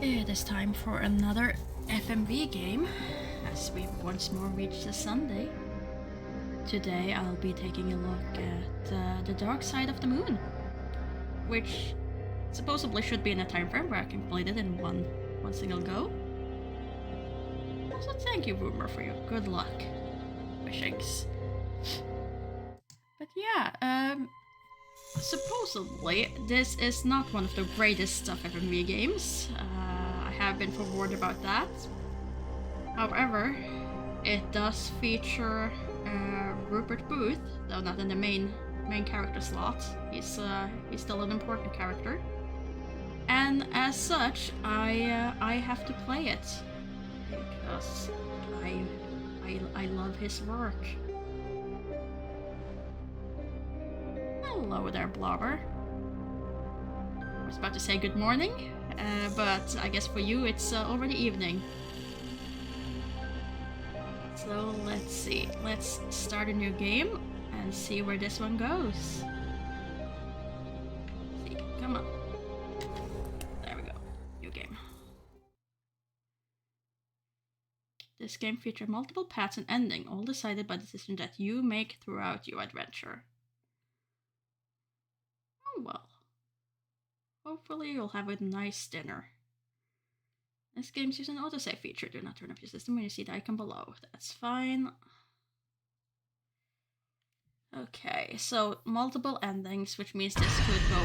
It is time for another FMV game, as we once more reach the Sunday. Today I'll be taking a look at the dark side of the moon, which supposedly should be in a time frame where I can complete it in one single go. Also, thank you, Boomer, for your good luck wishings. But yeah, supposedly this is not one of the greatest of FMV games. I have been forewarned about that. However, it does feature Rupert Booth, though not in the main character slot. He's still an important character, and as such, I have to play it because I love his work. Hello there, Blobber. I was about to say good morning, but I guess for you it's already evening. So let's see. Let's start a new game and see where this one goes. Let's see, come on. There we go. New game. This game features multiple paths and ending, all decided by the decision that you make throughout your adventure. Oh well. Hopefully you'll have a nice dinner. This game uses an autosave feature. Do not turn off your system when you see the icon below. That's fine. Okay, so multiple endings, which means this could go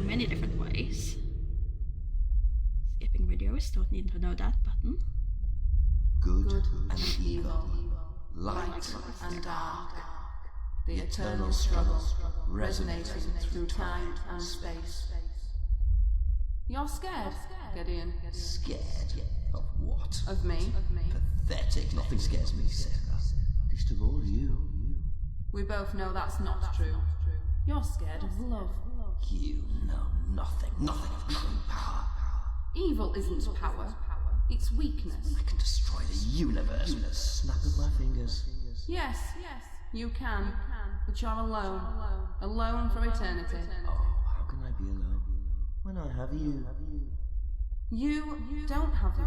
many different ways. Skipping videos, don't need to know that button. Good and evil, light and dark, the eternal struggle resonating through time and space. You're scared, Gideon. Scared? Of what? Of me. Pathetic. Nothing scares me, Sarah. Least of all you. We both know that's not true. You're scared of love. You know nothing. Nothing of true power. Evil isn't power. It's weakness. I can destroy the universe with a snap of my fingers. Yes, you can. But you're alone. Alone for eternity. Oh, how can I be alone when I have you? You don't have me.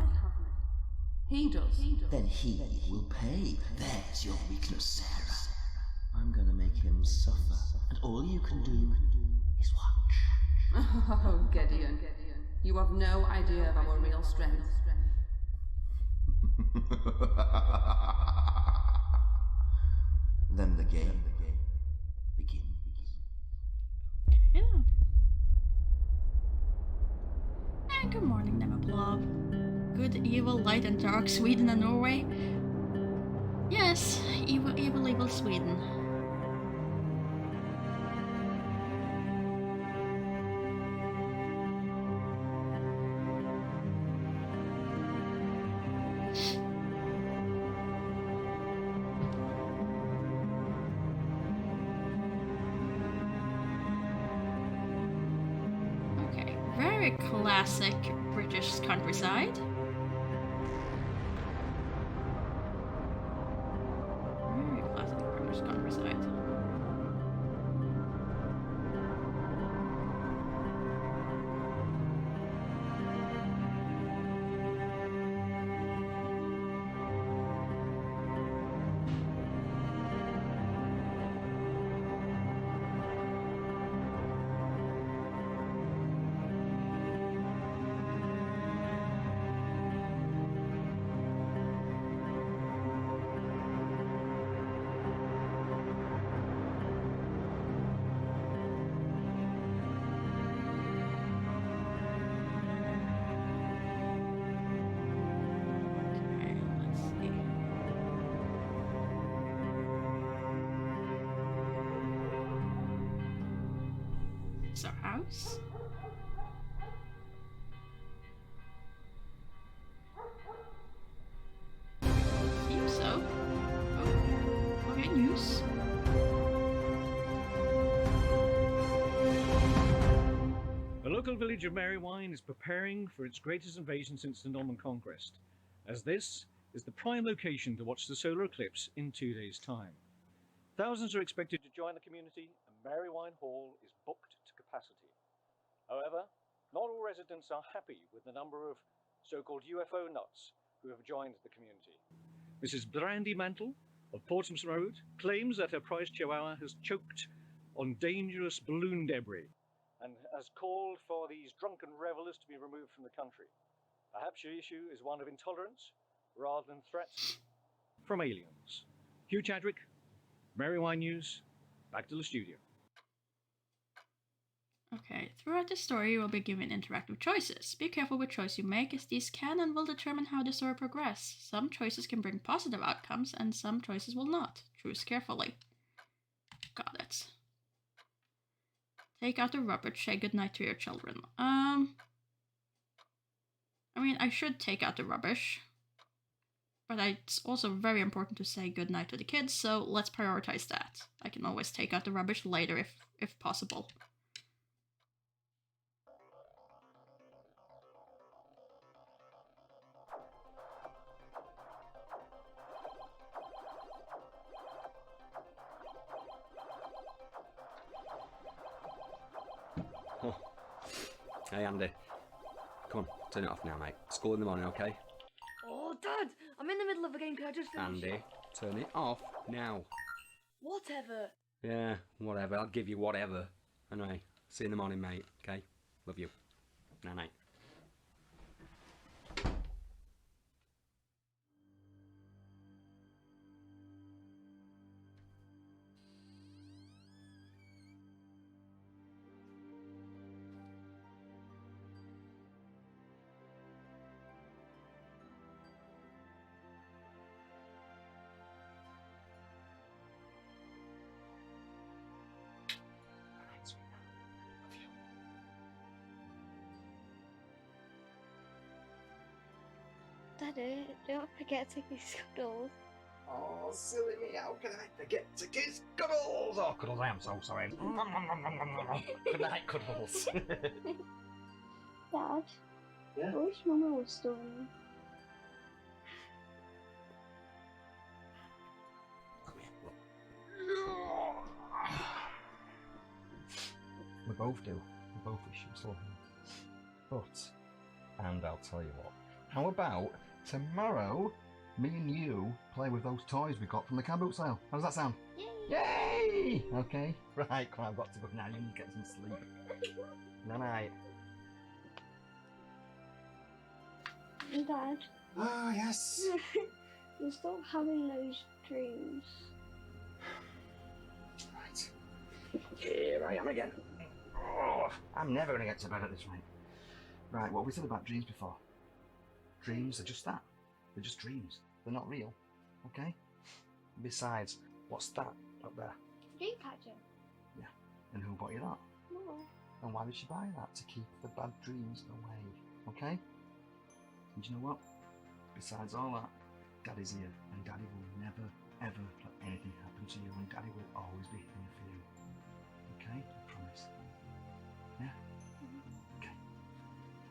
He does. Then he will pay. There's your weakness, Sarah. I'm gonna make him suffer, and all you can do is watch. Oh, Gideon. You have no idea of our real strength. Then the game begins. Yeah. And good morning, Nemablob. Good, evil, light and dark Sweden and Norway. Yes, evil Sweden. Okay, very classic British countryside. Very classic British countryside. Okay, let's see. Is this our house? Seems so. Oh, okay, news. The local village of Marywine is preparing for its greatest invasion since the Norman Conquest, as this is the prime location to watch the solar eclipse in 2 days' time. Thousands are expected to join the community, and Marywine Hall is booked to capacity. However, Not all residents are happy with the number of so-called UFO nuts who have joined the community. Mrs. Brandy Mantle of Portsmouth Road claims that her prized chihuahua has choked on dangerous balloon debris and has called for these drunken revelers to be removed from the country. Perhaps your issue is one of intolerance rather than threats from aliens. Hugh Chadwick, Mary Wine News, back to the studio. Okay, throughout the story you will be given interactive choices. Be careful which choice you make, as these can and will determine how the story progresses. Some choices can bring positive outcomes, and some choices will not. Choose carefully. Got it. Take out the rubbish, say goodnight to your children. I mean, I should take out the rubbish, but it's also very important to say goodnight to the kids, so let's prioritize that. I can always take out the rubbish later if possible. Oh. Hey Andy, come on, turn it off now, mate. School in the morning, okay? Oh, Dad, I'm in the middle of a game. Can I just finish? Andy, turn it off now. Whatever. Yeah, whatever. I'll give you whatever. Anyway, see you in the morning, mate. Okay? Love you. Night night. Daddy, don't forget to kiss Cuddles. Oh, silly me, how can I forget to kiss Cuddles? Oh, Cuddles, I am so sorry. Good night, Cuddles. Dad? Yeah? I wish Mama was still in. Come here, look. We both do. We both wish you were still here. But, and I'll tell you what, how about tomorrow me and you play with those toys we got from the car boot sale? How does that sound? Yay! Yay! Okay, right, come on, I've got to go now. You need to get some sleep. Night night. Dad, Oh, yes. you stop having those dreams. Right. Here I am again. Oh, I'm never going to get to bed at this rate. Right, what we said about dreams before? Dreams are just that. They're just dreams. They're not real. Okay? Besides, what's that up there? Dreamcatcher. Yeah. And who bought you that? Mama. And why did she buy that? To keep the bad dreams away. Okay? And you know what? Besides all that, Daddy's here. And Daddy will never, ever let anything happen to you. And Daddy will always be here for you. Okay? I promise. Yeah? Okay.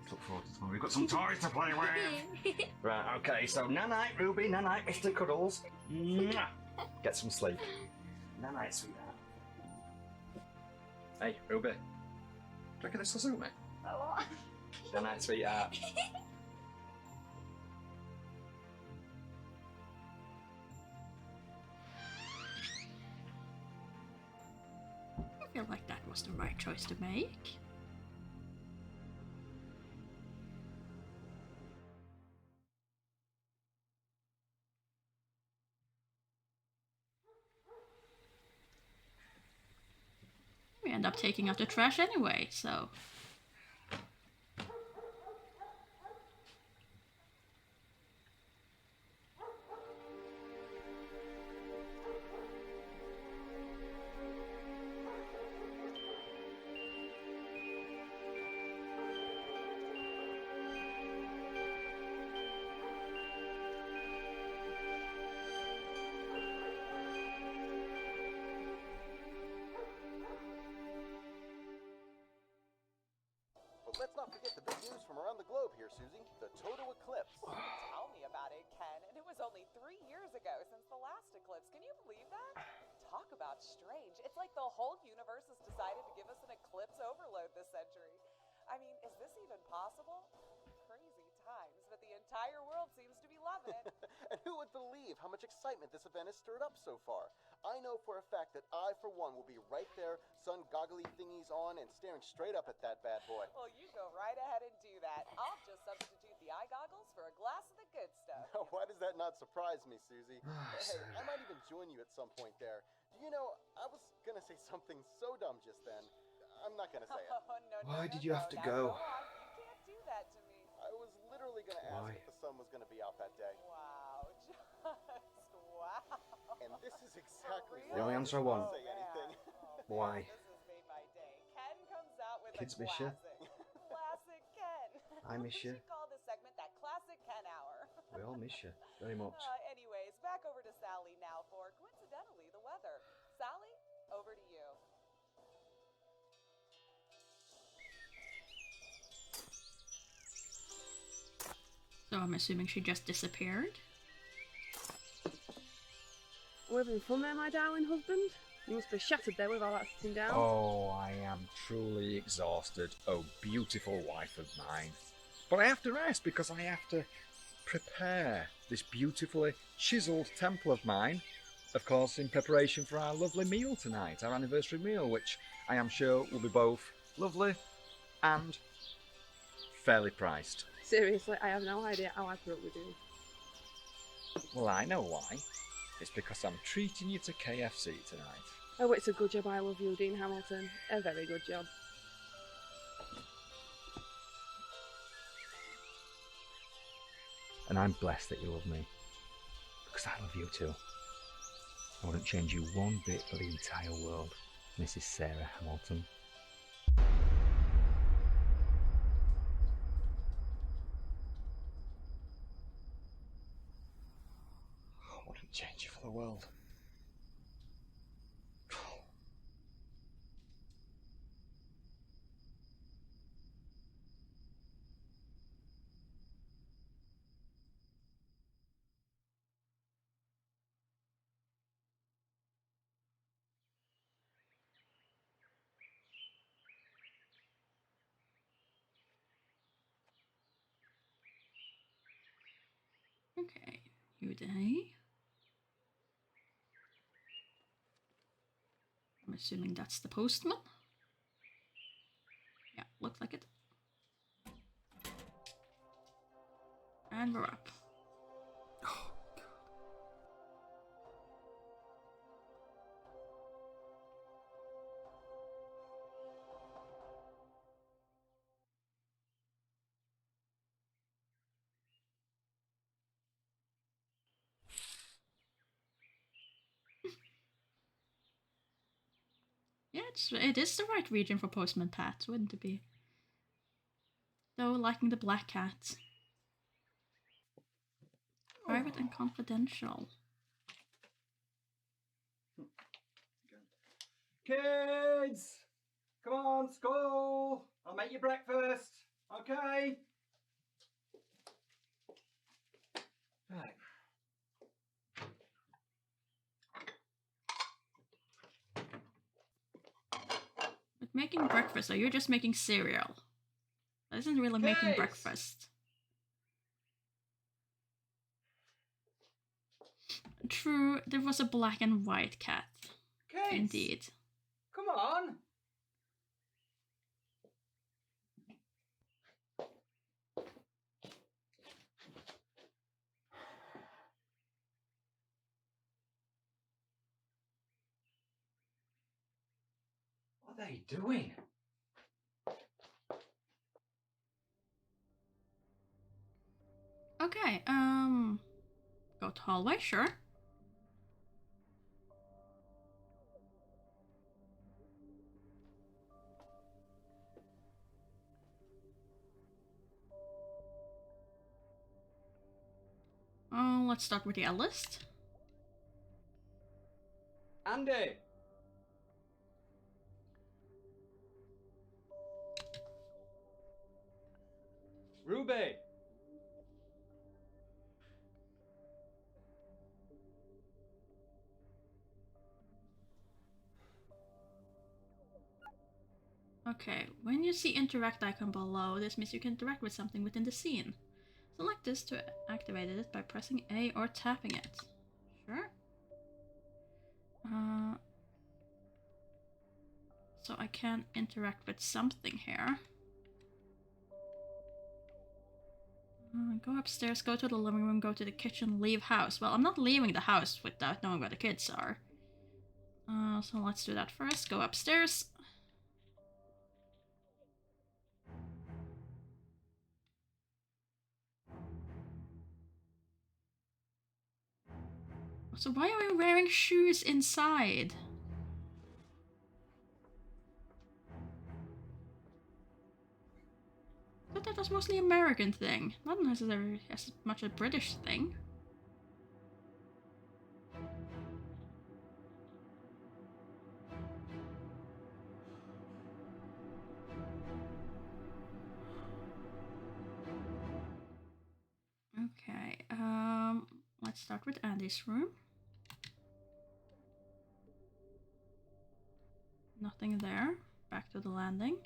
Let's look forward to tomorrow. We've got some toys to play with. Right, okay. So, night-night, Ruby. Night-night, Mr. Cuddles. Mwah. Get some sleep. Night-night, sweetheart. Hey, Ruby. Do you reckon this will suit me? What? Night-night, sweetheart. I feel like that was the right choice to make. We end up taking out the trash anyway, so... But let's not forget the big news from around the globe here, Susie. The total eclipse. Tell me about it, Ken. And it was only 3 years ago since the last eclipse. Can you believe that? Talk about strange. It's like the whole universe has decided to give us an eclipse overload this century. I mean, is this even possible? Crazy times, but the entire world seems to be loving it. And who would believe how much excitement this event has stirred up so far? I know for a fact that I, for one, will be right there, sun goggly thingies on, and staring straight up at that bad boy. Well, you go right ahead and do that. I'll just substitute the eye goggles for a glass of the good stuff. Now, why does that not surprise me, Susie? Hey, I might even join you at some point there. Do you know, I was gonna say something so dumb just then. I'm not gonna say it. Oh, no, Why no, did no, you no. have to Now go? on. You can't do that to me. I was literally gonna ask if the sun was gonna be out that day. Wow, just wow. And this is exactly For The only why I answer I didn't want. say anything. Why? This has made my day. Ken comes out with Kids a miss you. classic. Classic Ken. I miss We you. should call this segment that Classic Ken Hour. We all miss you very much. Anyways, back over to Sally now for, coincidentally, the weather. Sally, over to you. So I'm assuming she just disappeared. We're having fun there, my darling husband. You must be shattered there with all that sitting down. Oh, I am truly exhausted, oh beautiful wife of mine. But I have to rest because I have to prepare this beautifully chiselled temple of mine, of course in preparation for our lovely meal tonight, our anniversary meal, which I am sure will be both lovely and fairly priced. Seriously, I have no idea how I put up with you. Well, I know why. It's because I'm treating you to KFC tonight. Oh, it's a good job I love you, Dean Hamilton. A very good job. And I'm blessed that you love me, because I love you too. I wouldn't change you one bit for the entire world, Mrs. Sarah Hamilton. I wouldn't change you for the world. Okay, new day. I'm assuming that's the postman. Yeah, looks like it. And we're up. Oh, God. Yeah, it is the right region for Postman Pat, wouldn't it be? Though liking the black cat. Private and confidential. Kids! Come on, school! I'll make you breakfast, okay? Right. But making breakfast, or you're just making cereal? That isn't really making Kids! breakfast. True, there was a black and white cat. Kids! Indeed. Come on! What are they doing? Okay, go to hallway, sure. Let's start with the eldest. Andy! Ruby! Okay, when you see interact icon below, this means you can interact with something within the scene. Select this to activate it by pressing A or tapping it. Sure. So I can interact with something here. Go upstairs, go to the living room, go to the kitchen, leave house. Well, I'm not leaving the house without knowing where the kids are. So let's do that first. Go upstairs. So why are we wearing shoes inside? I thought that was mostly an American thing, not necessarily as much a British thing. Okay, let's start with Andy's room. Nothing there. Back to the landing.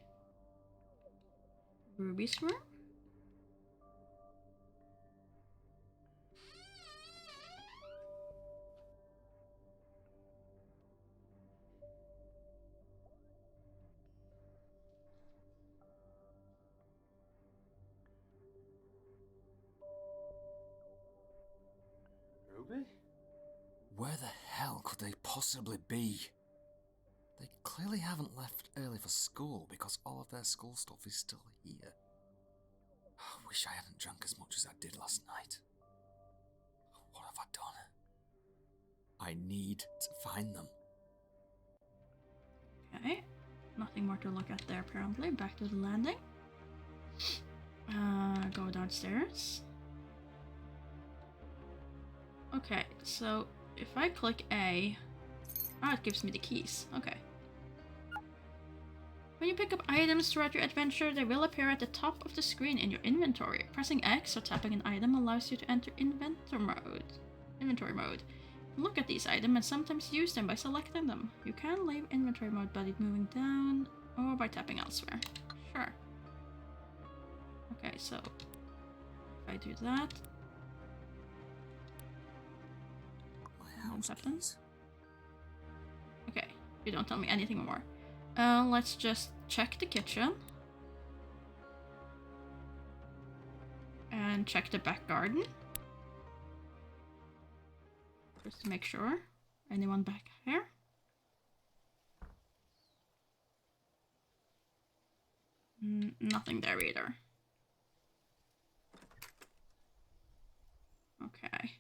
Ruby's room. Ruby? Where the hell could they possibly be? They clearly haven't left early for school because all of their school stuff is still here. I wish I hadn't drunk as much as I did last night. What have I done? I need to find them. Okay, nothing more to look at there apparently. Back to the landing. Go downstairs. Okay, so if I click A, it gives me the keys. Okay. When you pick up items throughout your adventure, they will appear at the top of the screen in your inventory. Pressing X or tapping an item allows you to enter inventory mode. Look at these items and sometimes use them by selecting them. You can leave inventory mode by moving down or by tapping elsewhere. Sure. Okay, so if I do that, House keys. Okay, you don't tell me anything more. Let's just check the kitchen. And check the back garden. Just to make sure. Anyone back here? Nothing there either. Okay.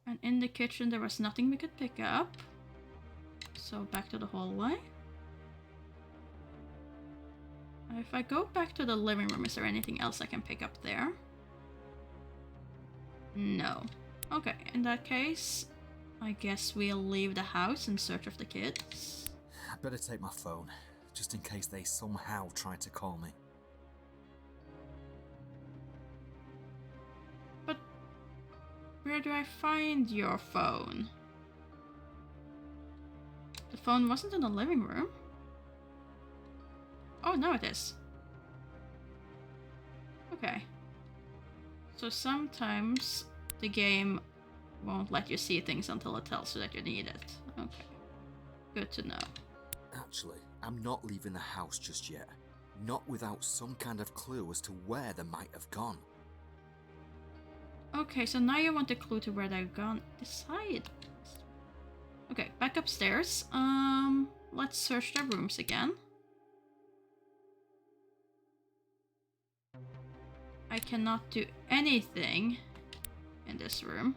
And in the kitchen there was nothing we could pick up. So back to the hallway. If I go back to the living room, is there anything else I can pick up there? No. Okay, in that case, I guess we'll leave the house in search of the kids. I'd better take my phone, just in case they somehow try to call me. But where do I find your phone? The phone wasn't in the living room. Oh, now it is. Okay. So sometimes the game won't let you see things until it tells you that you need it. Okay. Good to know. Actually, I'm not leaving the house just yet. Not without some kind of clue as to where they might have gone. Okay, so now you want a clue to where they've gone. Decide. Okay, back upstairs. Let's search their rooms again. I cannot do anything in this room.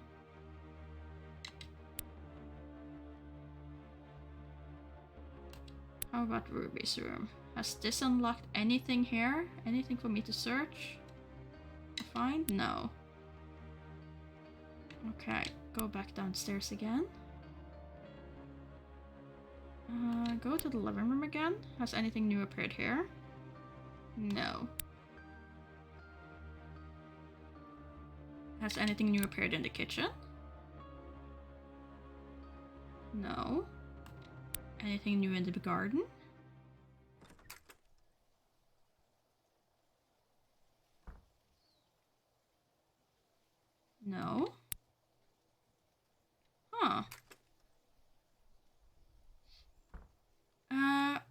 How about Ruby's room? Has this unlocked anything here? Anything for me to search? To find? No. Okay, go back downstairs again. Go to the living room again. Has anything new appeared here? No. Has anything new appeared in the kitchen? No. Anything new in the garden? No. Huh.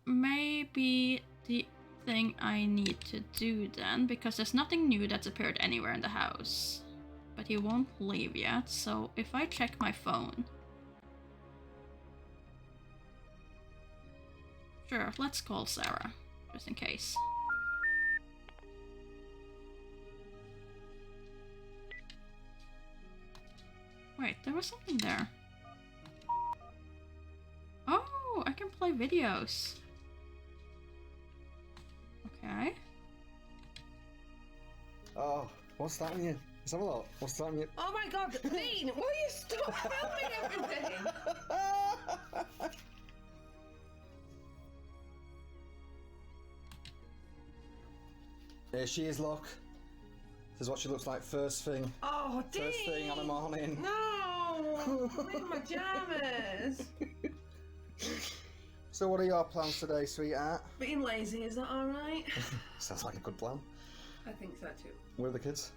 Maybe the thing I need to do then, because there's nothing new that's appeared anywhere in the house. But he won't leave yet, so if I check my phone... Sure, let's call Sarah, just in case. Wait, there was something there. Oh, I can play videos. Okay. Oh, what's that on you? Let's have a look. What's that on you? Oh my god, Dean, will you stop filming everything? Here she is, look. This is what she looks like first thing. Oh, Dean! First thing on the morning. No! Leave my pajamas! So what are your plans today, sweetheart? Being lazy, is that alright? Sounds like a good plan. I think so too. Where are the kids?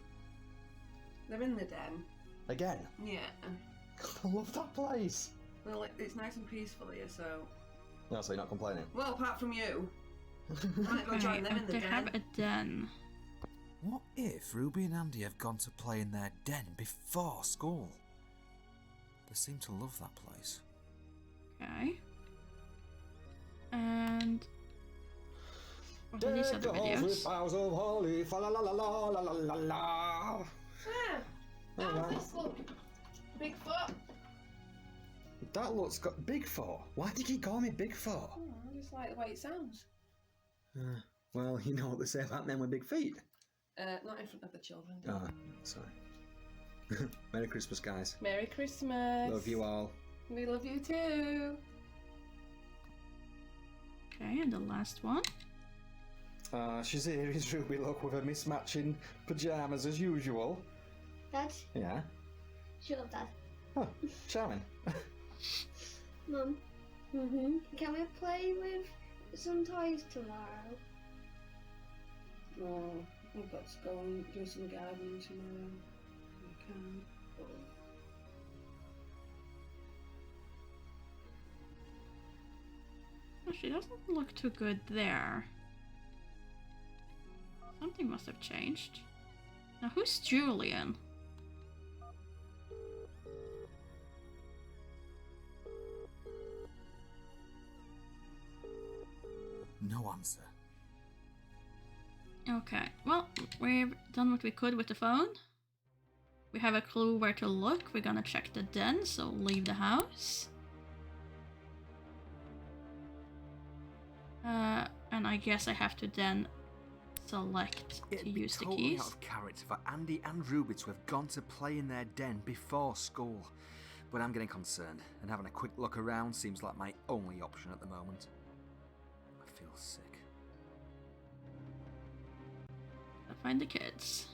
They're in the den. Again? Yeah. I love that place. Well, it's nice and peaceful here, so... No, so you're not complaining? Well, apart from you. I might go join them in the they den. have a den. What if Ruby and Andy have gone to play in their den before school? They seem to love that place. Okay. And... what are these other videos? With boughs of holly, fa la la la la la la la la. How's this look? Bigfoot? That looks got Bigfoot. Why do you keep calling me Bigfoot? Oh, I just like the way it sounds. Well, you know what they say about men with big feet. Not in front of the children. Oh, sorry. Merry Christmas, guys. Merry Christmas. Love you all. We love you too. Okay, and the last one. She's here, is Ruby, look, with her mismatching pyjamas as usual. Dad? Yeah? Shut up, Dad. Oh, charming. Mum? Can we play with some toys tomorrow? No, I've got to go and do some gardening tomorrow. I can't. Oh, she doesn't look too good there. Something must have changed. Now, who's Julian? No answer. Okay, well, we've done what we could with the phone. We have a clue where to look. We're gonna check the den, so leave the house. And I guess I have to then select to use the totally keys. out of character for Andy and Ruby to have gone to play in their den before school. But I'm getting concerned, and having a quick look around seems like my only option at the moment. I feel sick. I'll find the kids.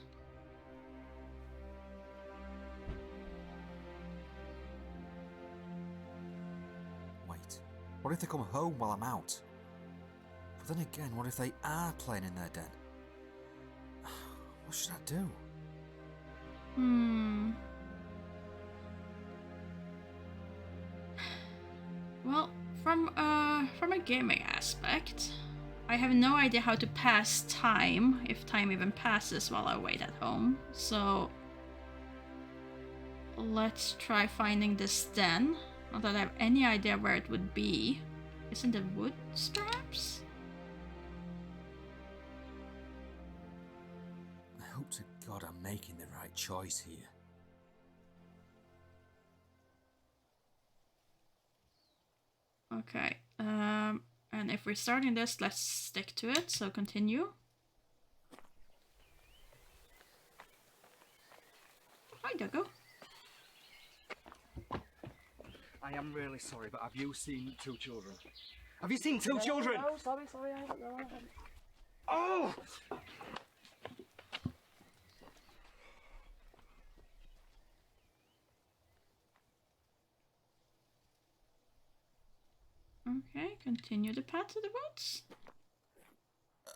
Wait, what if they come home while I'm out? But then again, what if they are playing in their den? What should I do? Well, from a gaming aspect, I have no idea how to pass time, if time even passes while I wait at home. So let's try finding this den. Not that I have any idea where it would be. Is in the woods, perhaps? I hope to God I'm making the right choice here. Okay, and if we're starting this, let's stick to it, so continue. Hi, Doggo. I am really sorry, but have you seen two children? Have you seen two children? No, sorry, I haven't. No, I haven't. Oh! Okay, continue the path to the woods.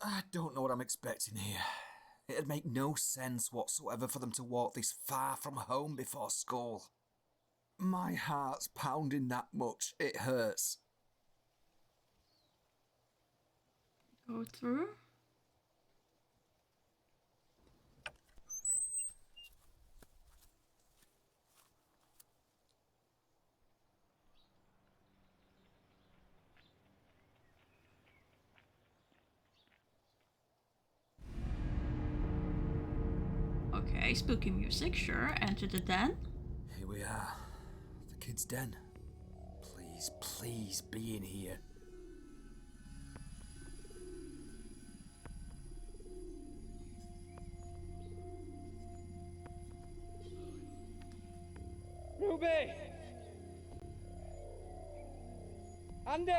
I don't know what I'm expecting here. It'd make no sense whatsoever for them to walk this far from home before school. My heart's pounding that much, it hurts. Go through. Okay, spooky music, sure. Enter the den. Here we are. The kid's den. Please, please be in here. Ruby! Andy!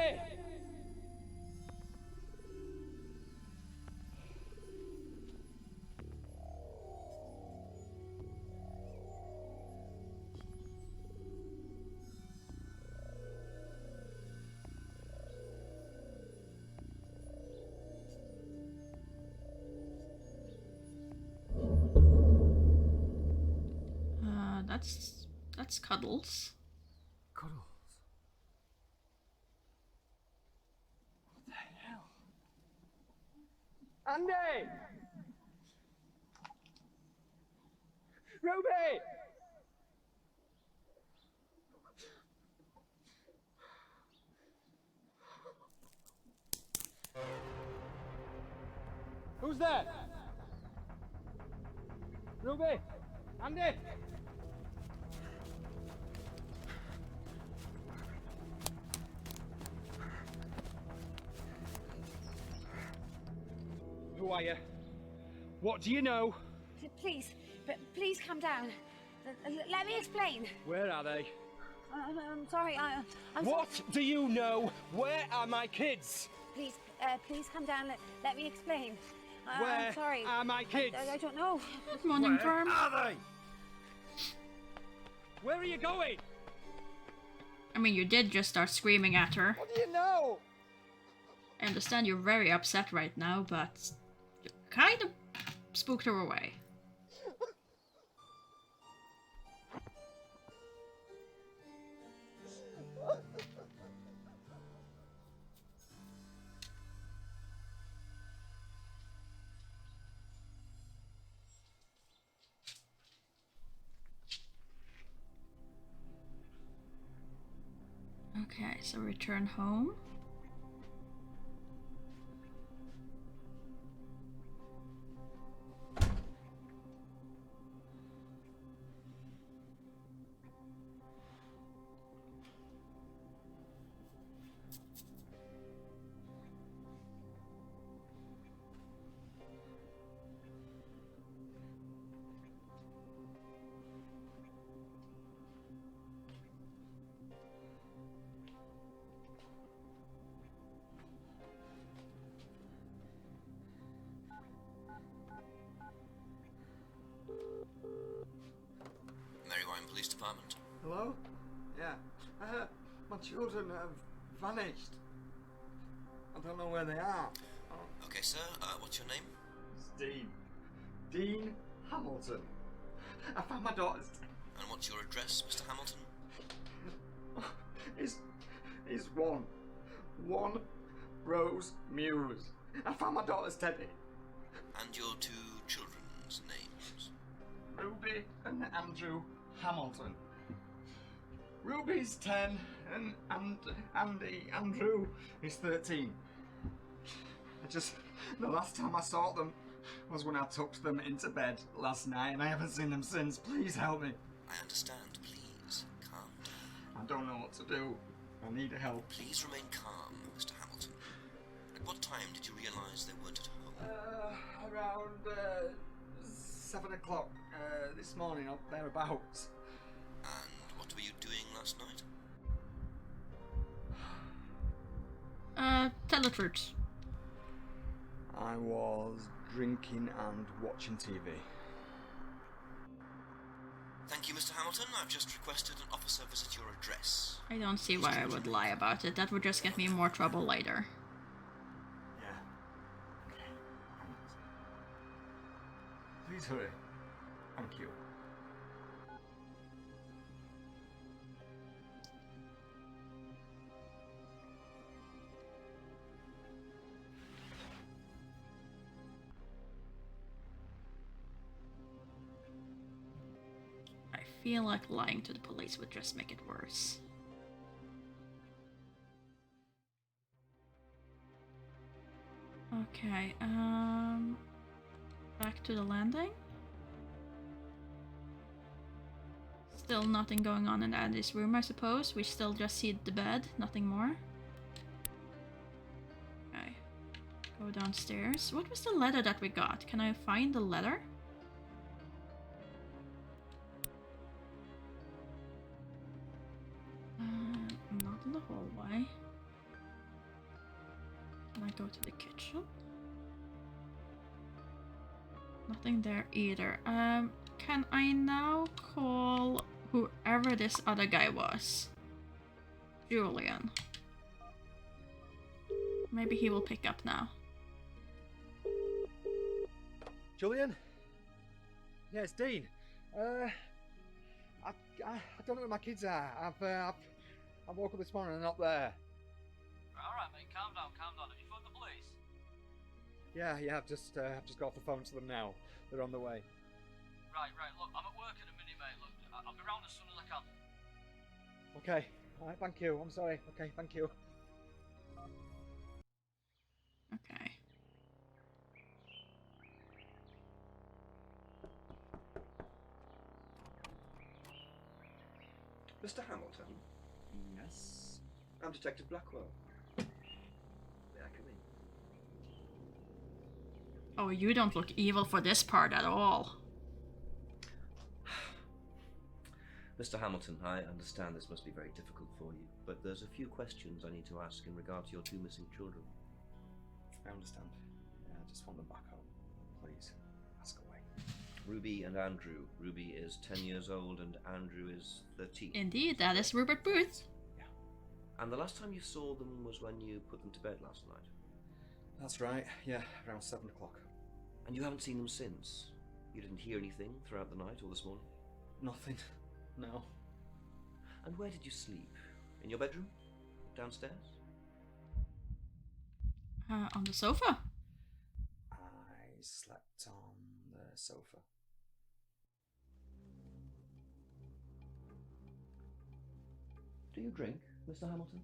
That's Cuddles. Cuddles? What the hell? Andy! Ruby! Who's there? Ruby! Andy! Who are you? What do you know? Please, please calm down. Let me explain. Where are they? I'm sorry. I'm What sorry. do you know? Where are my kids? Please, please calm down. Let me explain. Where I'm sorry. are my kids? I don't know. Good morning, Where Farm. are they? Where are you going? I mean, you did just start screaming at her. What do you know? I understand you're very upset right now, but you kind of spooked her away. Okay, so return home. Marywine Police Department. Hello? Yeah. My children have vanished. I don't know where they are. Okay, sir, what's your name? It's Dean. Dean Hamilton. I found my daughter's... And what's your address, Mr. Hamilton? It's one Rose Muse. I found my daughter's teddy. And your two children's names? Ruby and Andrew Hamilton. Ruby's 10 and Andrew is 13. The last time I saw them was when I tucked them into bed last night and I haven't seen them since. Please help me. I understand. Please, calm down. I don't know what to do. I need help. Please remain calm, Mr. Hamilton. At what time did you realise they weren't at home? Around 7 o'clock this morning, or thereabouts. And what were you doing last night? Tell the truth. I was drinking and watching TV. Thank you, Mr. Hamilton. I've just requested an officer visit your address. I don't see why I would lie about it. That would just get me in more trouble later. Yeah. Please hurry. Thank you. I feel like lying to the police would just make it worse. Okay, back to the landing. Still nothing going on in Andy's room, I suppose. We still just see the bed, nothing more. Okay, go downstairs. What was the letter that we got? Can I find the letter? Not in the hallway. Can I go to the kitchen? Nothing there either. Can I now call whoever this other guy was? Julian. Maybe he will pick up now. Julian? Yeah, it's Dean. I don't know where my kids are. I woke up this morning and they're not there. Alright, mate, calm down. Have you phoned the police? Yeah, I've just got off the phone to them now. They're on the way. Right, look, I'm at work in a minute, mate. Look, I'll be round as soon as I can. Okay, alright, thank you. I'm sorry. Okay, thank you. Okay. Mr. Hamilton? Yes? I'm Detective Blackwell. May I come in? Oh, you don't look evil for this part at all. Mr. Hamilton, I understand this must be very difficult for you, but there's a few questions I need to ask in regard to your two missing children. I understand. I just want them back home. Please, ask away. Ruby and Andrew. Ruby is 10 years old and Andrew is 13. Indeed, that is Rupert Booth. Yeah. And the last time you saw them was when you put them to bed last night? That's right, yeah, around 7 o'clock. And you haven't seen them since? You didn't hear anything throughout the night or this morning? Nothing, no. And where did you sleep? In your bedroom? Downstairs? On the sofa. I slept on the sofa. Do you drink, Mr. Hamilton?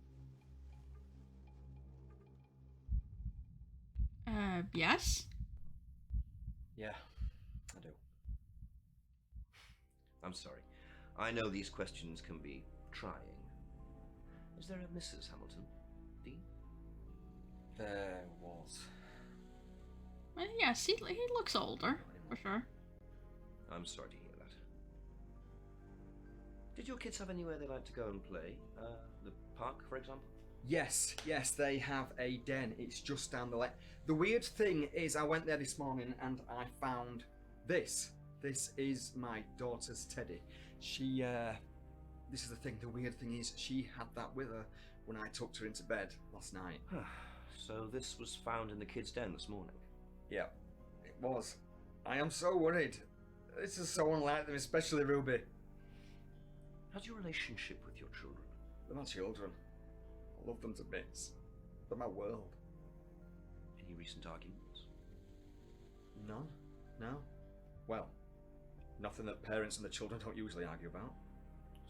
Yes. Yeah, I do. I'm sorry. I know these questions can be trying. Is there a Mrs. Hamilton? Dean? There was. Yes, he looks older, for sure. I'm sorry to hear that. Did your kids have anywhere they like to go and play? The park, for example? Yes, they have a den. It's just down the lane. The weird thing is I went there this morning and I found this. This is my daughter's teddy. She, this is the thing, the weird thing is she had that with her when I tucked her into bed last night. So this was found in the kids' den this morning? Yeah, it was. I am so worried. This is so unlike them, especially Ruby. How's your relationship with your children? They're my children. I love them to bits. They're my world. Any recent arguments? None? No? Well, nothing that parents and the children don't usually argue about.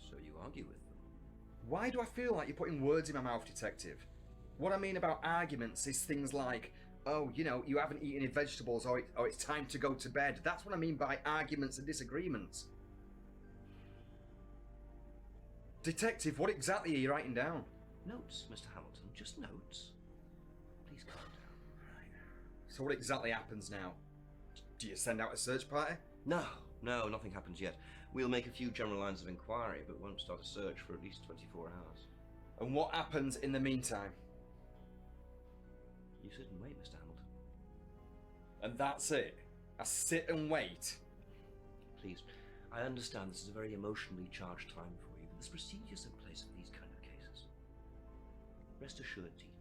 So you argue with them? Why do I feel like you're putting words in my mouth, Detective? What I mean about arguments is things like, oh, you know, you haven't eaten any vegetables, or it's time to go to bed. That's what I mean by arguments and disagreements. Detective, what exactly are you writing down? Notes, Mr. Hamilton, just notes. Please calm down. Right. So what exactly happens now? Do you send out a search party? No, nothing happens yet. We'll make a few general lines of inquiry, but won't start a search for at least 24 hours. And what happens in the meantime? You sit and wait, Mr. Hamilton. And that's it? I sit and wait? Please, I understand this is a very emotionally charged time for you, but there's procedures in place for these kind of cases. Rest assured, Dean,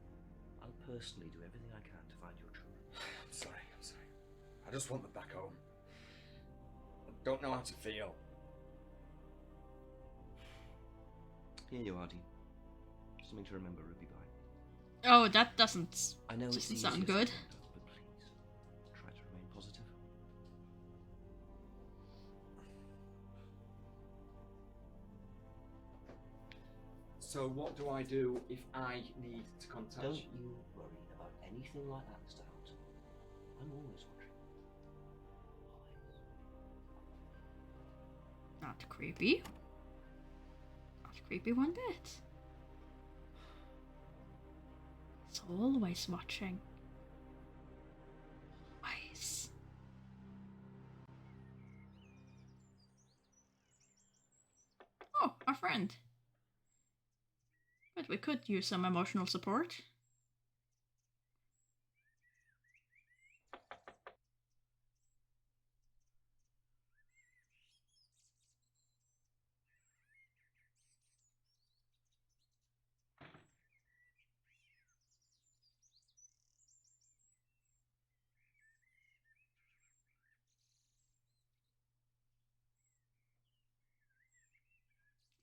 I'll personally do everything I can to find your children. I'm sorry. I just want them back home. Don't know how to feel. Here you are, Dean. Something to remember Ruby by. Oh, that doesn't I know it's sound easier good. said than done, but please try to remain positive. So what do I do if I need to contact Don't you? you worry about anything like that, Mr. Houghton. I'm always watching. Not creepy. Not creepy one bit. It's always watching. Always. Oh, our friend. But we could use some emotional support.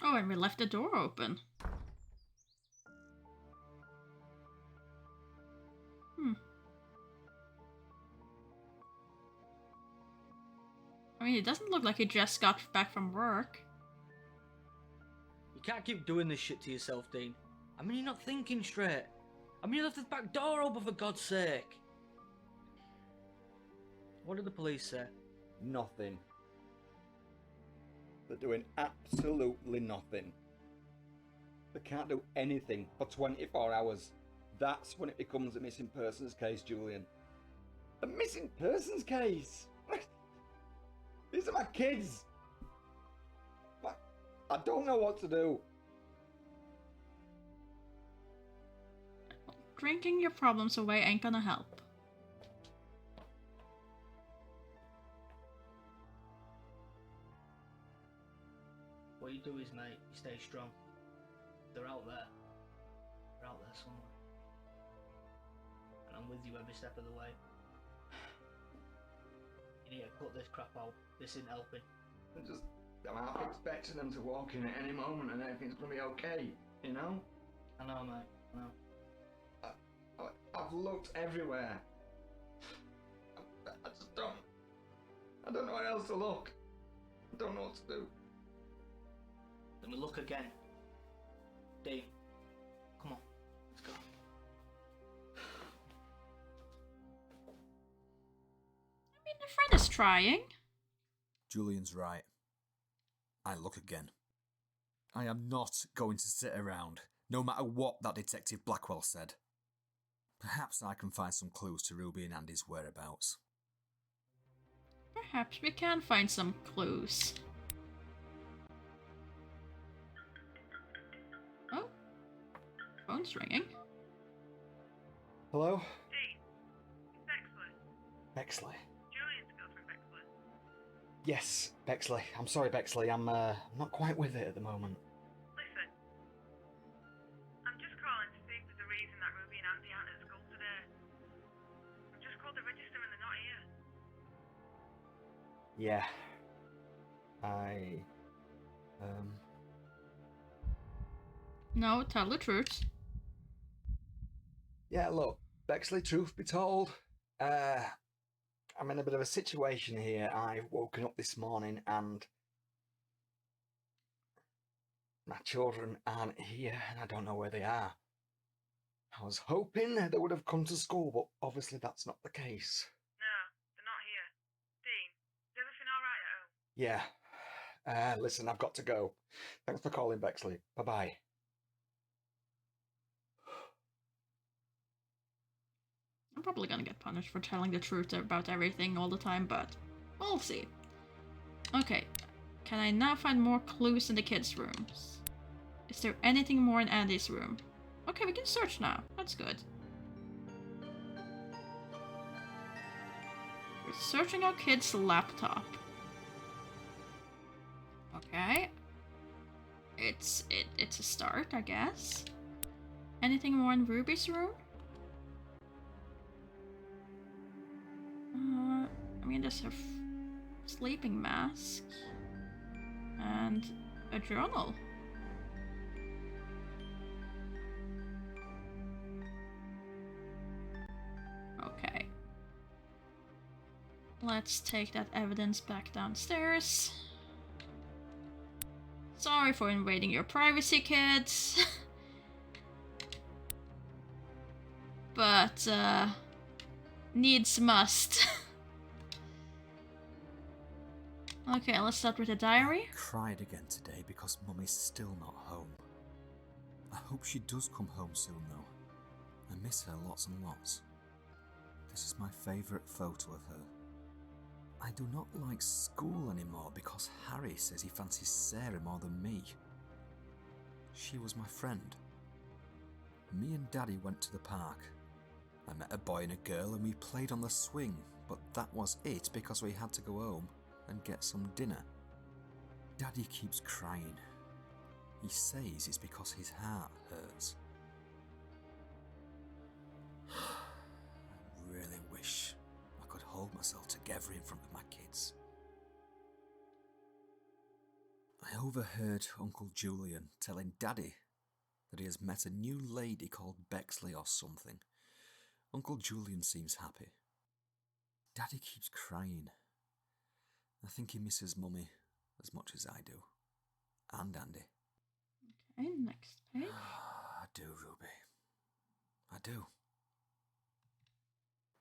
Oh, and we left the door open. I mean, it doesn't look like he just got back from work. You can't keep doing this shit to yourself, Dean. I mean, you're not thinking straight. I mean, you left the back door open for God's sake. What did the police say? Nothing. They're doing absolutely nothing. They can't do anything for 24 hours. That's when it becomes a missing persons case, Julian. A missing persons case? These are my kids. I don't know what to do. Drinking your problems away ain't gonna help. What you do is, mate, you stay strong. They're out there. They're out there somewhere. And I'm with you every step of the way. You need to cut this crap out. This isn't helping. I'm half expecting them to walk in at any moment and everything's gonna be okay, you know? I know, mate. I know. I've looked everywhere. I just don't. I don't know where else to look. I don't know what to do. Then we look again. Dean, come on, let's go. I mean, the friend is trying. Julian's right. I look again. I am not going to sit around, no matter what that Detective Blackwell said. Perhaps I can find some clues to Ruby and Andy's whereabouts. Perhaps we can find some clues. Oh, phone's ringing. Hello? Dean, it's Bexley. Bexley. Julian's girlfriend, Bexley. Yes, Bexley. I'm sorry, Bexley. I'm not quite with it at the moment. Listen, I'm just calling to speak with the reason that Ruby and Andy aren't at school today. I've just called the register and they're not here. Yeah. No, tell the truth. Yeah, look, Bexley, truth be told, I'm in a bit of a situation here. I've woken up this morning and my children aren't here and I don't know where they are. I was hoping they would have come to school, but obviously that's not the case. No, they're not here. Dean, is everything alright at home? Yeah. Listen, I've got to go. Thanks for calling, Bexley. Bye-bye. I'm probably gonna get punished for telling the truth about everything all the time, but we'll see. Okay, can I now find more clues in the kids' rooms? Is there anything more in Andy's room? Okay, we can search now. That's good. We're searching our kid's laptop. Okay. It's a start, I guess. Anything more in Ruby's room? I mean, there's her sleeping mask, and a journal. Okay. Let's take that evidence back downstairs. Sorry for invading your privacy, kids. But, needs must. Okay, let's start with the diary. I cried again today because Mummy's still not home. I hope she does come home soon though. I miss her lots and lots. This is my favourite photo of her. I do not like school anymore because Harry says he fancies Sarah more than me. She was my friend. Me and Daddy went to the park. I met a boy and a girl and we played on the swing, but that was it because we had to go home and get some dinner. Daddy keeps crying. He says it's because his heart hurts. I really wish I could hold myself together in front of my kids. I overheard Uncle Julian telling Daddy that he has met a new lady called Bexley or something. Uncle Julian seems happy. Daddy keeps crying. I think he misses Mummy as much as I do. And Andy. Okay, next page. I do, Ruby. I do.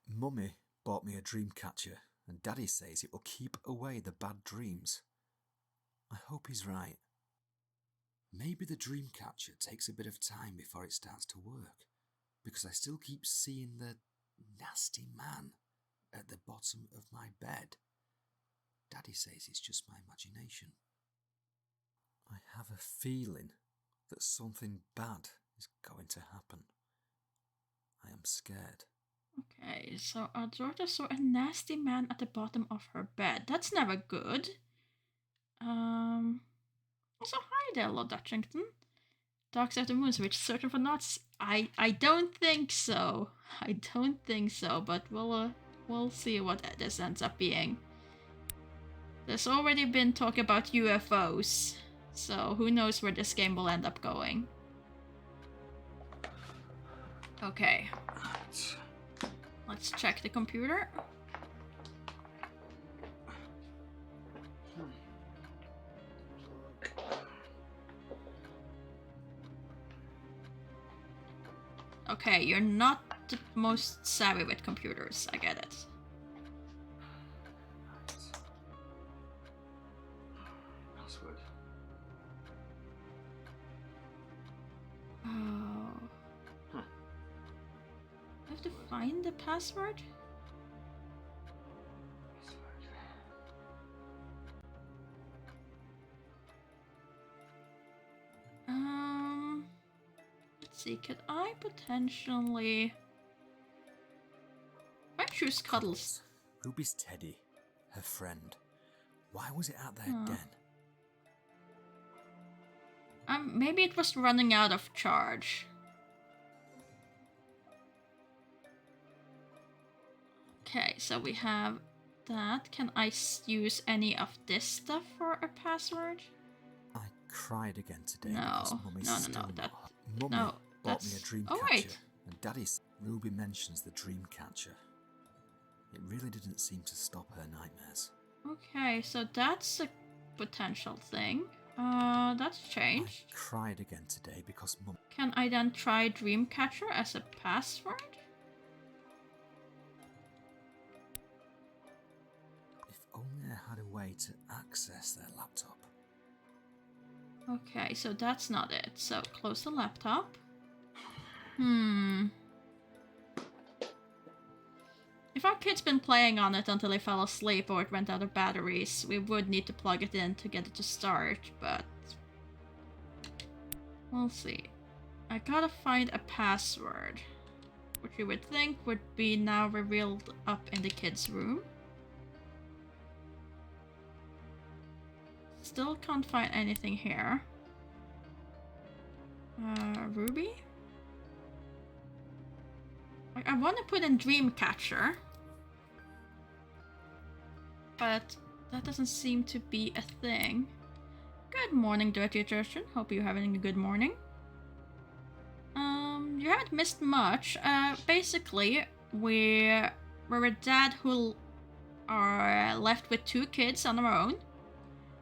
Mummy bought me a dream catcher, and Daddy says it will keep away the bad dreams. I hope he's right. Maybe the dream catcher takes a bit of time before it starts to work, because I still keep seeing the nasty man at the bottom of my bed. Daddy says it's just my imagination. I have a feeling that something bad is going to happen. I am scared. Okay, so our daughter saw a nasty man at the bottom of her bed. That's never good. Also, hi there, Lord Dutchington. Dark Side of the Moon Switch, searching for knots. I don't think so. I don't think so, but we'll see what this ends up being. There's already been talk about UFOs, so who knows where this game will end up going. Okay. Let's check the computer. Okay, you're not the most savvy with computers, I get it. Password. Oh. Huh. I have to find the password? Let's see, could I potentially... I choose Cuddles. Ruby's teddy, her friend. Why was it at their den? Maybe it was running out of charge. Okay, so we have that. Can I use any of this stuff for a password? I cried again today No, because Mummy's no, still that, not. Mummy no, bought me a that's... dream Oh, catcher, wait. and Daddy's Ruby mentions the dream catcher. It really didn't seem to stop her nightmares. Okay, so that's a potential thing. That's changed. I cried again today because Mum... Can I then try Dreamcatcher as a password? If only I had a way to access their laptop. Okay, so that's not it. So close the laptop. If our kid's been playing on it until he fell asleep or it went out of batteries, we would need to plug it in to get it to start, but... we'll see. I gotta find a password, which you would think would be now revealed up in the kid's room. Still can't find anything here. Ruby? I want to put in Dreamcatcher, but that doesn't seem to be a thing. Good morning, Dirty Justin. Hope you're having a good morning. You haven't missed much. Basically, we're a dad who are left with 2 kids on their own.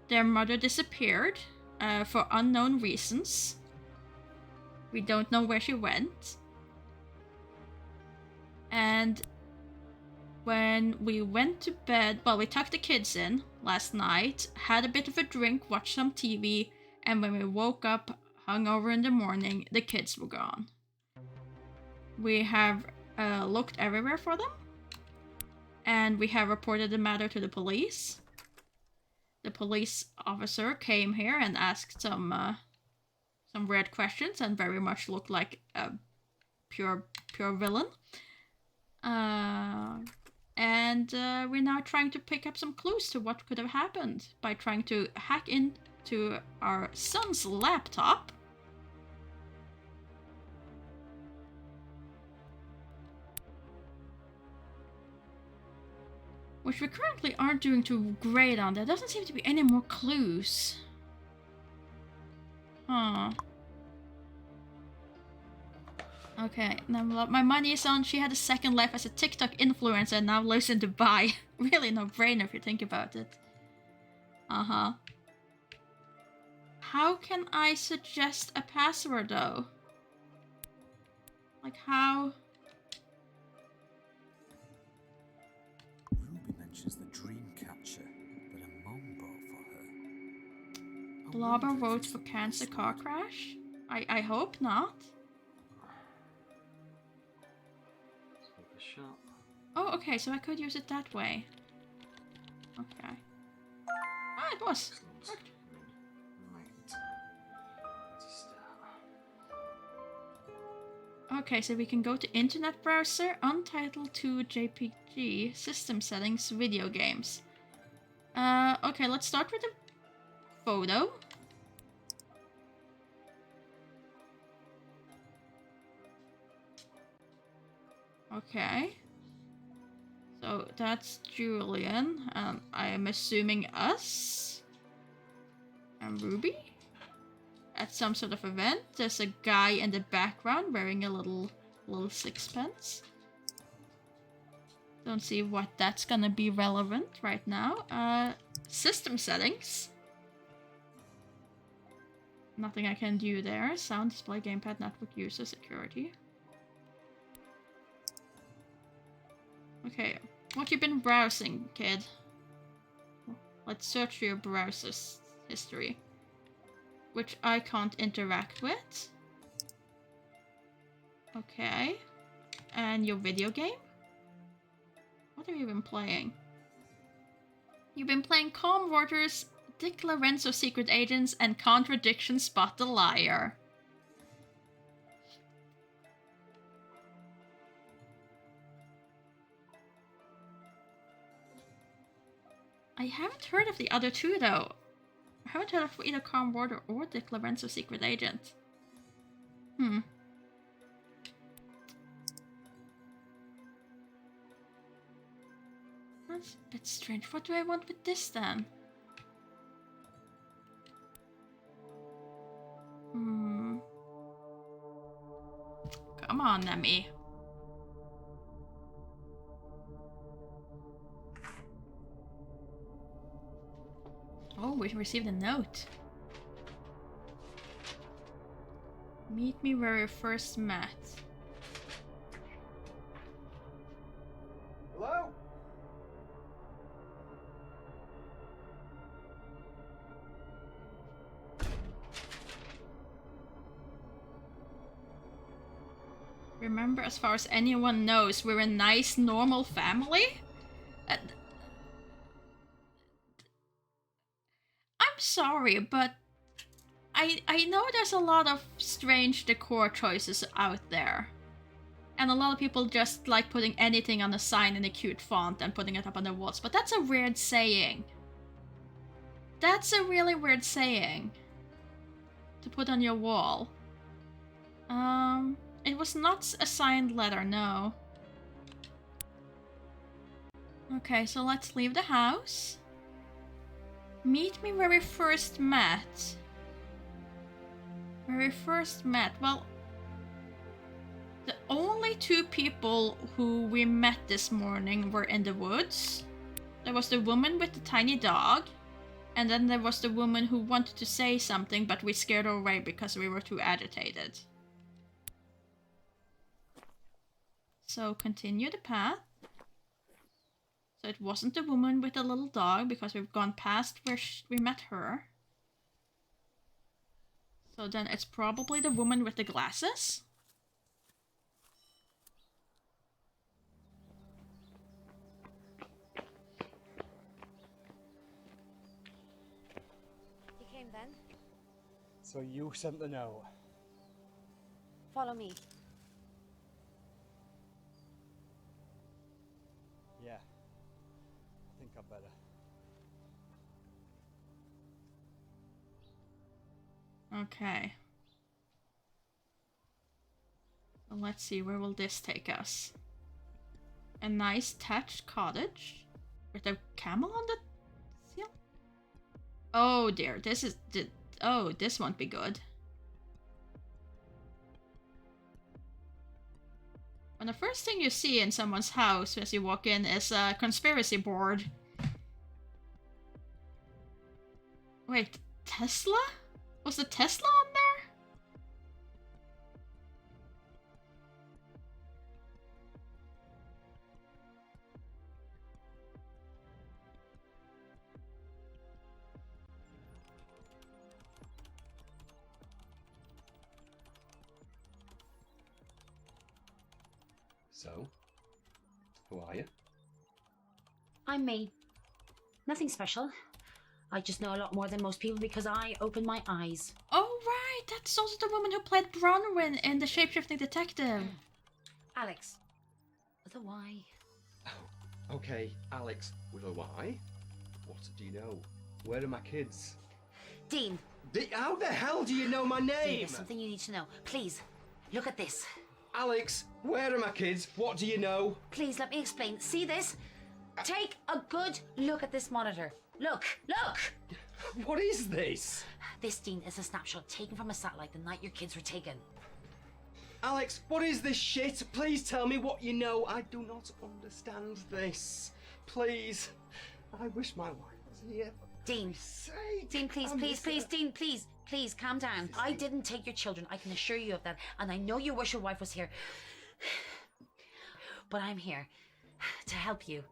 Their mother disappeared for unknown reasons. We don't know where she went. And when we went to bed, well, we tucked the kids in last night, had a bit of a drink, watched some TV, and when we woke up hungover in the morning, the kids were gone. We have looked everywhere for them, and we have reported the matter to the police. The police officer came here and asked some weird questions and very much looked like a pure villain. And we're now trying to pick up some clues to what could have happened by trying to hack into our son's laptop. Which we currently aren't doing too great on. There doesn't seem to be any more clues. Huh. Okay, now my money is on. She had a second life as a TikTok influencer and now lives in Dubai. Really no brainer if you think about it. Uh-huh. How can I suggest a password though? Like how? Ruby mentions the dream catcher that her mom bought for her. Blobber votes for cancer car crash? I hope not. Shop. Oh, okay, so I could use it that way. Okay. Ah, it was. Worked. Okay, so we can go to internet browser, untitled 2 JPG, system settings, video games. Okay, let's start with the photo. Okay. So that's Julian, and I am assuming us. And Ruby? At some sort of event. There's a guy in the background wearing a little sixpence. Don't see what that's gonna be relevant right now. System settings. Nothing I can do there. Sound, display, gamepad, network, user, security. Okay, what you been browsing, kid? Let's search your browser's history. Which I can't interact with. Okay. And your video game? What have you been playing? You've been playing Calm Waters, Dick Lorenzo Secret Agents, and Contradiction Spot the Liar. I haven't heard of the other 2 though. I haven't heard of either Calm Water or Dick Lorenzo Secret Agent. That's a bit strange. What do I want with this then? Come on, Nemi. Oh, we received a note. Meet me where we first met. Hello? Remember, as far as anyone knows, we're a nice, normal family? I'm sorry, but I know there's a lot of strange decor choices out there. And a lot of people just like putting anything on a sign in a cute font and putting it up on their walls, but that's a weird saying. That's a really weird saying to put on your wall. It was not a signed letter, no. Okay, so let's leave the house. Meet me where we first met. Where we first met. Well, the only two people who we met this morning were in the woods. There was the woman with the tiny dog, and then there was the woman who wanted to say something, but we scared her away because we were too agitated. So continue the path. So it wasn't the woman with the little dog because we've gone past where we met her. So then it's probably the woman with the glasses. You came then? So you sent the note. Follow me. Yeah. I think I'd better. Okay. So let's see, where will this take us? A nice thatched cottage with a camel on the ceiling? Oh dear, this is... Oh, this won't be good. When the first thing you see in someone's house as you walk in is a conspiracy board. Wait, Tesla? Was the Tesla on there? So, who are you? I'm me. Nothing special. I just know a lot more than most people because I opened my eyes. Oh right, that's also the woman who played Bronwyn in The Shapeshifting Detective. Alex. With a Y. Oh, okay, Alex with a Y. What do you know? Where are my kids? Dean. How the hell do you know my name? Dean, there's something you need to know. Please, look at this. Alex, where are my kids? What do you know? Please, let me explain. See this? Take a good look at this monitor. Look, look! What is this? This, Dean, is a snapshot taken from a satellite the night your kids were taken. Alex, what is this shit? Please tell me what you know. I do not understand this. Please. I wish my wife was here. Dean. Dean, please, please, please, Dean, please. Please, calm down. I didn't take your children. I can assure you of that. And I know you wish your wife was here. But I'm here to help you.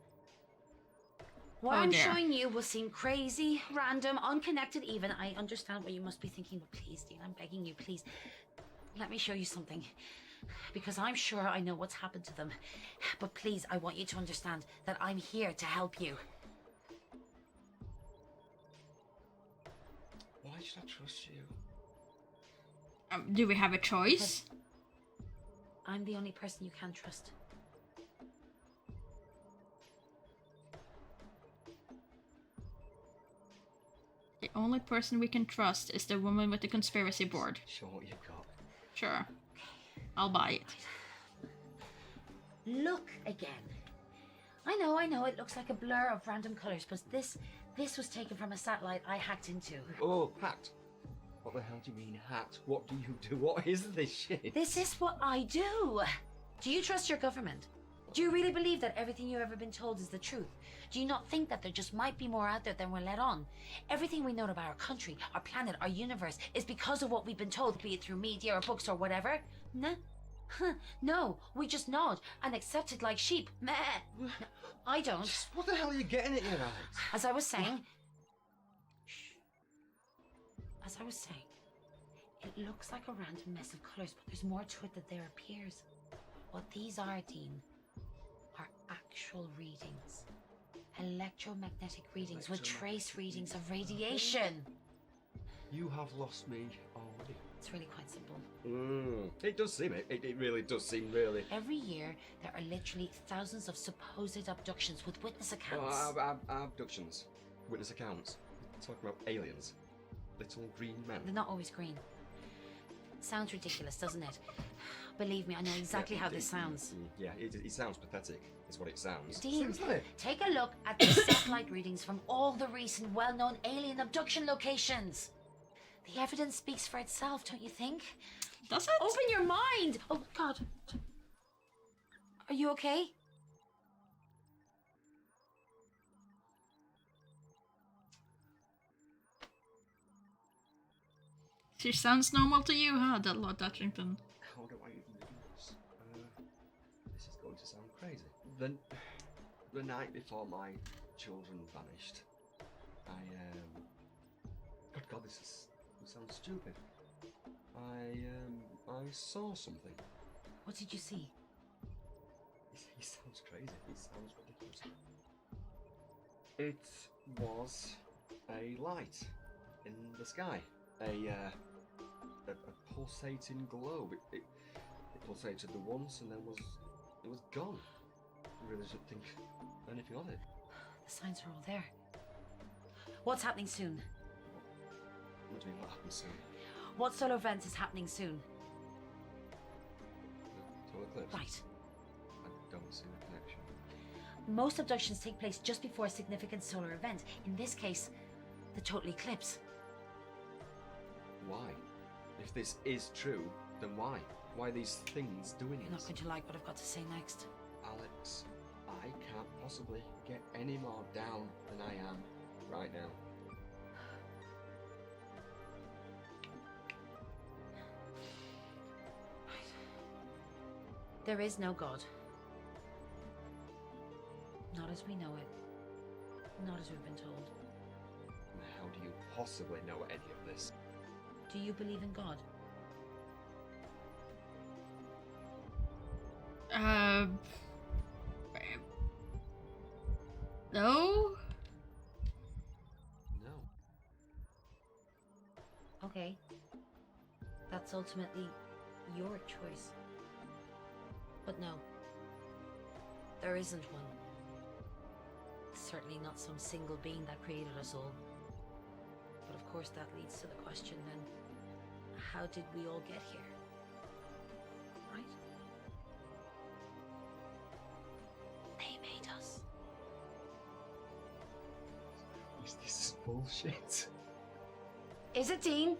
What I'm showing you will seem crazy, random, unconnected even. I understand what you must be thinking, but please, Dean, I'm begging you, please. Let me show you something. Because I'm sure I know what's happened to them. But please, I want you to understand that I'm here to help you. Why should I trust you? Do we have a choice? Because I'm the only person you can trust. The only person we can trust is the woman with the conspiracy board. Show what you've got. Sure. I'll buy it. Look again. I know, it looks like a blur of random colours, but this was taken from a satellite I hacked into. Oh, hacked? What the hell do you mean, hacked? What do you do? What is this shit? This is what I do. Do you trust your government? Do you really believe that everything you've ever been told is the truth? Do you not think that there just might be more out there than we're let on? Everything we know about our country, our planet, our universe is because of what we've been told, be it through media or books or whatever? Nah. Huh. No, we just nod and accept it like sheep. Meh. No, I don't. What the hell are you getting at here, Alex? As I was saying... Shh. As I was saying, it looks like a random mess of colours, but there's more to it than there appears. What these are, Dean, are actual readings. Electromagnetic readings with trace readings of radiation. You have lost me already. It's really quite simple. It does seem it. It really does seem really. Every year, there are literally thousands of supposed abductions with witness accounts. Abductions. Witness accounts. Talking about aliens. Little green men. They're not always green. Sounds ridiculous, doesn't it? Believe me, I know exactly how this sounds. Yeah, it sounds pathetic, is what it sounds. Dean, Seriously? take a look at the satellite readings from all the recent well-known alien abduction locations. The evidence speaks for itself, don't you think? Does it? Open your mind! Oh, God. Are you okay? She sounds normal to you, huh, Lord Dutchington? How do I even do this? This is going to sound crazy. The night before my children vanished, Good God, this sounds stupid. I saw something. What did you see? He sounds crazy. He sounds ridiculous. It was a light in the sky. A pulsating globe. It pulsated the once and then it was gone. I really didn't think anything of it. The signs are all there. What's happening soon? What do you mean, what happens soon? What solar event is happening soon? Solar eclipse? Right. I don't see the connection. Most abductions take place just before a significant solar event. In this case, the total eclipse. Why? If this is true, then why? Why are these things doing You're it? not going to like what I've got to say next. Alex, I can't possibly get any more down than I am right now. There is no God. Not as we know it. Not as we've been told. How do you possibly know any of this? Do you believe in God? No? No. Okay. That's ultimately your choice. But no. There isn't one. Certainly not some single being that created us all. But of course that leads to the question then, how did we all get here? Right? They made us. This is bullshit. Is it, Dean?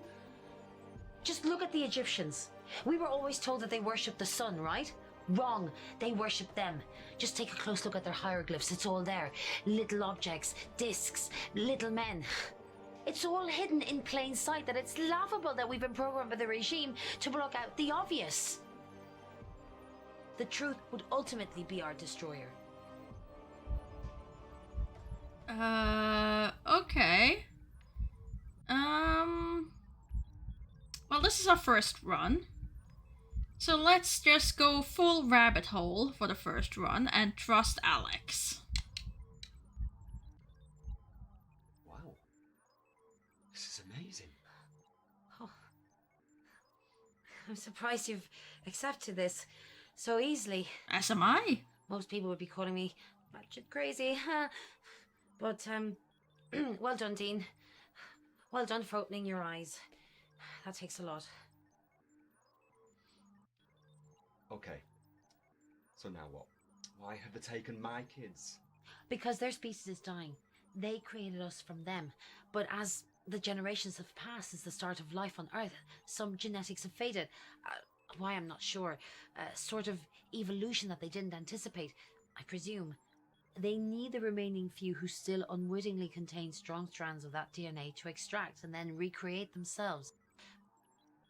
Just look at the Egyptians. We were always told that they worshipped the sun, right? Wrong. They worshipped them. Just take a close look at their hieroglyphs. It's all there. Little objects, discs, little men. It's all hidden in plain sight that it's laughable that we've been programmed by the regime to block out the obvious. The truth would ultimately be our destroyer. Okay. Well, this is our first run. So let's just go full rabbit hole for the first run and trust Alex. Wow. This is amazing. Oh. I'm surprised you've accepted this so easily. As am I. Most people would be calling me batshit crazy. But, well done, Dean. Well done for opening your eyes. That takes a lot. Okay. So now what? Why have they taken my kids? Because their species is dying. They created us from them. But as the generations have passed since the start of life on Earth, some genetics have faded. Why, I'm not sure. A sort of evolution that they didn't anticipate, I presume. They need the remaining few who still unwittingly contain strong strands of that DNA to extract and then recreate themselves.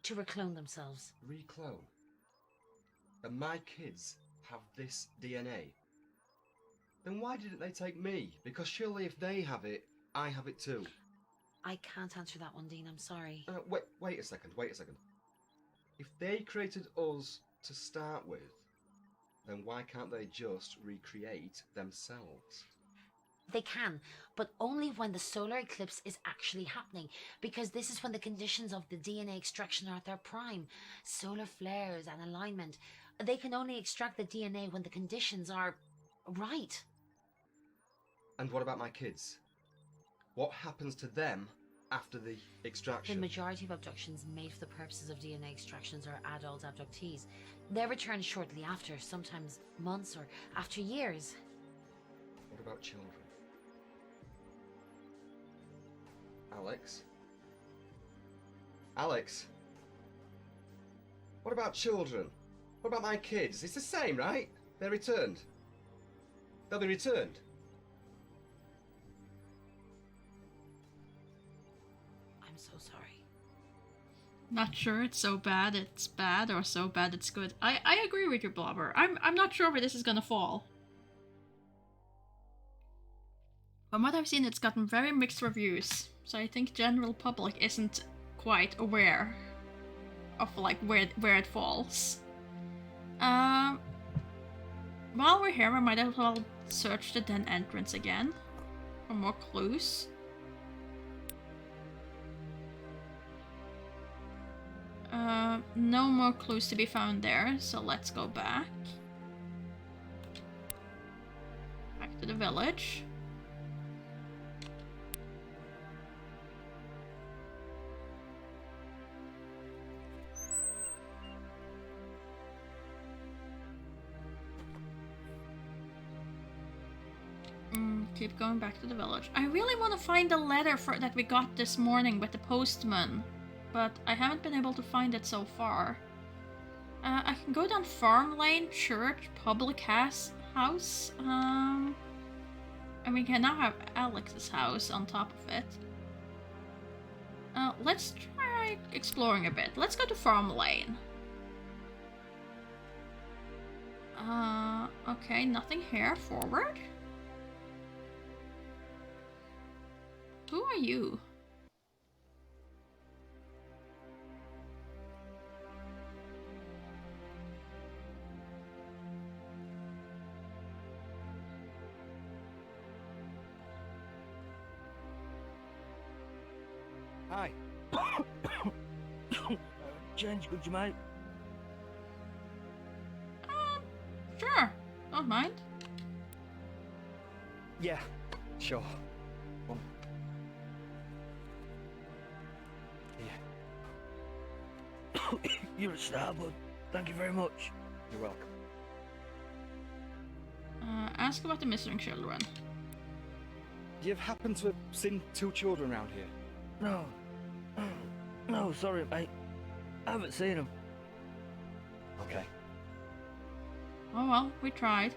To reclone themselves. Reclone? And my kids have this DNA? Then why didn't they take me? Because surely if they have it, I have it too. I can't answer that one, Dean, I'm sorry. Wait a second. If they created us to start with, then why can't they just recreate themselves? They can, but only when the solar eclipse is actually happening, because this is when the conditions of the DNA extraction are at their prime. Solar flares and alignment. They can only extract the DNA when the conditions are right. And what about my kids? What happens to them after the The extraction? majority of abductions made for the purposes of DNA extractions are adult abductees. They return shortly after, sometimes months or after years. What about children? Alex? Alex? What about children? What about my kids? It's the same, right? They're returned. They'll be returned. I'm so sorry. Not sure it's so bad it's bad or so bad it's good. I agree with you, Blobber. I'm not sure where this is gonna fall. From what I've seen, it's gotten very mixed reviews, so I think general public isn't quite aware of like where it falls. While we're here, I might as well search the den entrance again for more clues. No more clues to be found there, so let's go back. Back to the village. Keep going back to the village. I really want to find the letter that we got this morning with the postman, but I haven't been able to find it so far. I can go down Farm Lane, Church, Public House. And we can now have Alex's house on top of it. Let's try exploring a bit. Let's go to Farm Lane. Okay, nothing here. Forward. Who are you? Hi. Change, could you, mate? Sure. Don't mind. Yeah, sure. One. Yeah. You're a star, bud. Thank you very much. You're welcome. Ask about the missing children. Do you happen to have seen 2 children around here? No. No, sorry, mate. I haven't seen them. Okay. Oh well, we tried.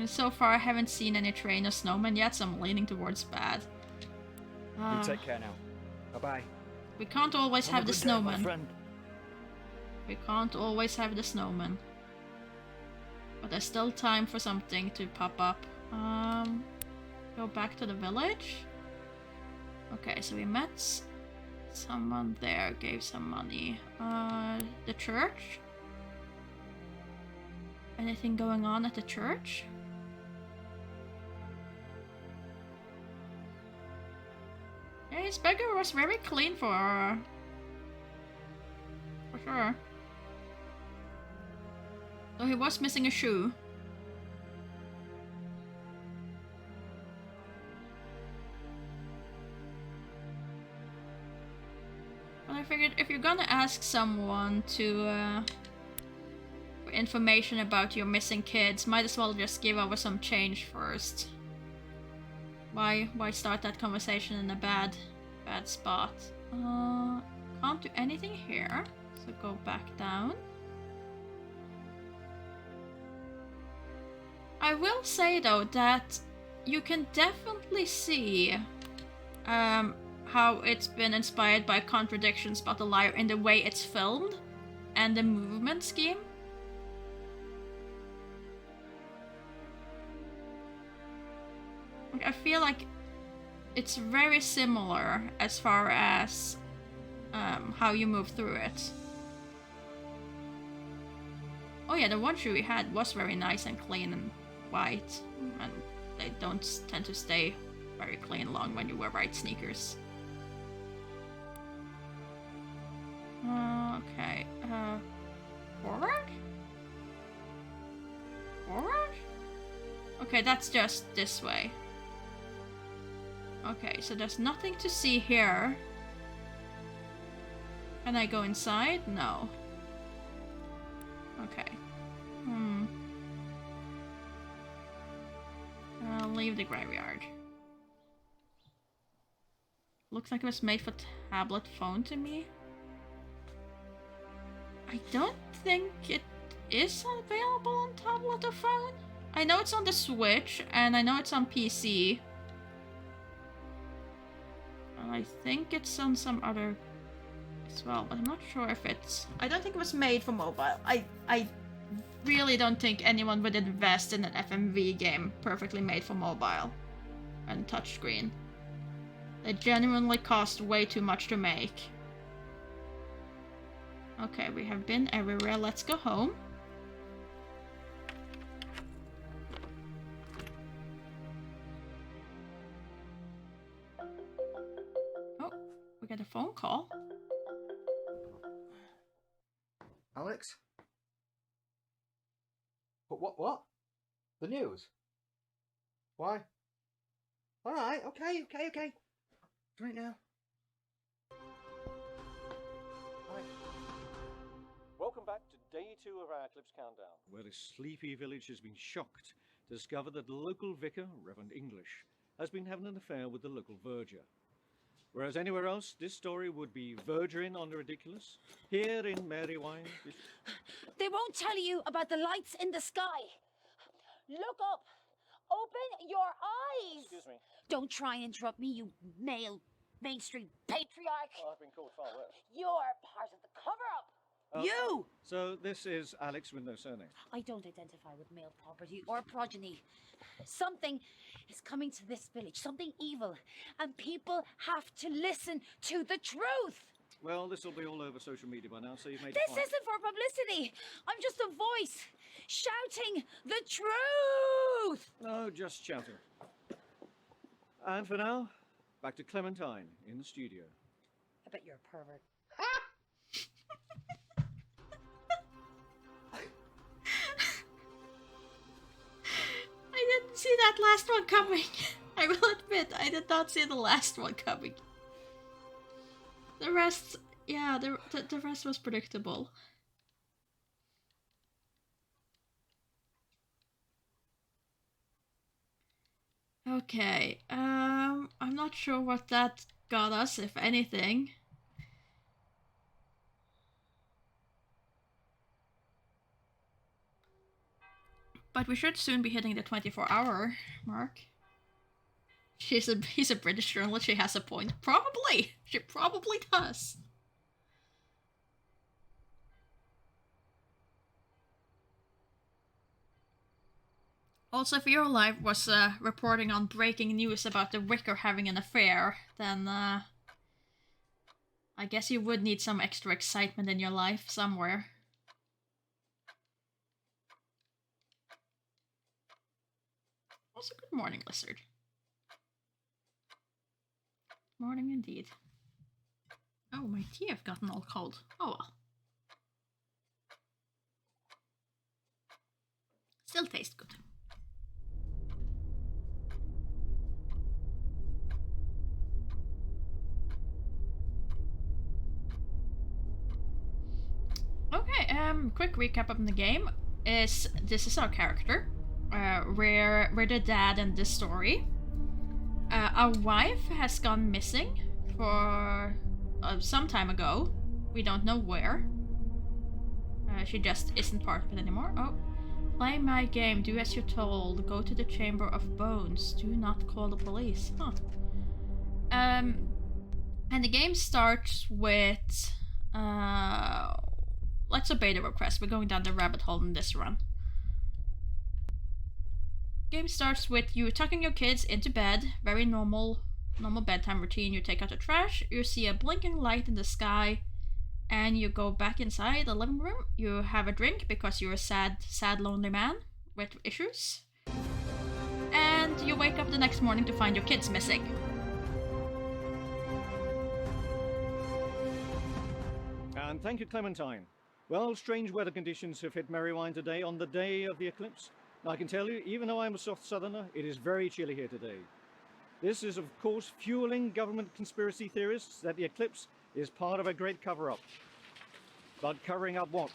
So far, I haven't seen any train or snowmen yet, so I'm leaning towards bad. You take care now. Bye-bye. We can't always have the Have a good day, my snowman. friend. We can't always have the snowman. But there's still time for something to pop up. Go back to the village. Okay, so we met someone there, gave some money. The church? Anything going on at the church? Yeah, his beggar was very clean for sure. So he was missing a shoe. But I figured if you're gonna ask someone to for information about your missing kids, might as well just give over some change first. Why start that conversation in a bad spot? Can't do anything here, so go back down. I will say though that you can definitely see how it's been inspired by contradictions about the liar in the way it's filmed and the movement scheme. I feel like it's very similar as far as how you move through it. Oh yeah, the one shoe we had was very nice and clean and white, and they don't tend to stay very clean long when you wear white sneakers. Okay, forward? Forward? Okay, that's just this way. Okay, so there's nothing to see here. Can I go inside? No. Okay. I'll leave the graveyard. Looks like it was made for tablet phone to me. I don't think it is available on tablet or phone. I know it's on the Switch, and I know it's on PC. And I think it's on some other as well, but I'm not sure if it's... I don't think it was made for mobile. I really don't think anyone would invest in an FMV game perfectly made for mobile and touchscreen. They genuinely cost way too much to make. Okay, we have been everywhere. Let's go home. Oh, we got a phone call. Alex? What? The news? Why? Alright, okay. Right now. Welcome back to day 2 of our Eclipse Countdown, where this sleepy village has been shocked to discover that the local vicar, Reverend English, has been having an affair with the local verger. Whereas anywhere else, this story would be verging on the ridiculous. Here in Marywine... They won't tell you about the lights in the sky. Look up. Open your eyes. Excuse me. Don't try and interrupt me, you male mainstream patriarch. Oh, I've been called far worse. You're part of the cover-up. You! So this is Alex with no surname. I don't identify with male property or progeny. Something is coming to this village, something evil, and people have to listen to the truth. Well, this will be all over social media by now, so you've made This a point. isn't for publicity. I'm just a voice shouting the truth. No, just shouting. And for now, back to Clementine in the studio. I bet you're a pervert. I didn't see that last one coming. I will admit, I did not see the last one coming. The rest, yeah, the rest was predictable. Okay, I'm not sure what that got us, if anything. But we should soon be hitting the 24-hour mark. He's a British journalist, she has a point. Probably! She probably does. Also, if your life was reporting on breaking news about the vicar having an affair, then I guess you would need some extra excitement in your life somewhere. Also, good morning, lizard. Morning indeed. Oh, my tea have gotten all cold. Oh well. Still tastes good. Okay, quick recap of the game is this is our character. We're the dad in this story. Our wife has gone missing for some time ago. We don't know where. She just isn't part of it anymore. Oh. Play my game, do as you're told, go to the Chamber of Bones, do not call the police. Huh. And the game starts with... let's obey the request, we're going down the rabbit hole in this run. Game starts with you tucking your kids into bed, very normal bedtime routine. You take out the trash, you see a blinking light in the sky, and you go back inside the living room. You have a drink because you're a sad, lonely man with issues. And you wake up the next morning to find your kids missing. And thank you, Clementine. Well, strange weather conditions have hit Marywine today on the day of the eclipse. I can tell you, even though I'm a soft southerner, it is very chilly here today. This is, of course, fueling government conspiracy theorists that the eclipse is part of a great cover-up. But covering up what?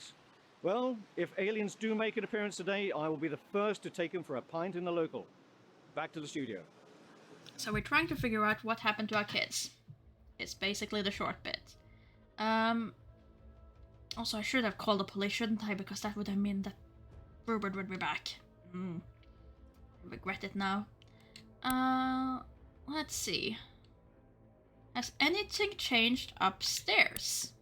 Well, if aliens do make an appearance today, I will be the first to take them for a pint in the local. Back to the studio. So we're trying to figure out what happened to our kids. It's basically the short bit. Also, I should have called the police, shouldn't I? Because that would have meant that Rupert would be back. I regret it now. Let's see. Has anything changed upstairs?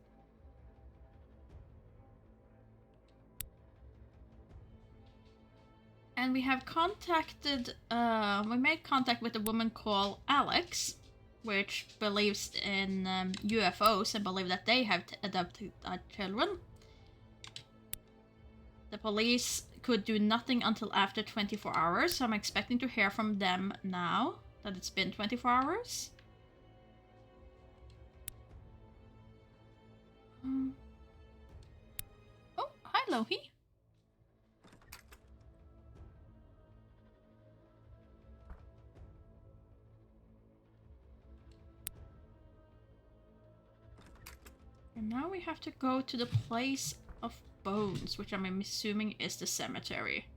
And we have contacted, we made contact with a woman called Alex, which believes in UFOs and believe that they have adopted our children. The police could do nothing until after 24 hours, so I'm expecting to hear from them now that it's been 24 hours. Oh, hi Lohi. And now we have to go to the place of bones, which I'm assuming is the cemetery.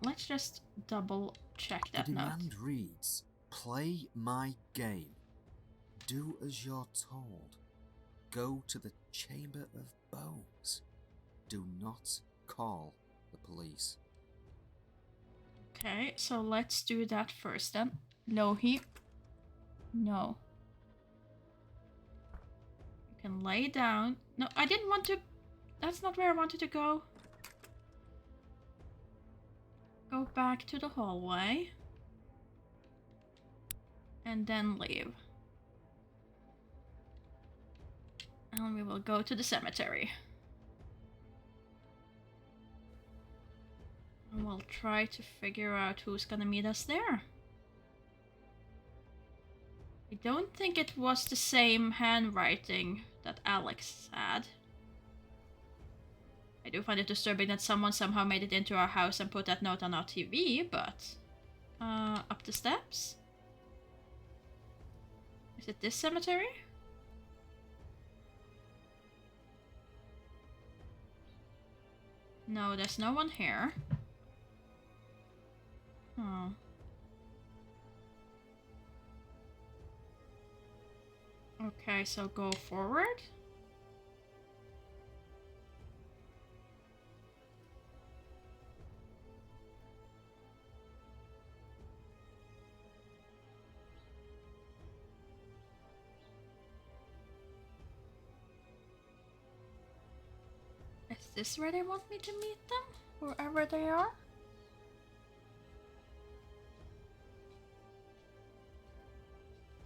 Let's just double check that The note. demand reads, play my game. Do as you're told. Go to the Chamber of Bones. Do not call the police. Okay, so let's do that first then. Lohi. No. You can lay down. No, I didn't want to... That's not where I wanted to go. Go back to the hallway. And then leave. And we will go to the cemetery. And we'll try to figure out who's gonna meet us there. I don't think it was the same handwriting that Alex had. I do find it disturbing that someone somehow made it into our house and put that note on our TV, but... up the steps? Is it this cemetery? No, there's no one here. Oh. Okay, so go forward. Is this where they want me to meet them? Wherever they are?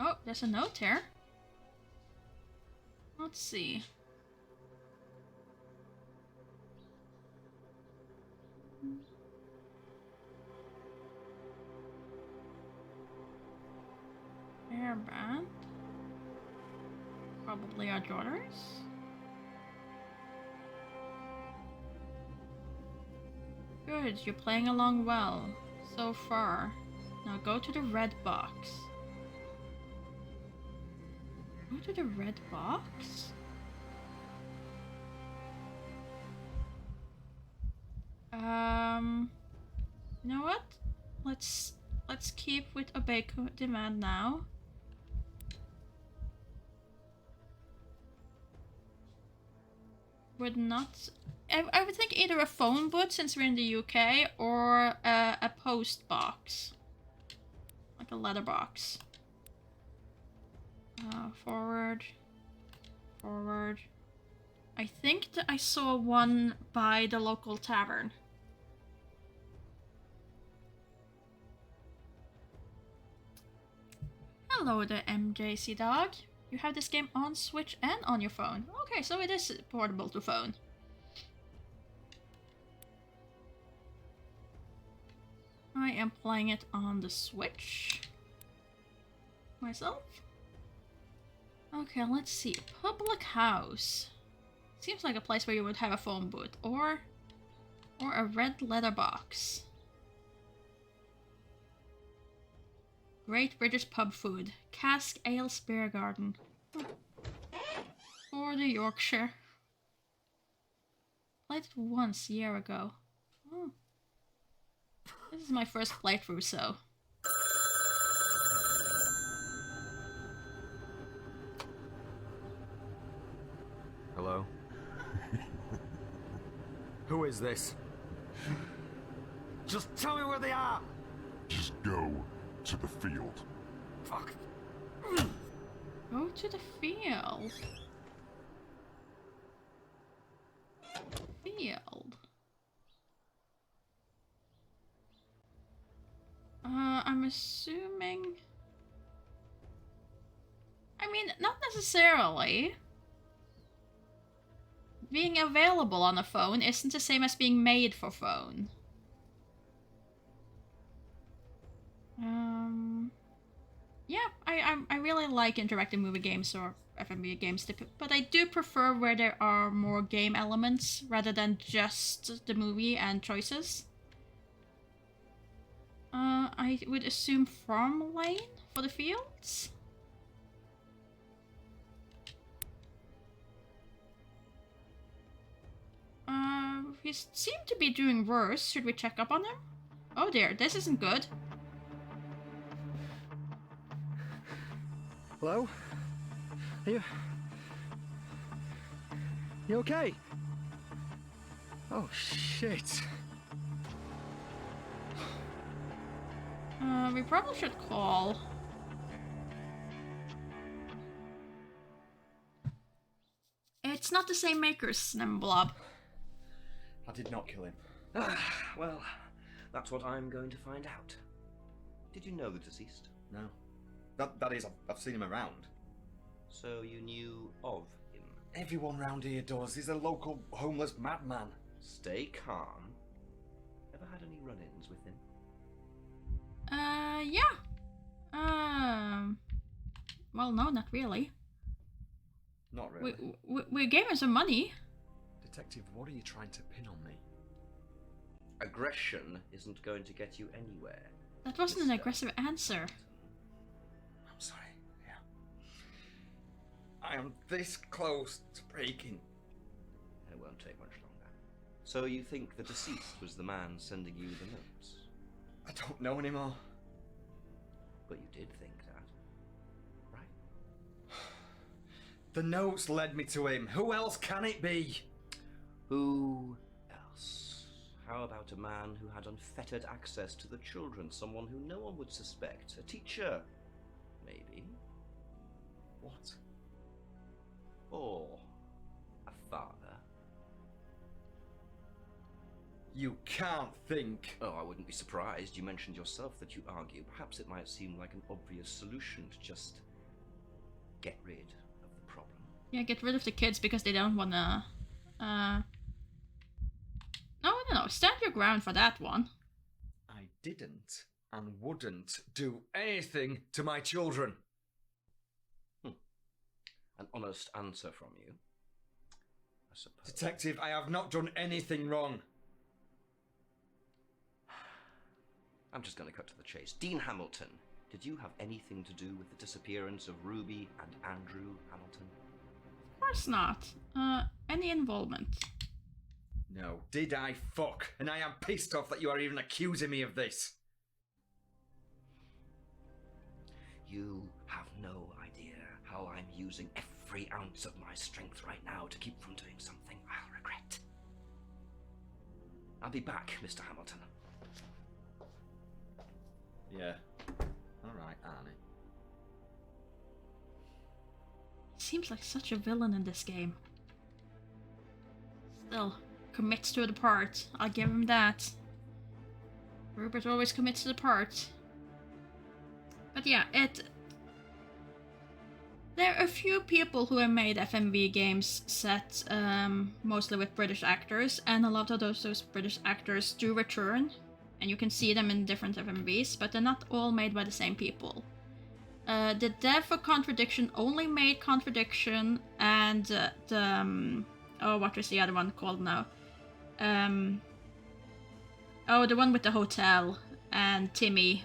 Oh, there's a note here. Let's see. Hairband. Probably our daughters. Good, you're playing along well so far. Now go to the red box. Go to the red box? You know what? Let's keep with obey demand now. Would not... I would think either a phone booth since we're in the UK or a post box. Like a letter box. Forward. Forward. I think that I saw one by the local tavern. Hello there, MJC dog. You have this game on Switch and on your phone. Okay, so it is portable to phone. I am playing it on the Switch myself. Okay, let's see. Public house. Seems like a place where you would have a phone booth or a red letter box. Great British pub food. Cask Ale Spear Garden. For the Yorkshire. Played it once a year ago. Oh. This is my first playthrough, so. Hello? Who is this? Just tell me where they are! Just go to the field. Fuck. Go to the field. Field. I'm assuming... I mean, not necessarily. Being available on a phone isn't the same as being made for phone. Yeah, I really like interactive movie games or FMV games, but I do prefer where there are more game elements rather than just the movie and choices. I would assume farm lane for the fields. He seemed to be doing worse. Should we check up on him? Oh dear, this isn't good. Hello? Are you okay? Oh shit. We probably should call. It's not the same makers, Nemblob. I did not kill him. Well, that's what I'm going to find out. Did you know the deceased? No. That is, I've seen him around. So you knew of him? Everyone round here does. He's a local homeless madman. Stay calm. Ever had any run-ins with him? Yeah. Well, no, not really. Not really. We gave him some money. Detective, what are you trying to pin on me? Aggression isn't going to get you anywhere. That wasn't an aggressive answer. I'm sorry, yeah. I am this close to breaking. It won't take much longer. So you think the deceased was the man sending you the notes? I don't know anymore. But you did think that, right? The notes led me to him. Who else can it be? Who else? How about a man who had unfettered access to the children? Someone who no one would suspect? A teacher? Maybe. What? Or a father? You can't think. Oh, I wouldn't be surprised. You mentioned yourself that you argue. Perhaps it might seem like an obvious solution to just get rid of the problem. Yeah, get rid of the kids because they don't wanna... No, stand your ground for that one. I didn't and wouldn't do anything to my children. An honest answer from you, I suppose. Detective, I have not done anything wrong. I'm just going to cut to the chase. Dean Hamilton, did you have anything to do with the disappearance of Ruby and Andrew Hamilton? Of course not. Any involvement? No. Did I fuck? And I am pissed off that you are even accusing me of this. You have no idea how I'm using every ounce of my strength right now to keep from doing something I'll regret. I'll be back, Mr. Hamilton. Yeah. Alright, Arnie. Seems like such a villain in this game. Still, commits to the part. I'll give him that. Rupert always commits to the part. But yeah, there are a few people who have made FMV games set mostly with British actors, and a lot of those British actors do return, and you can see them in different FMVs, but they're not all made by the same people. The dev for Contradiction only made Contradiction, and what was the other one called now? The one with the hotel and Timmy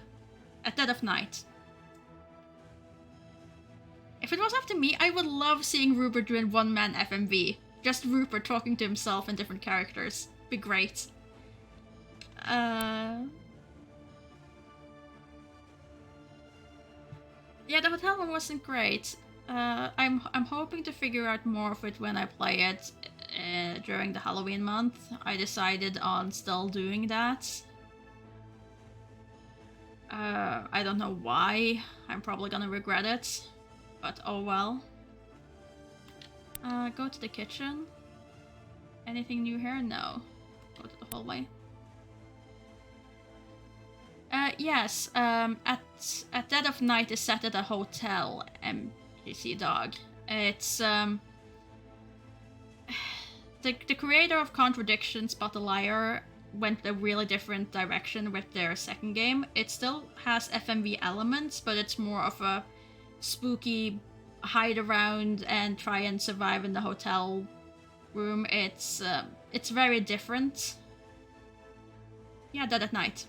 at Dead of Night. If it was up to me, I would love seeing Rupert doing one-man FMV. Just Rupert talking to himself and different characters. Be great. Yeah, the hotel one wasn't great. I'm hoping to figure out more of it when I play it during the Halloween month. I decided on still doing that. I don't know why. I'm probably gonna regret it, but oh well. Go to the kitchen. Anything new here? No. Go to the hallway. Yes, at dead of night is set at a hotel, MGC Dog. It's, the creator of Contradiction, Spot the Liar, went a really different direction with their second game. It still has FMV elements, but it's more of a spooky hide around and try and survive in the hotel room. It's very different. Yeah, Dead at Night.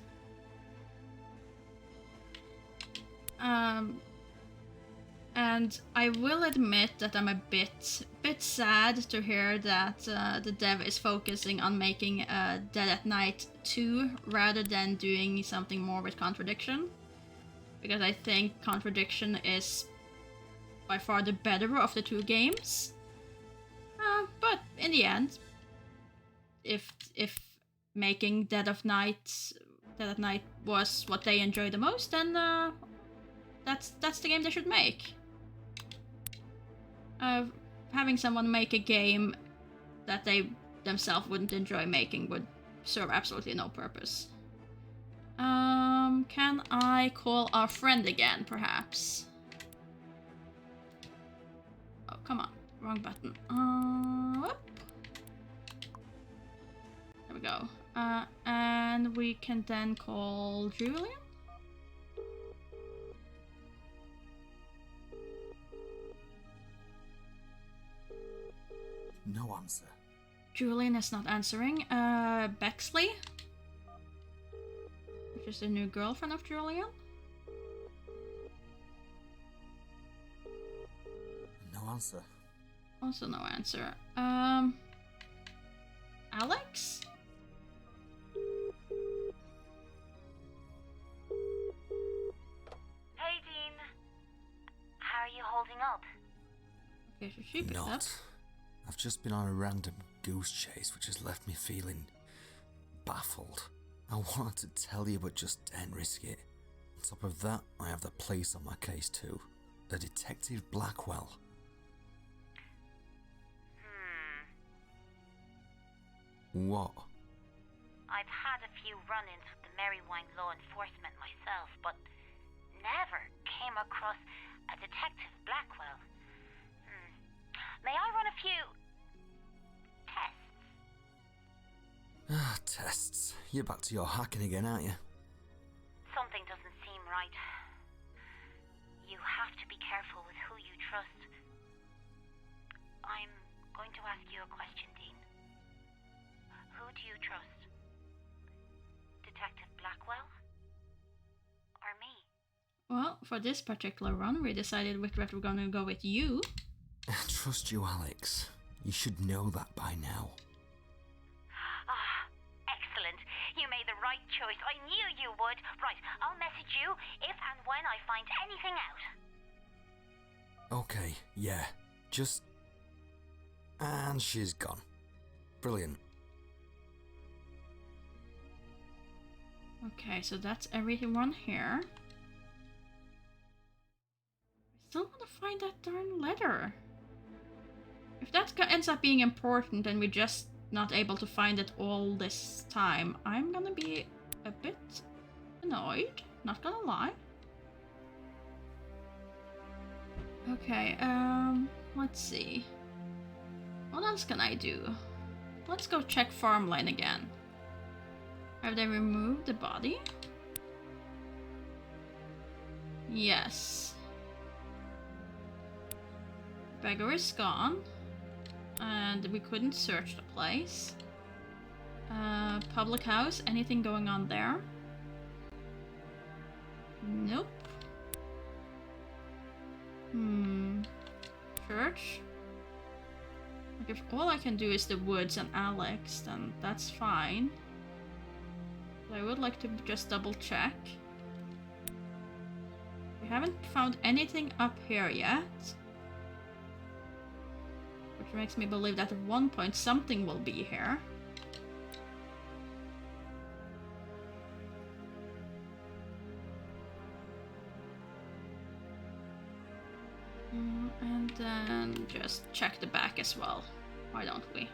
And I will admit that I'm a bit sad to hear that the dev is focusing on making Dead at Night 2 rather than doing something more with Contradiction, because I think Contradiction is by far the better of the two games. But in the end, if making Dead at Night was what they enjoy the most, then that's the game they should make. Having someone make a game that they themselves wouldn't enjoy making would serve absolutely no purpose. Can I call our friend again, perhaps? Oh, come on. Wrong button. Whoop. There we go. And we can then call Julian? No answer. Julian is not answering. Bexley? Which is the new girlfriend of Julian? No answer. Also no answer. Alex? Hey, Dean. How are you holding up? Okay, so she picked up. Not. I've just been on a random goose chase, which has left me feeling baffled. I wanted to tell you, but just didn't risk it. On top of that, I have the police on my case too. A Detective Blackwell. What? I've had a few run-ins with the Merrywine law enforcement myself, but never came across a Detective Blackwell. May I run a few tests? Tests. You're back to your hacking again, aren't you? Something doesn't seem right. You have to be careful with who you trust. I'm going to ask you a question, Dean. Who do you trust? Detective Blackwell? Or me? Well, for this particular run, we decided that we're gonna go with you. I trust you, Alex. You should know that by now. Ah, excellent. You made the right choice. I knew you would. Right, I'll message you if and when I find anything out. Okay, yeah. Just... And she's gone. Brilliant. Okay, so that's everyone here. I still want to find that darn letter. If that ends up being important and we're just not able to find it all this time, I'm gonna be a bit annoyed, not gonna lie. Okay, let's see. What else can I do? Let's go check Farmland again. Have they removed the body? Yes. Beggar is gone. And we couldn't search the place. Public house, anything going on there? Nope. church. Like if all I can do is the woods and Alex, then that's fine. But I would like to just double check. We haven't found anything up here yet. Which makes me believe that at one point something will be here. And then just check the back as well. Why don't we?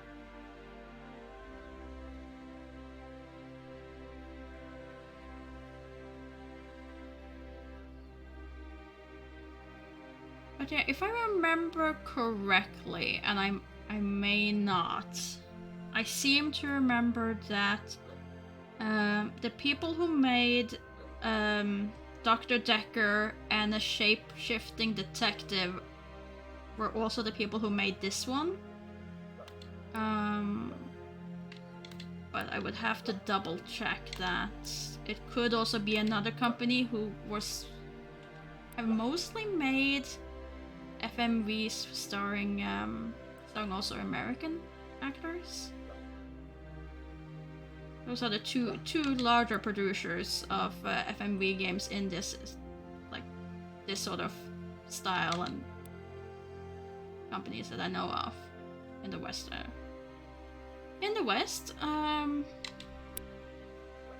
But yeah, if I remember correctly, and I may not, I seem to remember that the people who made Dr. Decker and a shape-shifting detective were also the people who made this one. But I would have to double check that. It could also be another company who have mostly made FMVs starring also American actors. Those are the two larger producers of FMV games in this sort of style and companies that I know of in the West. In the West,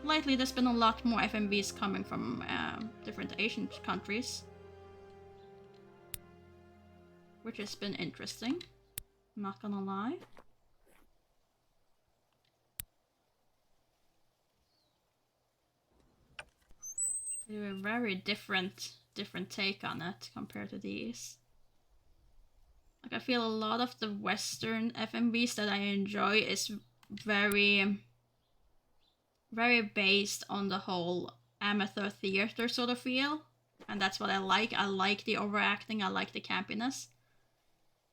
lately there's been a lot more FMVs coming from different Asian countries, which has been interesting, I'm not gonna lie. They do a very different take on it compared to these. Like I feel a lot of the Western FMVs that I enjoy is very based on the whole amateur theater sort of feel. And that's what I like. I like the overacting, I like the campiness.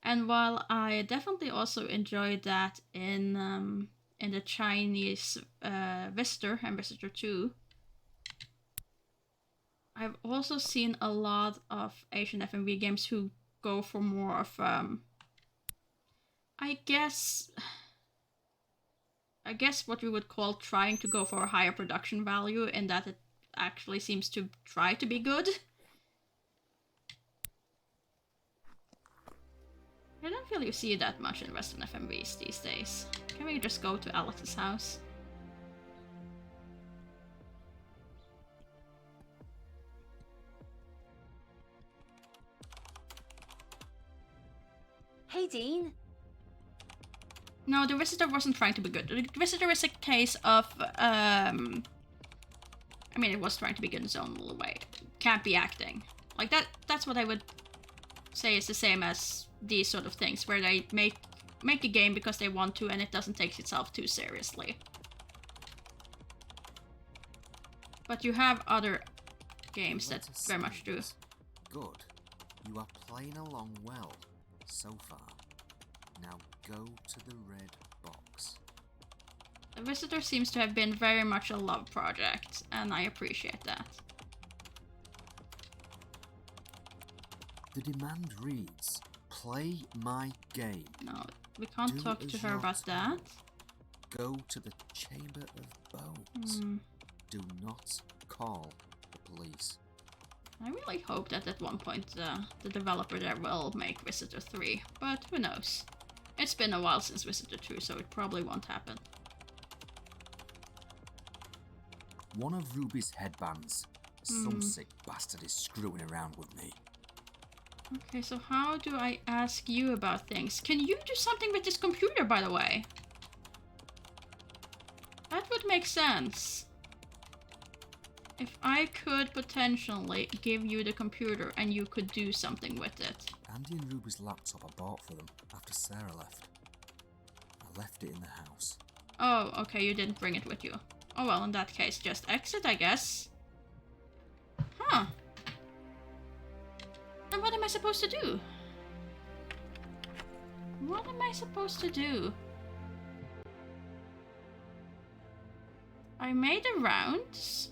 And while I definitely also enjoyed that in the Chinese Visitor and Visitor 2, I've also seen a lot of Asian FMV games who go for more of I guess what we would call trying to go for a higher production value, in that it actually seems to try to be good. I don't feel you see that much in Western FMVs these days. Can we just go to Alex's house? Hey, Dean. No, the Visitor wasn't trying to be good. The Visitor is a case of, I mean, it was trying to be good in its own little way. Campy acting. Like, that's what I would say is the same as these sort of things, where they make a game because they want to and it doesn't take itself too seriously. But you have other games that very much do. Good. You are playing along well so far. Now go to the red box. The Visitor seems to have been very much a love project, and I appreciate that. The demand reads, play my game. No, we can't talk to her about that. Go to the Chamber of Bones. Do not call the police. I really hope that at one point the developer there will make Visitor 3, but who knows. It's been a while since Visitor 2, so it probably won't happen. One of Ruby's headbands. Some sick bastard is screwing around with me. Okay, so how do I ask you about things? Can you do something with this computer, by the way? That would make sense. If I could potentially give you the computer and you could do something with it. Andy and Ruby's laptop I bought for them after Sarah left. I left it in the house. Oh, okay, you didn't bring it with you. Oh well, in that case, just exit, I guess. Huh. Then what am I supposed to do? What am I supposed to do? I made the rounds.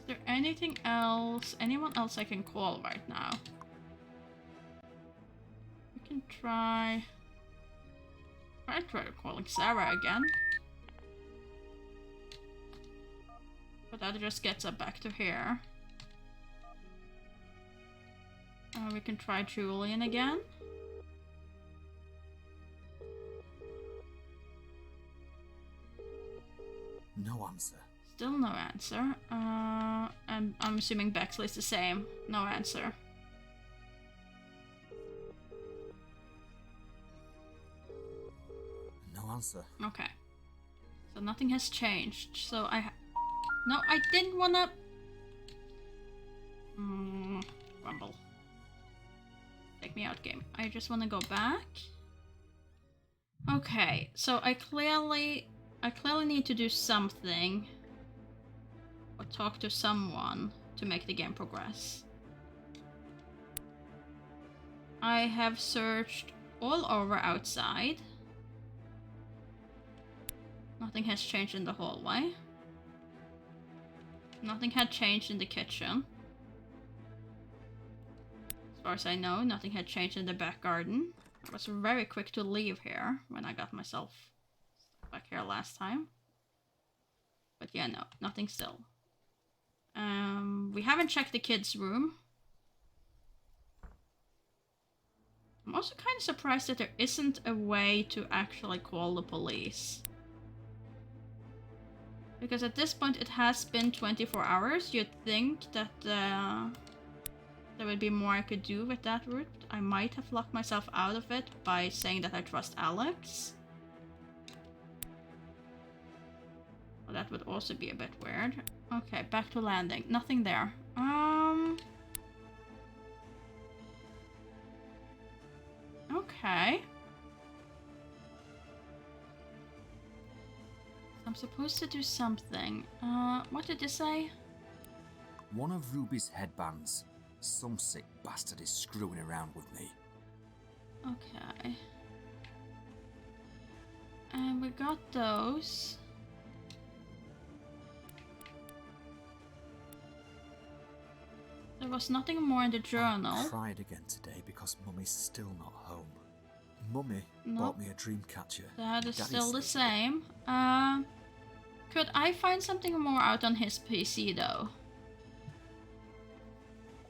there anything else? Anyone else I can call right now? We can try... I try calling Sarah again. But that just gets us back to here. We can try Julian again. No answer. Still no answer. And I'm assuming Bexley's the same. No answer. No answer. Okay. So nothing has changed. So no, I didn't wanna... Rumble. Take me out, game. I just wanna go back. Okay, so I clearly need to do something. Or talk to someone to make the game progress. I have searched all over outside. Nothing has changed in the hallway. Nothing had changed in the kitchen. As far as I know, nothing had changed in the back garden. I was very quick to leave here when I got myself back here last time. But yeah, no, nothing still. We haven't checked the kids' room. I'm also kind of surprised that there isn't a way to actually call the police. Because at this point it has been 24 hours. You'd think that there would be more I could do with that route. I might have locked myself out of it by saying that I trust Alex. Well, that would also be a bit weird. Okay, back to landing. Nothing there. Okay. I'm supposed to do something. What did you say? One of Ruby's headbands. Some sick bastard is screwing around with me. Okay. And we got those. There was nothing more in the journal. I cried again today because Mummy's still not home. Mummy bought me a dream catcher. That is Daddy's still the same. Could I find something more out on his PC though?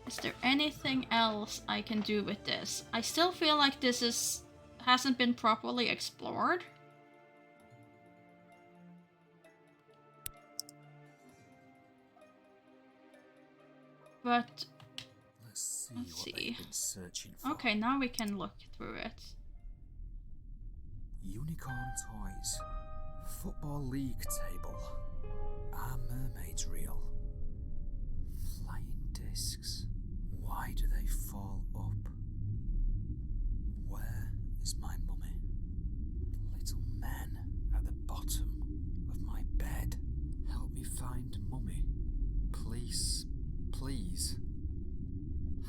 Is there anything else I can do with this? I still feel like this hasn't been properly explored. But let's let's see what they've been searching for. Okay, now we can look through it. Unicorn toys. Football league table. Are mermaids real? Flying discs. Why do they fall up? Where is my mummy? Little men at the bottom of my bed. Help me find mummy. Please, please.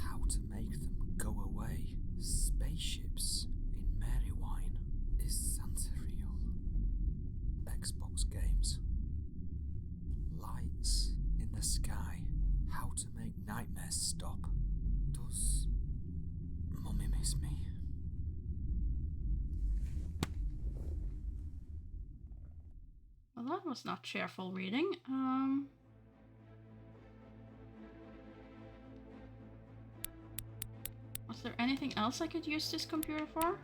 How to make them go away. Spaceships in Marywine. Is Santa real? Xbox games. Lights in the sky. How to make nightmares stop. Does Mummy miss me? Well, that was not cheerful reading. Was there anything else I could use this computer for?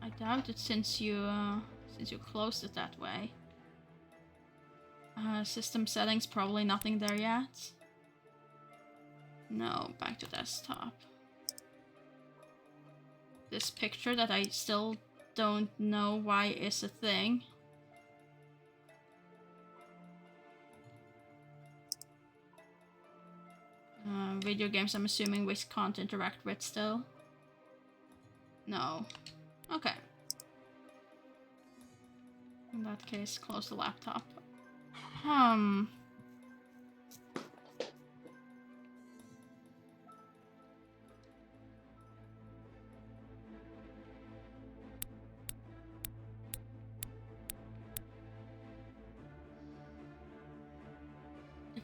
I doubt it since you closed it that way. System settings, probably nothing there yet. No, back to desktop. This picture that I still don't know why is a thing. Video games I'm assuming we can't interact with still. No. Okay. In that case, close the laptop.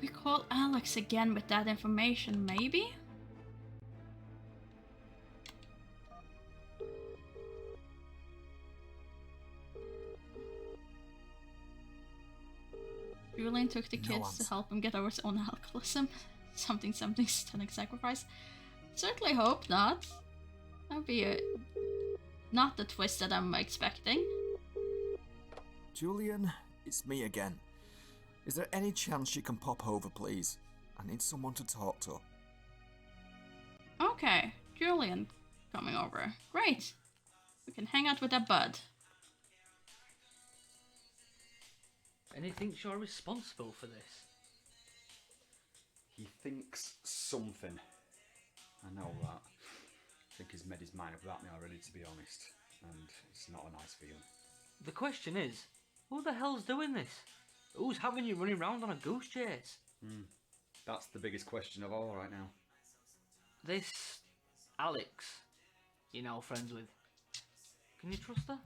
we call Alex again with that information, maybe? Julian took the kids to help him get over his own alcoholism. Something stunning sacrifice. Certainly hope not. That'd be not the twist that I'm expecting. Julian, it's me again. Is there any chance you can pop over, please? I need someone to talk to. Okay, Julian coming over. Great. We can hang out with that bud. And he thinks you're responsible for this. He thinks something. I know that. I think he's made his mind up about me already, to be honest. And it's not a nice feeling. The question is, who the hell's doing this? Who's having you running around on a goose chase? That's the biggest question of all right now. This Alex, you're now friends with. Can you trust her?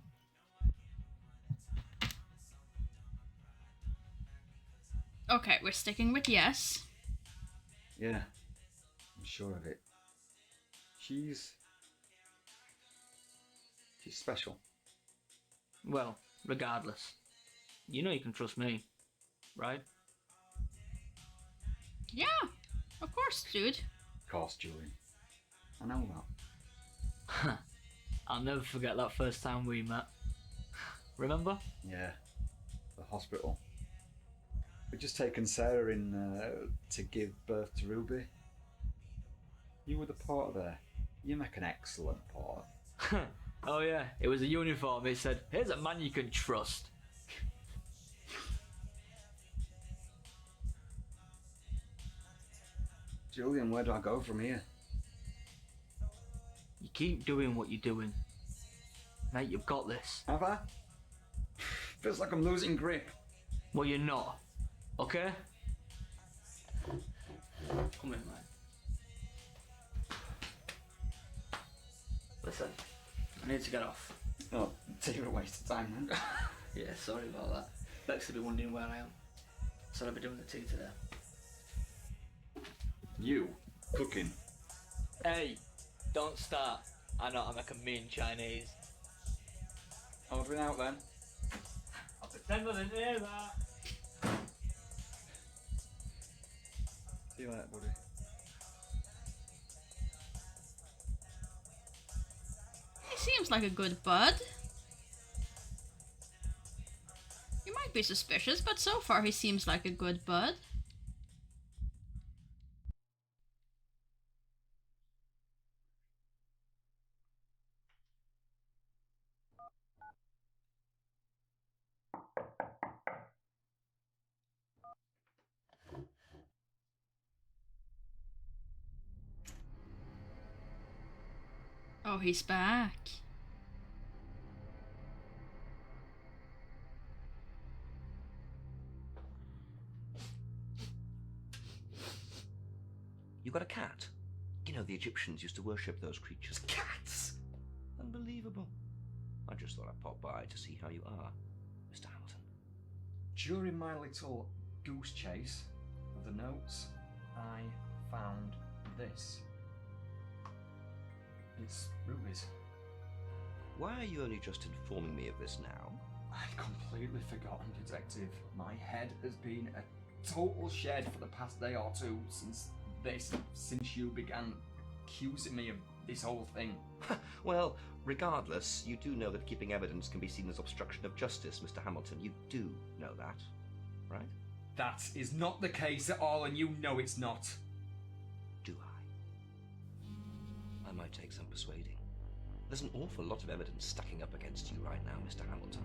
Okay, we're sticking with yes. Yeah, I'm sure of it. She's special. Well, regardless, you know you can trust me, right? Yeah, of course, dude. Of course, Julian. I know that. I'll never forget that first time we met. Remember? Yeah, the hospital. We'd just taken Sarah in to give birth to Ruby. You were the porter there. You make an excellent porter. Oh yeah, it was a uniform. It said, "Here's a man you can trust." Julian, where do I go from here? You keep doing what you're doing. Mate, you've got this. Have I? Feels like I'm losing grip. Well, you're not. Okay? Come in, man. Listen, I need to get off. Oh, take a waste of time, man. Yeah, sorry about that. Bex will be wondering where I am. So I'll be doing the tea today. You? Cooking? Hey, don't start. I know I make a mean Chinese. Ordering out then? I'll pretend I didn't hear that. See you later, buddy. He seems like a good bud. You might be suspicious, but so far he seems like a good bud. Oh, he's back. You got a cat? You know, the Egyptians used to worship those creatures. Cats! Unbelievable. I just thought I'd pop by to see how you are, Mr. Hamilton. During my little goose chase of the notes, I found this. It's Ruby's. Why are you only just informing me of this now? I've completely forgotten, Detective. My head has been a total shed for the past day or two since you began accusing me of this whole thing. Well, regardless, you do know that keeping evidence can be seen as obstruction of justice, Mr. Hamilton. You do know that, right? That is not the case at all, and you know it's not. Do I? I might take some persuading. There's an awful lot of evidence stacking up against you right now, Mr. Hamilton.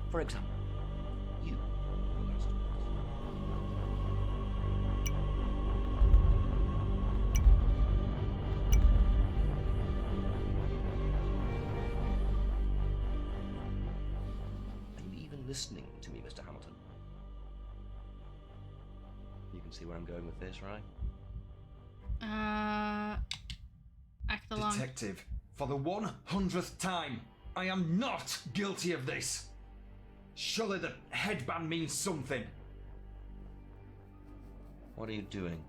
For example, you. Are you even listening to me, Mr. Hamilton? You can see where I'm going with this, right? Act along. Detective, for the 100th time, I am not guilty of this. Surely the headband means something. What are you doing?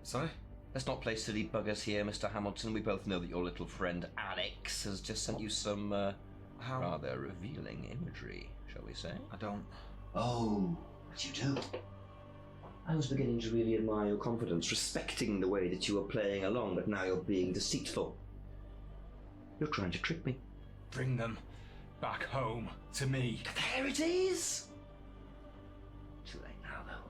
Sorry? Let's not play silly buggers here, Mr. Hamilton. We both know that your little friend Alex has just sent you some rather revealing imagery, shall we say? I don't... Oh, but you do. I was beginning to really admire your confidence, respecting the way that you were playing along, but now you're being deceitful. You're trying to trick me. Bring them back home to me. There it is! Too late now, though.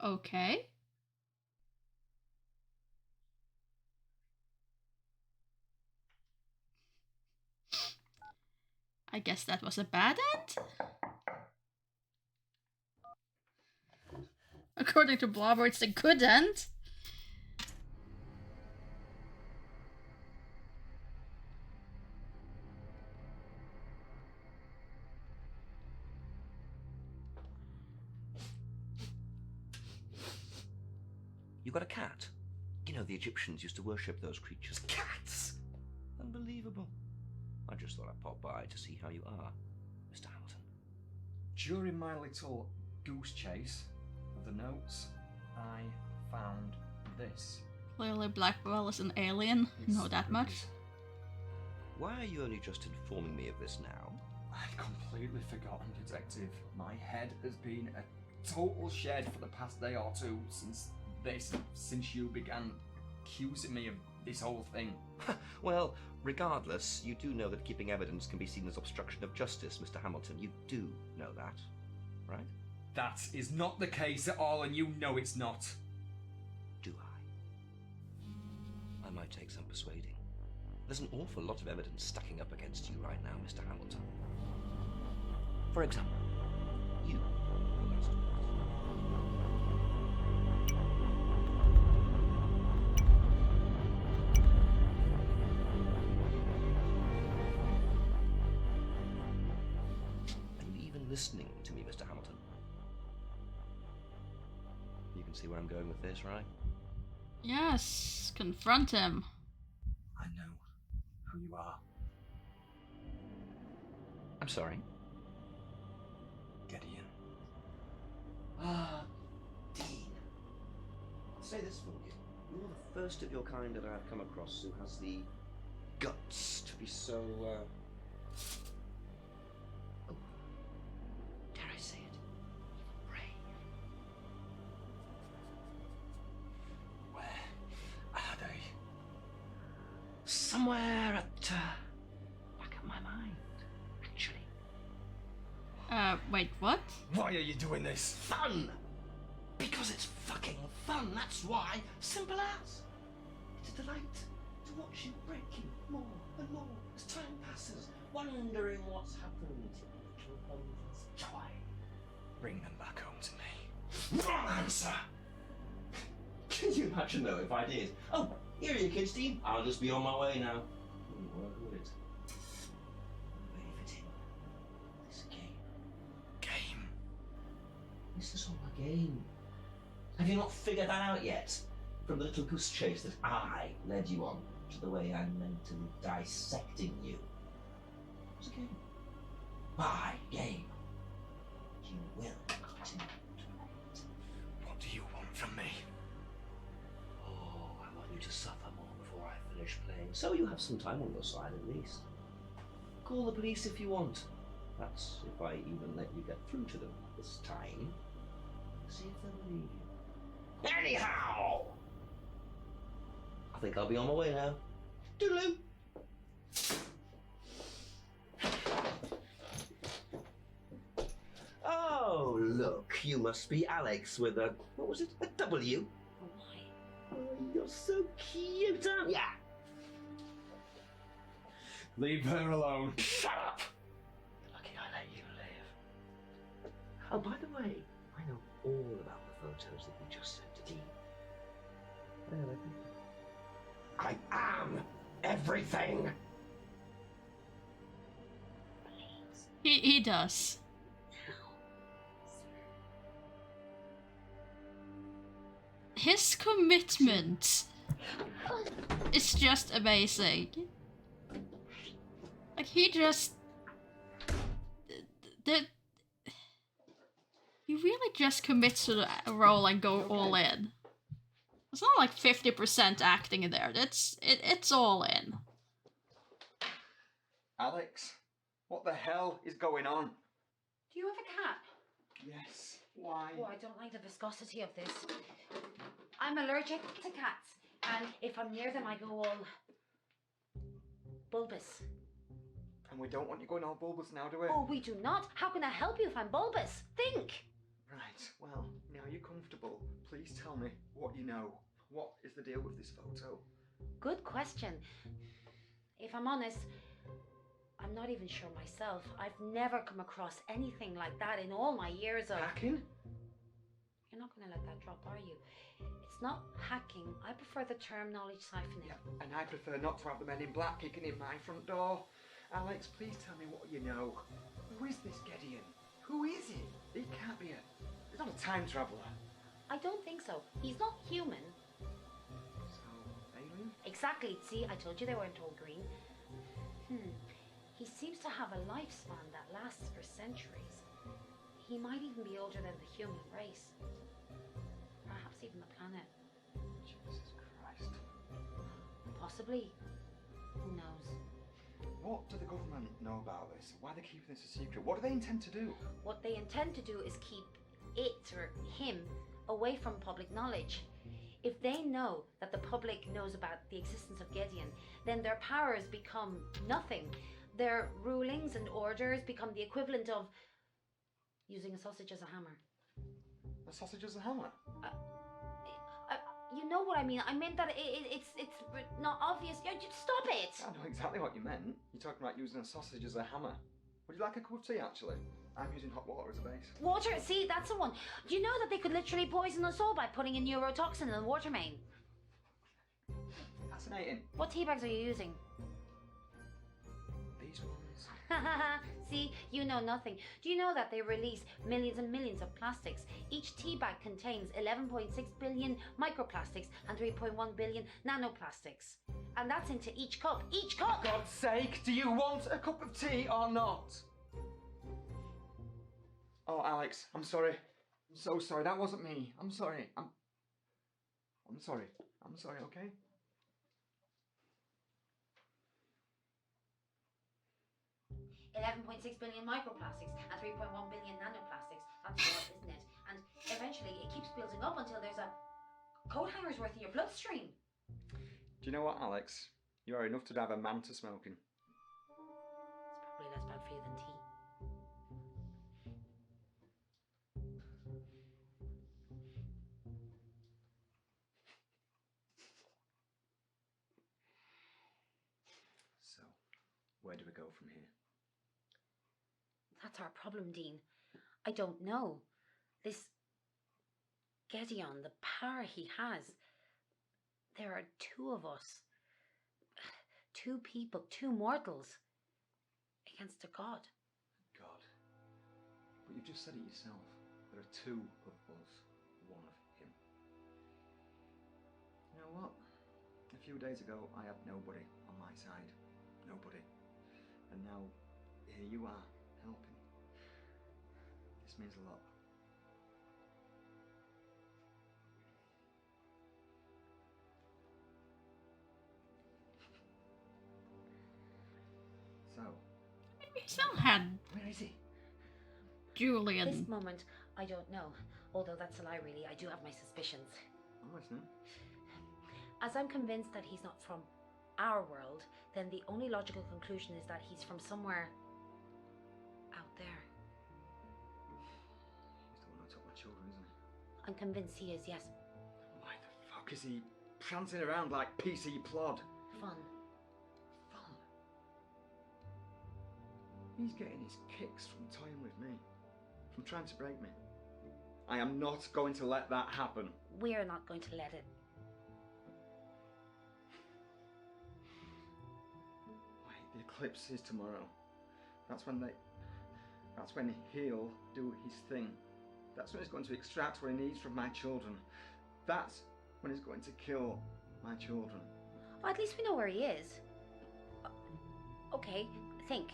Okay. I guess that was a bad end? According to Blobber, it's a good end. You got a cat? You know, the Egyptians used to worship those creatures. Cats! Unbelievable. I just thought I'd pop by to see how you are, Mr. Hamilton. During my little goose chase of the notes, I found this. Clearly Blackwell is an alien. Know that much. Why are you only just informing me of this now? I'd completely forgotten, Detective. My head has been a total shed for the past day or two since you began accusing me of this whole thing. Well, regardless, you do know that keeping evidence can be seen as obstruction of justice, Mr. Hamilton. You do know that, right? That is not the case at all, and you know it's not. Do I? I might take some persuading. There's an awful lot of evidence stacking up against you right now, Mr. Hamilton. For example, you. Listening to me, Mr. Hamilton. You can see where I'm going with this, right? Yes, confront him. I know who you are. I'm sorry? Gideon. Dean. I'll say this for you. You're the first of your kind that I've come across who has the guts to be so, somewhere at back of my mind, actually. Wait, what? Why are you doing this? Fun! Because it's fucking fun, that's why. Simple as. It's a delight to watch you breaking more and more as time passes, wondering what's happened to your little bones' joy. Bring them back home to me. Wrong answer! Can you imagine though if I did? Oh, here are your kids, Dean. I'll just be on my way now. Wouldn't work, would it? Where you fit in? This game. Game? This is all a game. Have you not figured that out yet? From the little goose chase that I led you on to the way I'm mentally dissecting you. It's a game. My game. You will continue to play it. What do you want from me? Oh, I want you to suffer more before I finish playing, so you have some time on your side at least. Call the police if you want. That's if I even let you get through to them this time. See if they'll believe you. Anyhow! I think I'll be on my way now. Toodaloo! Oh, look, you must be Alex with a, what was it, a W? Oh, you're so cute, aren't ya? Leave her alone. Shut up! Lucky I let you live. Oh, by the way, I know all about the photos that you just sent to Dean. I know everything. I am everything! He does. His commitment is just amazing. Like, he just... He really just commits to the role and go all in. It's not like 50% acting in there. It's all in. Alex, what the hell is going on? Do you have a cat? Yes. Why? Oh, I don't like the viscosity of this. I'm allergic to cats, and if I'm near them, I go all bulbous. And we don't want you going all bulbous now, do we? Oh, we do not. How can I help you if I'm bulbous? Think. Right, well, now you're comfortable. Please tell me what you know. What is the deal with this photo? Good question. If I'm honest, I'm not even sure myself. I've never come across anything like that in all my years of... Hacking? You're not going to let that drop, are you? It's not hacking. I prefer the term knowledge siphoning. Yeah, and I prefer not to have the men in black kicking in my front door. Alex, please tell me what you know. Who is this Gideon? Who is he? He can't be He's not a time traveller. I don't think so. He's not human. So, alien? Exactly. See, I told you they weren't all green. He seems to have a lifespan that lasts for centuries. He might even be older than the human race. Perhaps even the planet. Jesus Christ. Possibly. Who knows? What do the government know about this? Why are they keeping this a secret? What do they intend to do? What they intend to do is keep it, or him, away from public knowledge. If they know that the public knows about the existence of Gideon, then their powers become nothing. Their rulings and orders become the equivalent of using a sausage as a hammer. A sausage as a hammer? You know what I mean. I meant that it's not obvious. Yeah, just stop it. I know exactly what you meant. You're talking about using a sausage as a hammer. Would you like a cup of tea, actually? I'm using hot water as a base. Water, see, that's the one. Do you know that they could literally poison us all by putting a neurotoxin in the water main? Fascinating. What tea bags are you using? These ones. See, you know nothing. Do you know that they release millions and millions of plastics? Each tea bag contains 11.6 billion microplastics and 3.1 billion nanoplastics. And that's into each cup. Each cup! For God's sake, do you want a cup of tea or not? Oh, Alex, I'm sorry. I'm so sorry. That wasn't me. I'm sorry. I'm sorry. I'm sorry, okay? $11.6 billion microplastics and 3.1 billion nanoplastics. That's a lot, isn't it? And eventually it keeps building up until there's a coat hanger's worth in your bloodstream. Do you know what, Alex? You are enough to drive a man to smoking. It's probably less bad for you than tea. So, where do we go from here? That's our problem, Dean. I don't know. This Gideon, the power he has. There are two of us. Two people, two mortals. Against a god. God. But you've just said it yourself. There are two of us, one of him. You know what? A few days ago, I had nobody on my side. Nobody. And now, here you are, helping. This means a lot. So, We still had where is he? Julian. This moment, I don't know. Although that's a lie, really. I do have my suspicions. I'm listening. As I'm convinced that he's not from our world, then the only logical conclusion is that he's from somewhere out there. He's the one who took my children, isn't he? I'm convinced he is, yes. Why the fuck is he prancing around like PC Plod? Fun. Fun? He's getting his kicks from toying with me. From trying to break me. I am not going to let that happen. We're not going to let it. Wait, the eclipse is tomorrow. That's when he'll do his thing. That's when he's going to extract what he needs from my children. That's when he's going to kill my children. Well, at least we know where he is. Okay, think.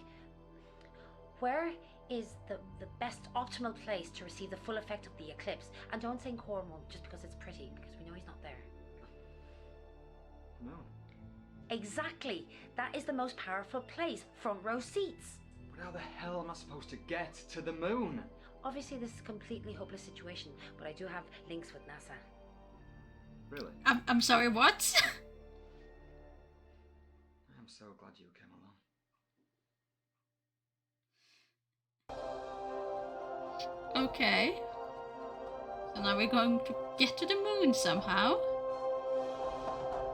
Where is the best optimal place to receive the full effect of the eclipse? And don't say Cornwall just because it's pretty, because we know he's not there. No. Exactly. That is the most powerful place. Front row seats. But how the hell am I supposed to get to the moon? Obviously, this is a completely hopeless situation, but I do have links with NASA. Really? I'm sorry, what? I'm so glad you came along. Okay. So now we're going to get to the moon somehow.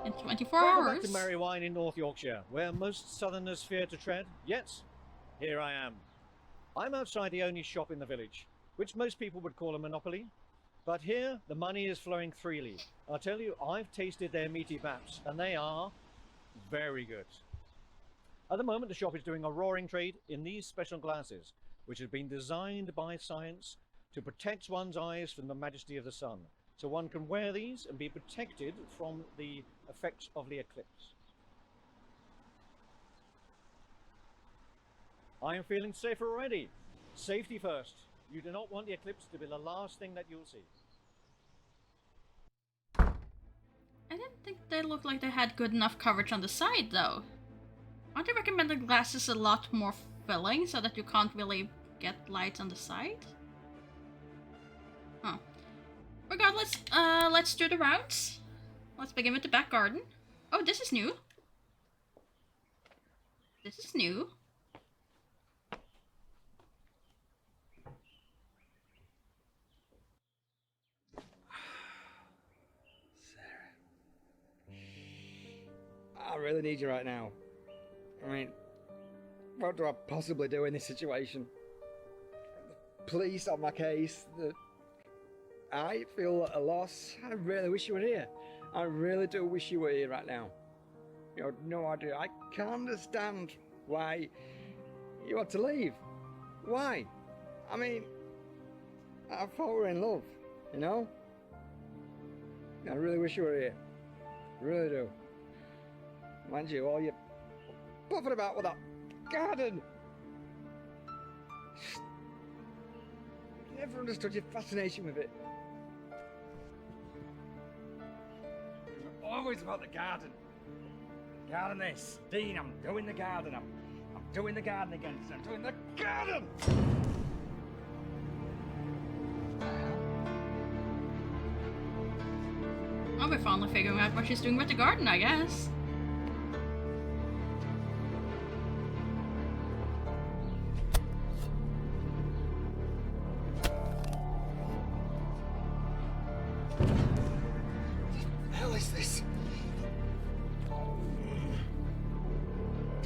In 24 Welcome hours. back to Merry Wine in North Yorkshire, where most southerners fear to tread. Yet, here I am. I'm outside the only shop in the village, which most people would call a monopoly. But here, the money is flowing freely. I'll tell you, I've tasted their meaty baps, and they are very good. At the moment, the shop is doing a roaring trade in these special glasses, which have been designed by science to protect one's eyes from the majesty of the sun. So one can wear these and be protected from the effects of the eclipse. I am feeling safer already. Safety first. You do not want the eclipse to be the last thing that you'll see. I didn't think they looked like they had good enough coverage on the side, though. Aren't they recommending glasses a lot more filling so that you can't really get light on the side? Huh. Regardless, let's do the rounds. Let's begin with the back garden. Oh, this is new. This is new. I really need you right now. I mean, what do I possibly do in this situation? Please stop my case. I feel at a loss. I really wish you were here. I really do wish you were here right now. You have no idea. I can't understand why you had to leave. Why? I mean, I thought we were in love, you know? I really wish you were here. I really do. Mind you, all you puffing about with that garden. Never understood your fascination with it. It was always about the garden. Garden this. Dean, I'm doing the garden. I'm doing the garden again. I'm doing the garden! Well, we're finally figuring out what she's doing with the garden, I guess. What the hell is this?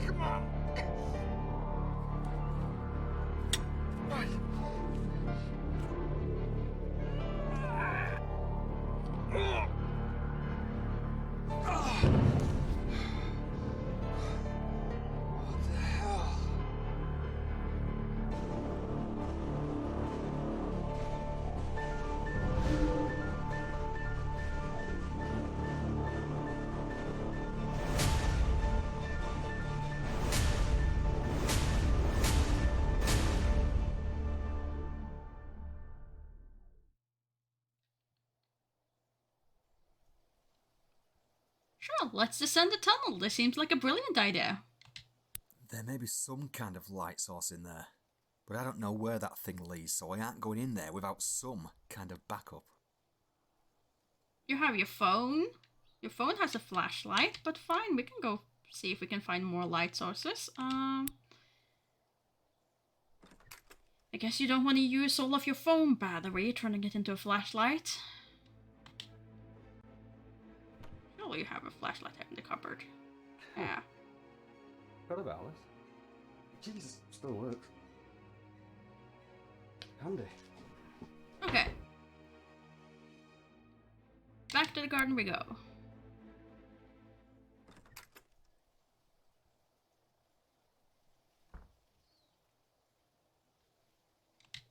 Come on. Right. What the hell? Sure, let's descend the tunnel. This seems like a brilliant idea. There may be some kind of light source in there, but I don't know where that thing leads, so I aren't going in there without some kind of backup. You have your phone. Your phone has a flashlight, but fine, we can go see if we can find more light sources. I guess you don't want to use all of your phone battery turning it into a flashlight. Surely you have a flashlight in the cupboard. Yeah. Got about this. Jesus, still works. Handy. Okay. Back to the garden we go.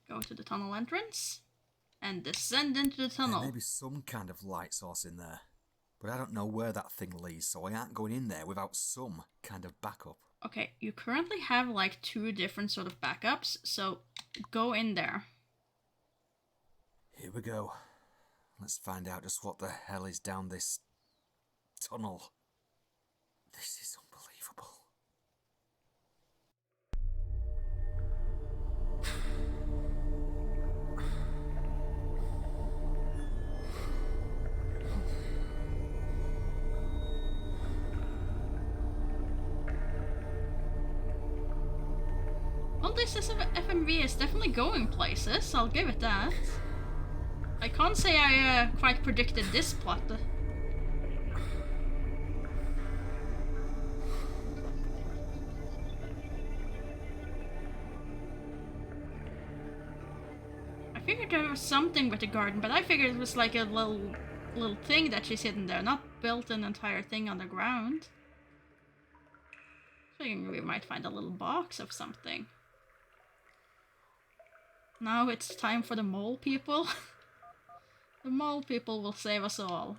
Go to the tunnel entrance and descend into the tunnel. There may be some kind of light source in there, But I don't know where that thing leads, so I aren't going in there without some kind of backup. Okay, you currently have like 2 different sort of backups, so go in there. Here we go. Let's find out just what the hell is down this tunnel. This is unbelievable. Well, this FMV is definitely going places, I'll give it that. I can't say I quite predicted this plot. I figured there was something with the garden, but I figured it was like a little thing that she's hidden there, not built an entire thing on the ground. Figuring we might find a little box of something. Now it's time for the mole people. The mole people will save us all.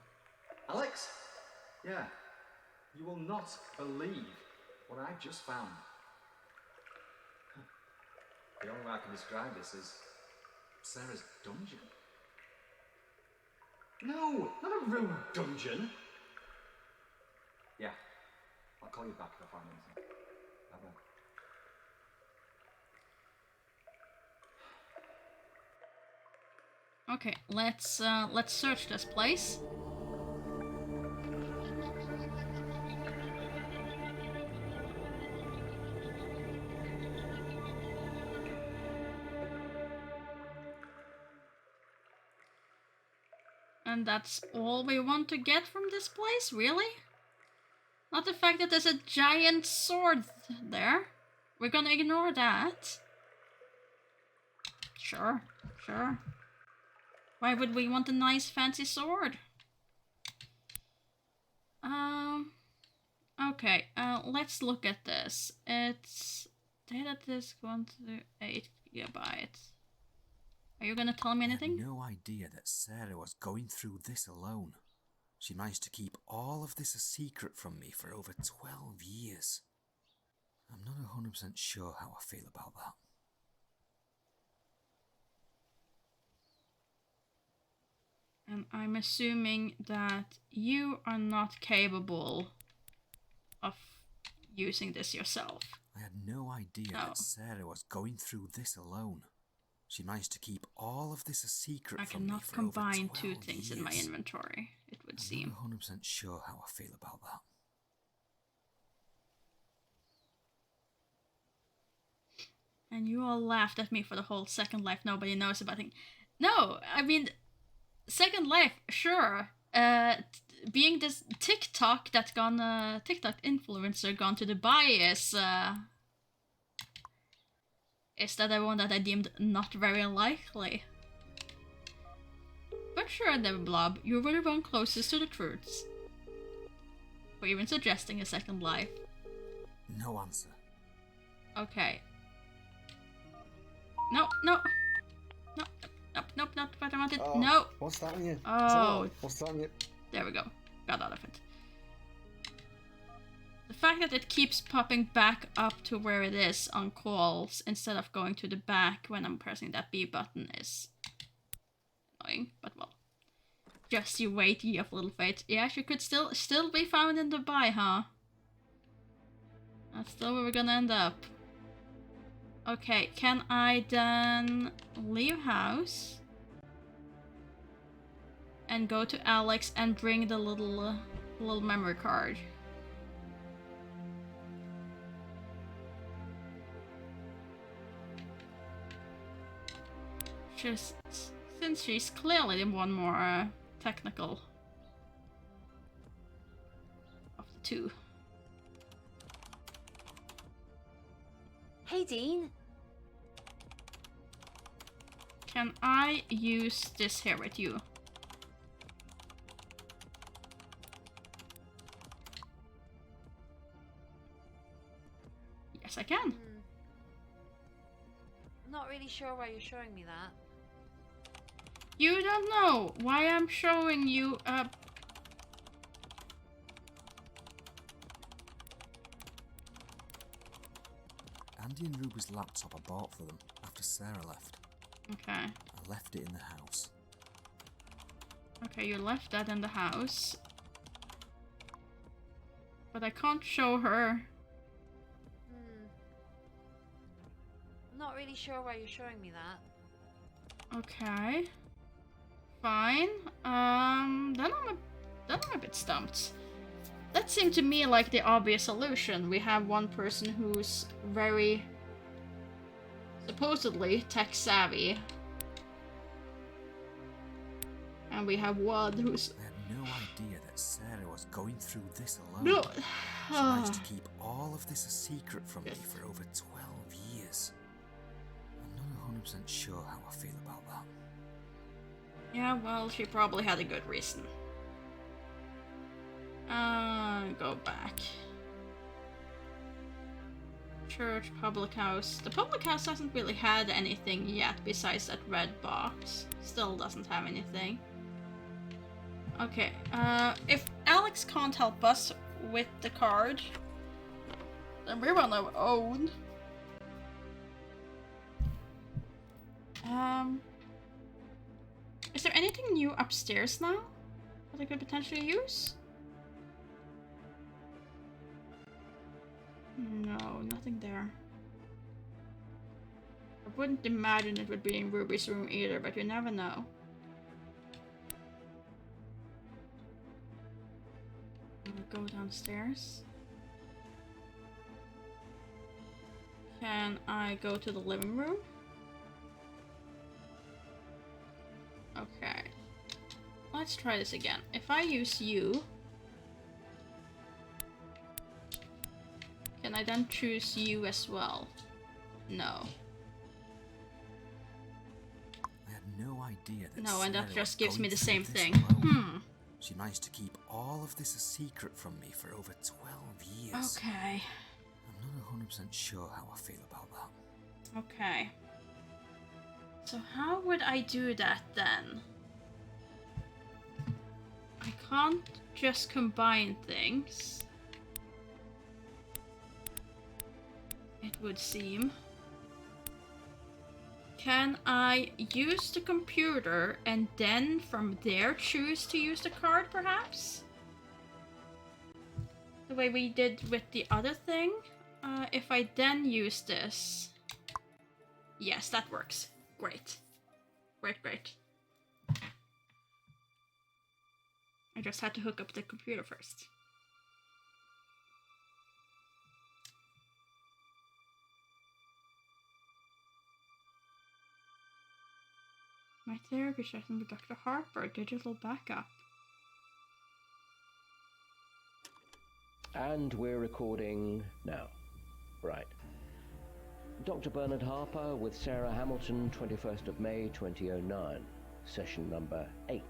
Alex? Yeah. You will not believe what I've just found. The only way I can describe this is Sarah's dungeon. No, not a room dungeon. Yeah, I'll call you back if I find anything. Bye-bye. Okay, let's search this place. And that's all we want to get from this place, really? Not the fact that there's a giant sword there. We're gonna ignore that. Sure, sure. Why would we want a nice fancy sword? Okay, let's look at this. It's data disk 1 to 8 gigabytes. Are you gonna tell me anything? I had no idea that Sarah was going through this alone. She managed to keep all of this a secret from me for over 12 years. I'm not 100% sure how I feel about that. And I'm assuming that you are not capable of using this yourself. I had no idea that Sarah was going through this alone. She managed to keep all of this a secret from me for over 12 years. I cannot combine 2 things in my inventory, it would seem. I'm not 100% sure how I feel about that. And you all laughed at me for the whole Second Life nobody knows about thing. No, I mean, Second Life, sure. Being this TikTok TikTok influencer gone to Dubai is that the one that I deemed not very likely. But sure, Devil Blob, you were the one closest to the truths. For even suggesting a Second Life. No answer. Okay. No, no. No, nope, nope, not what I wanted. Oh, no. What's that on you? Oh. What's that on you? There we go. Got out of it. The fact that it keeps popping back up to where it is on calls instead of going to the back when I'm pressing that B button is annoying, but well. Just you wait, ye of little fate. Yeah, she could still be found in Dubai, huh? That's still where we're gonna end up. Okay, can I then leave house and go to Alex and bring the little memory card? Just since she's clearly the one more technical of the 2. Hey, Dean. Can I use this here with you? Yes, I can. I'm not really sure why you're showing me that. You don't know why I'm showing you Andy and Ruby's laptop I bought for them after Sarah left. Okay. I left it in the house. Okay, you left that in the house. But I can't show her. I'm not really sure why you're showing me that. Okay. Fine. Then I'm a bit stumped. That seemed to me like the obvious solution. We have one person who's very supposedly tech savvy. And we have one who's... I had no idea that Sarah was going through this alone. No. She managed to keep all of this a secret from me for over 12 years. I'm not 100% sure how I feel about that. Yeah, well, she probably had a good reason. Go back. Church, public house. The public house hasn't really had anything yet besides that red box. Still doesn't have anything. Okay, if Alex can't help us with the card, then we're on our own. Is there anything new upstairs now that I could potentially use? No, nothing there. I wouldn't imagine it would be in Ruby's room either, but you never know. I'll go downstairs. Can I go to the living room? Okay. Let's try this again. If I use you, can I then choose you as well? No. I had no idea that No, and that Sarah just was gives me going the through same this thing. alone. She managed to keep all of this a secret from me for over 12 years. Okay. I'm not 100% sure how I feel about that. Okay. So how would I do that then? I can't just combine things. It would seem. Can I use the computer and then from there choose to use the card, perhaps? The way we did with the other thing? If I then use this... Yes, that works. Great. Great. I just had to hook up the computer first. My therapy session with Dr. Harper, digital backup. And we're recording now. Right. Dr. Bernard Harper with Sarah Hamilton, 21st of May 2009, session number 8.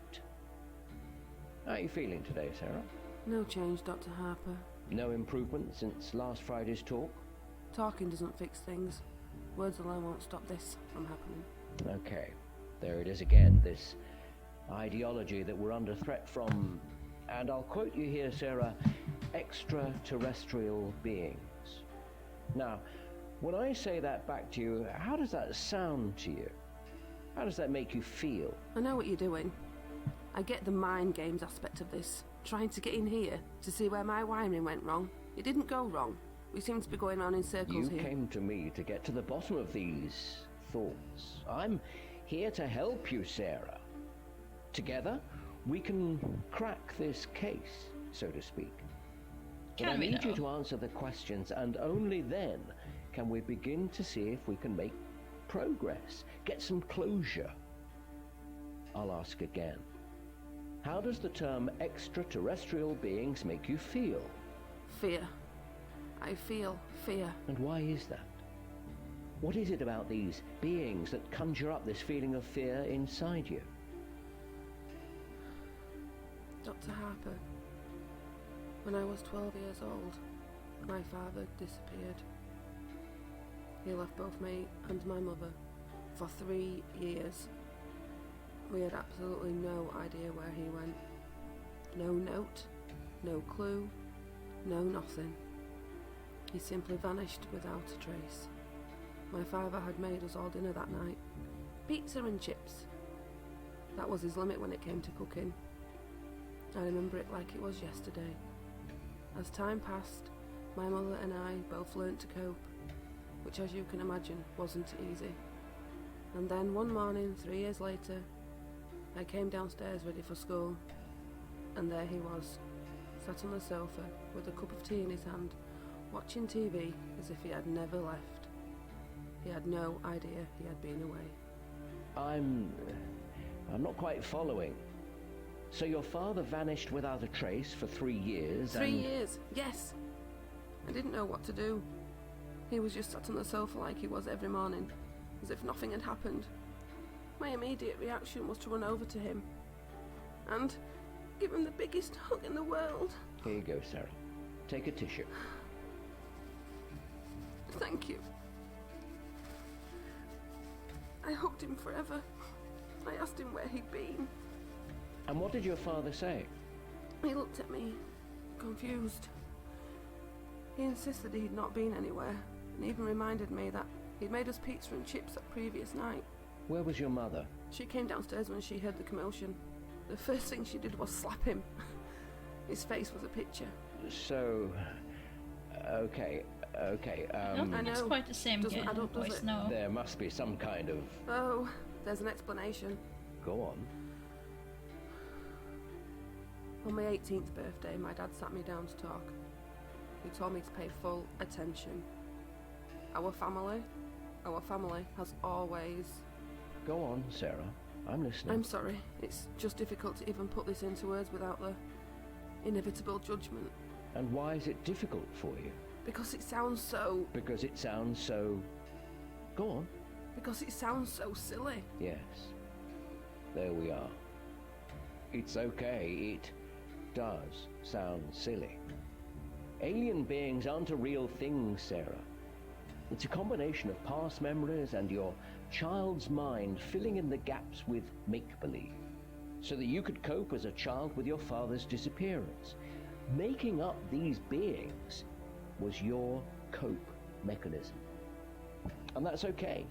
How are you feeling today, Sarah? No change, Dr. Harper. No improvement since last Friday's talk? Talking doesn't fix things. Words alone won't stop this from happening. Okay. There it is again, this ideology that we're under threat from, and I'll quote you here, Sarah, extraterrestrial beings. Now, when I say that back to you, how does that sound to you? How does that make you feel? I know what you're doing. I get the mind games aspect of this. Trying to get in here to see where my wiring went wrong. It didn't go wrong. We seem to be going on in circles here. You came to me to get to the bottom of these thoughts. I'm here to help you, Sarah. Together, we can crack this case, so to speak. But I need you to answer the questions, and only then can we begin to see if we can make progress, get some closure. I'll ask again. How does the term extraterrestrial beings make you feel? Fear. I feel fear. And why is that? What is it about these beings that conjure up this feeling of fear inside you? Dr. Harper, when I was 12 years old, my father disappeared. He left both me and my mother for 3 years. We had absolutely no idea where he went. No note, no clue, no nothing. He simply vanished without a trace. My father had made us all dinner that night. Pizza and chips. That was his limit when it came to cooking. I remember it like it was yesterday. As time passed, my mother and I both learnt to cope, which, as you can imagine, wasn't easy. And then one morning, 3 years later, I came downstairs ready for school, and there he was, sat on the sofa with a cup of tea in his hand, watching TV as if he had never left. He had no idea he had been away. I'm not quite following. So your father vanished without a trace for 3 years, 3 years, yes. I didn't know what to do. He was just sat on the sofa like he was every morning, as if nothing had happened. My immediate reaction was to run over to him and give him the biggest hug in the world. Here you go, Sarah. Take a tissue. Thank you. I hugged him forever. I asked him where he'd been. And what did your father say? He looked at me, confused. He insisted he'd not been anywhere, and even reminded me that he'd made us pizza and chips that previous night. Where was your mother? She came downstairs when she heard the commotion. The first thing she did was slap him. His face was a picture. So, okay. I don't think it's quite the same game. Boys, no. There must be some kind of... Oh, there's an explanation. Go on. On my 18th birthday, my dad sat me down to talk. He told me to pay full attention. Our family has always... Go on, Sarah. I'm listening. I'm sorry. It's just difficult to even put this into words without the inevitable judgment. And why is it difficult for you? Because it sounds so... Because it sounds so... Go on. Because it sounds so silly. Yes. There we are. It's okay. It does sound silly. Alien beings aren't a real thing, Sarah. It's a combination of past memories and your child's mind filling in the gaps with make-believe, so that you could cope as a child with your father's disappearance. Making up these beings was your cope mechanism. And that's okay.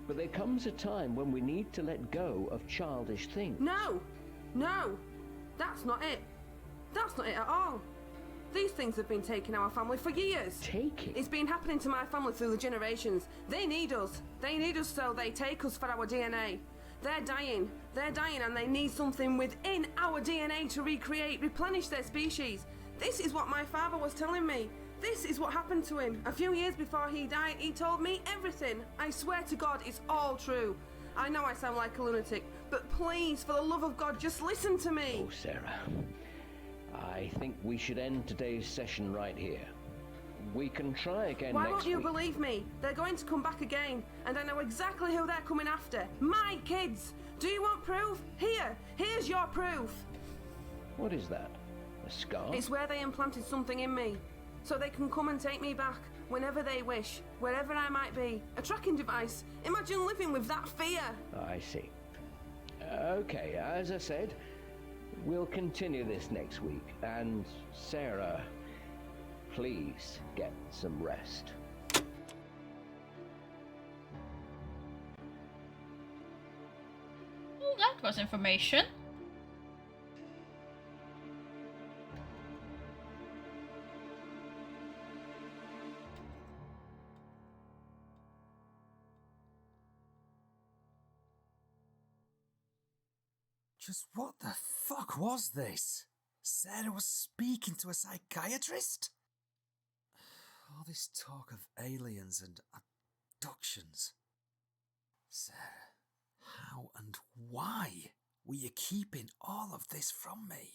But there comes a time when we need to let go of childish things. No! That's not it. That's not it at all. These things have been taking our family for years. Taking? It's been happening to my family through the generations. They need us. They need us, so they take us for our DNA. They're dying, and they need something within our DNA to replenish their species. This is what my father was telling me. This is what happened to him. A few years before he died, he told me everything. I swear to God, it's all true. I know I sound like a lunatic, but please, for the love of God, just listen to me. Oh, Sarah. I think we should end today's session right here. We can try again Why next won't you week. believe me? They're going to come back again, and I know exactly who they're coming after. My kids! Do you want proof? Here's your proof. What is that? A scar? It's where they implanted something in me, so they can come and take me back whenever they wish, wherever I might be. A tracking device. Imagine living with that fear. I see. Okay, as I said, we'll continue this next week. And Sarah, please get some rest. Well, that was information. Just what the fuck was this? Sarah was speaking to a psychiatrist? All this talk of aliens and abductions. Sarah, how and why were you keeping all of this from me?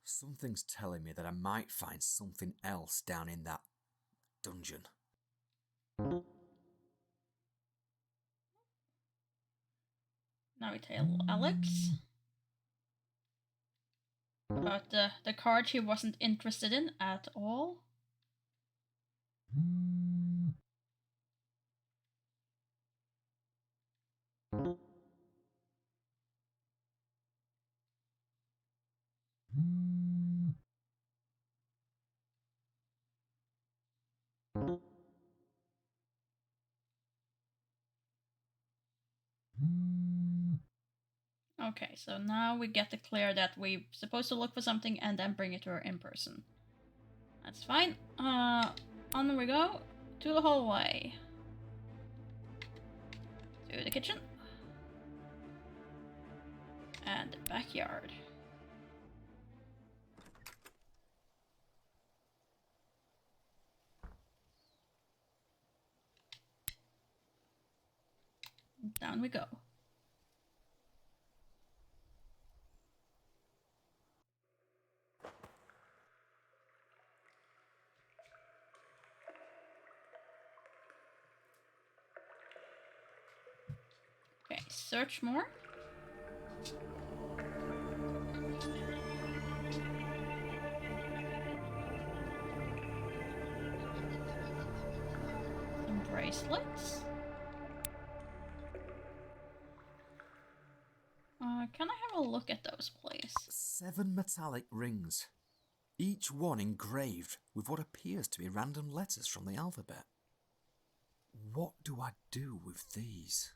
Something's telling me that I might find something else down in that dungeon. Now we tell Alex about the card she wasn't interested in at all. Okay, so now we get the clear that we're supposed to look for something and then bring it to her in person. That's fine. On we go to the hallway. To the kitchen. And the backyard. Down we go. Okay, search more. Some bracelets. Can I have a look at those, please? 7 metallic rings, each one engraved with what appears to be random letters from the alphabet. What do I do with these?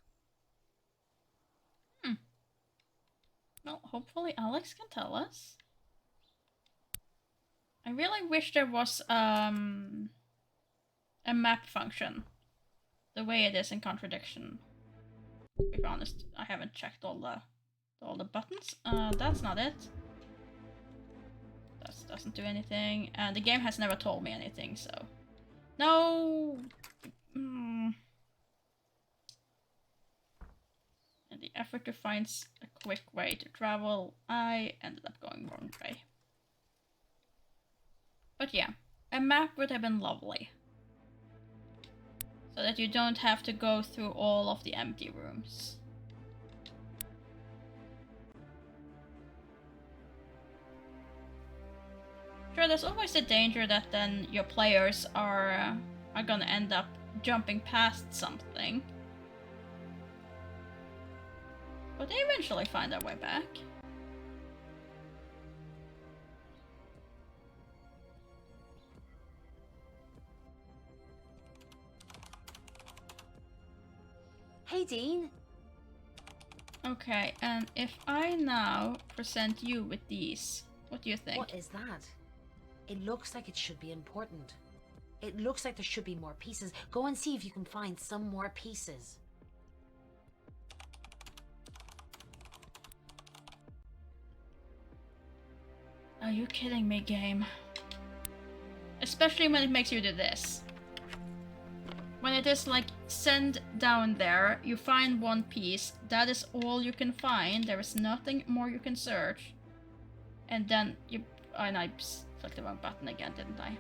Well, hopefully Alex can tell us. I really wish there was a map function, the way it is in Contradiction. To be honest, I haven't checked all the buttons. That's not it. That doesn't do anything, and the game has never told me anything. So, no. In the effort to find a quick way to travel, I ended up going wrong way. But yeah, a map would have been lovely. So that you don't have to go through all of the empty rooms. Sure, there's always the danger that then your players are gonna end up jumping past something. But they eventually find their way back. Hey, Dean. Okay, and if I now present you with these, what do you think? What is that? It looks like it should be important. It looks like there should be more pieces. Go and see if you can find some more pieces. Are you kidding me, game? Especially when it makes you do this. When it is like, send down there, you find one piece, that is all you can find, there is nothing more you can search. And then you... and I clicked the wrong button again, didn't I?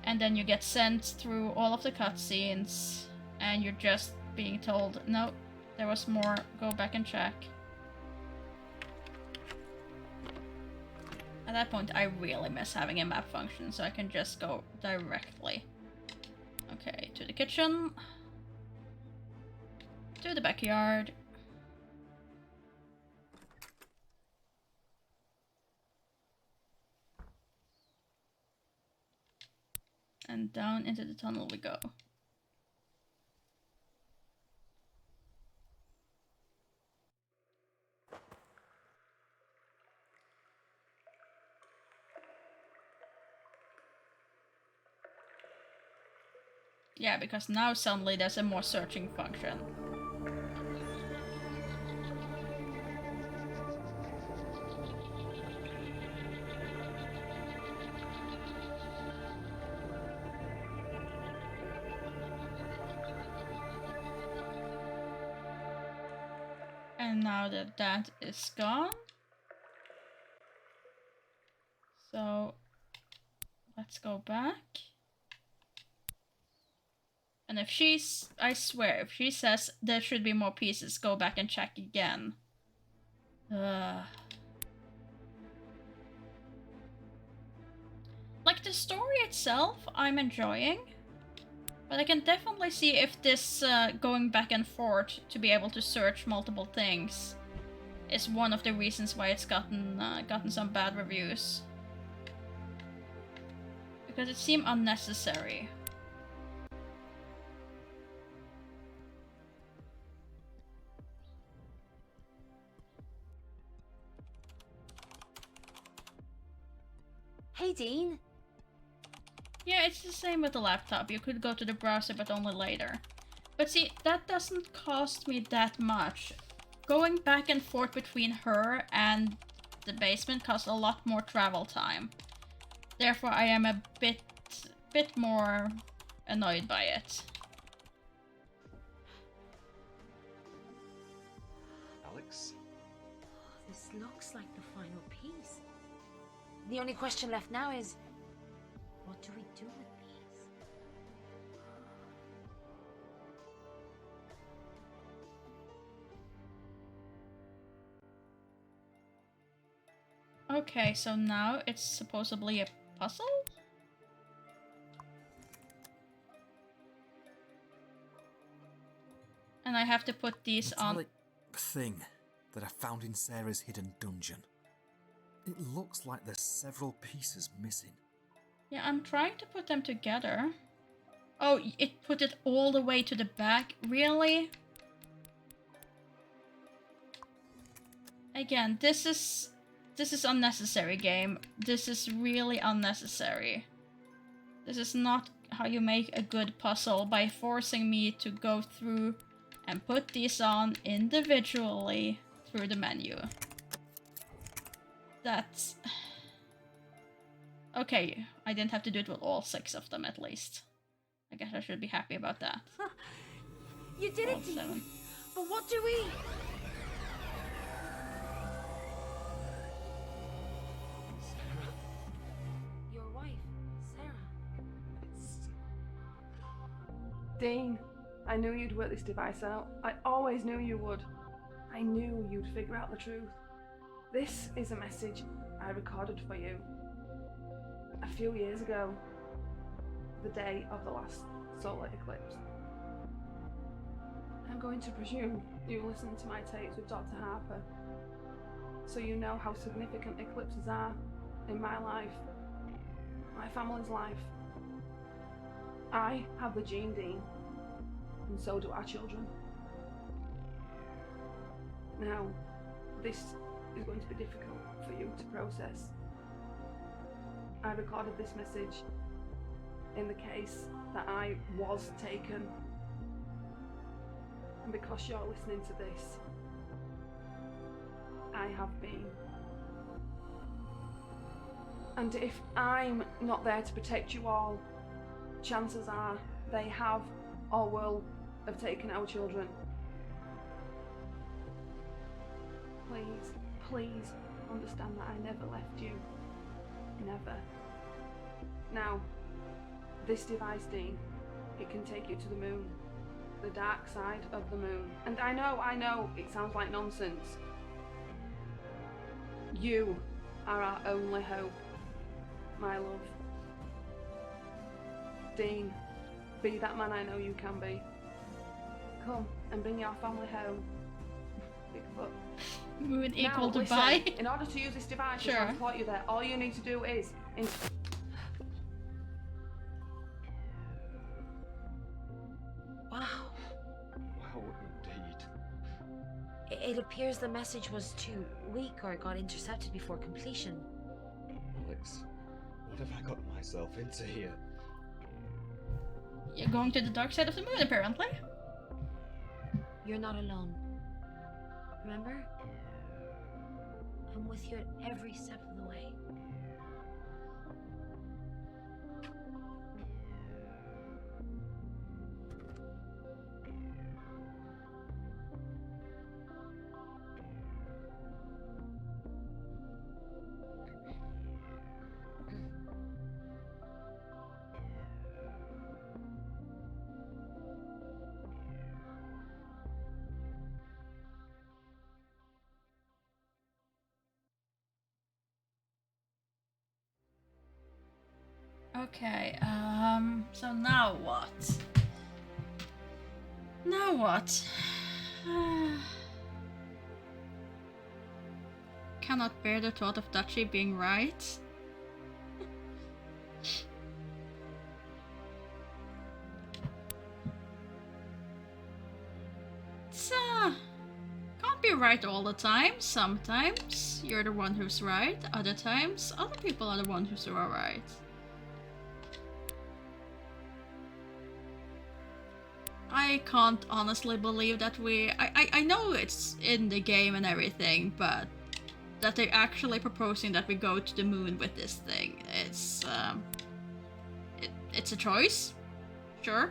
And then you get sent through all of the cutscenes, and you're just being told, no, there was more, go back and check. At that point, I really miss having a map function, so I can just go directly. Okay, to the kitchen. To the backyard. And down into the tunnel we go. Yeah, because now suddenly there's a more searching function. And now that that is gone, so let's go back. And if she's, I swear, if she says there should be more pieces, go back and check again. Like, the story itself, I'm enjoying. But I can definitely see if this going back and forth to be able to search multiple things is one of the reasons why it's gotten some bad reviews. Because it seemed unnecessary. Hey, Dean. Yeah, it's the same with the laptop. You could go to the browser, but only later. But see, that doesn't cost me that much. Going back and forth between her and the basement costs a lot more travel time. Therefore, I am a bit more annoyed by it. Alex? This looks like the final piece. The only question left now is, what do we do with these? Okay, so now it's supposedly a puzzle? And I have to put these on... Metallic thing that I found in Sarah's hidden dungeon. It looks like there's several pieces missing. Yeah, I'm trying to put them together. Oh, it put it all the way to the back? Really? Again, this is unnecessary, game. This is really unnecessary. This is not how you make a good puzzle, by forcing me to go through and put these on individually through the menu. That's... Okay, I didn't have to do it with all 6 of them at least. I guess I should be happy about that. You did it, Dean! But what do we... Your wife, Sarah. Dean, I knew you'd work this device out. I always knew you would. I knew you'd figure out the truth. This is a message I recorded for you a few years ago, the day of the last solar eclipse. I'm going to presume you listened to my tapes with Dr. Harper, so you know how significant eclipses are in my life, my family's life. I have the gene, Dean, and so do our children. Now, this is going to be difficult for you to process. I recorded this message in the case that I was taken. And because you're listening to this, I have been. And if I'm not there to protect you all, chances are they have or will have taken our children. Please, please understand that I never left you. Never. Now, this device, Dean, it can take you to the moon. The dark side of the moon. And I know, it sounds like nonsense. You are our only hope, my love. Dean, be that man I know you can be. Come and bring your family home. Bigfoot. Moon equal now, to listen, buy? in order to use this device to Sure. transport you there, all you need to do is... Wow. Wow, indeed. It appears the message was too weak or got intercepted before completion. Alex, what have I got myself into here? You're going to the dark side of the moon, apparently. You're not alone. Remember? I'm with you at every step of the way. Okay, so now what? Now what? Cannot bear the thought of Dutchie being right. It's, can't be right all the time. Sometimes you're the one who's right. Other times, other people are the ones who are right. I can't honestly believe that I know it's in the game and everything, but that they're actually proposing that we go to the moon with this thing. It's a choice. Sure.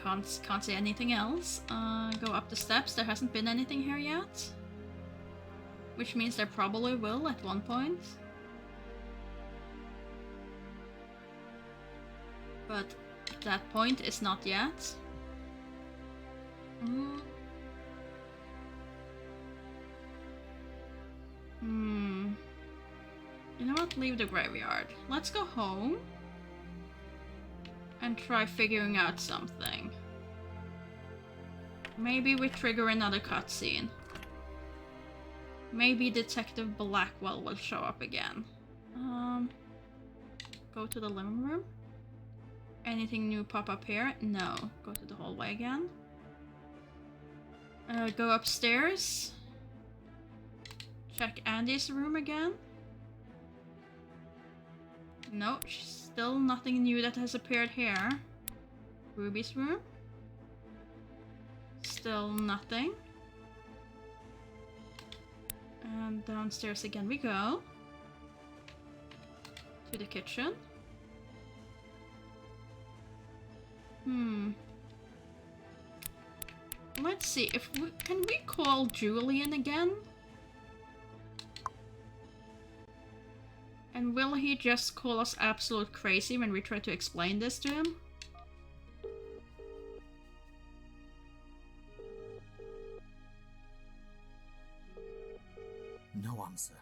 Can't say anything else. Go up the steps. There hasn't been anything here yet. Which means there probably will at one point. But that point is not yet. You know what? Leave the graveyard. Let's go home and try figuring out something. Maybe we trigger another cutscene. Maybe Detective Blackwell will show up again. Go to the living room. Anything new pop up here? No. Go to the hallway again. Go upstairs. Check Andy's room again. No, still nothing new that has appeared here. Ruby's room. Still nothing. And downstairs again we go. To the kitchen. Let's see if can we call Julian again? And will he just call us absolute crazy when we try to explain this to him? No answer.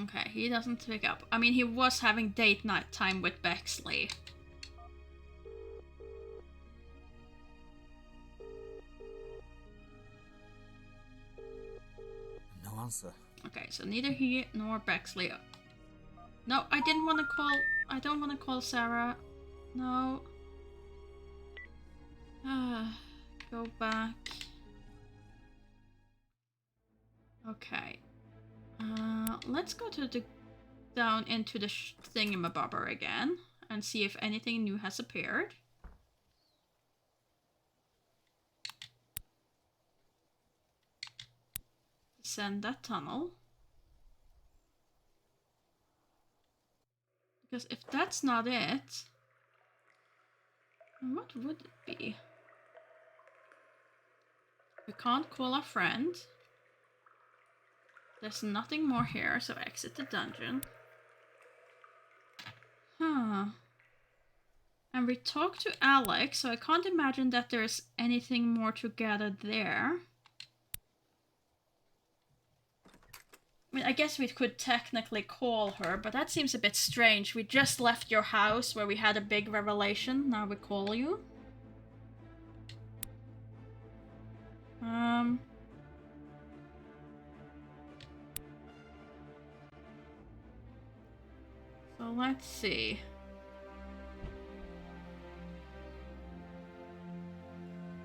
Okay, he doesn't pick up. I mean, he was having date night time with Bexley. No answer. Okay, so neither he nor Bexley. No, I didn't want to call. I don't want to call Sarah. No. Go back. Okay. Let's go to the down into the thingamabobber again and see if anything new has appeared. Descend that tunnel. Because if that's not it, then what would it be? We can't call a friend. There's nothing more here, so exit the dungeon. And we talked to Alex, so I can't imagine that there's anything more to gather there. I mean, I guess we could technically call her, but that seems a bit strange. We just left your house where we had a big revelation. Now we call you. So let's see.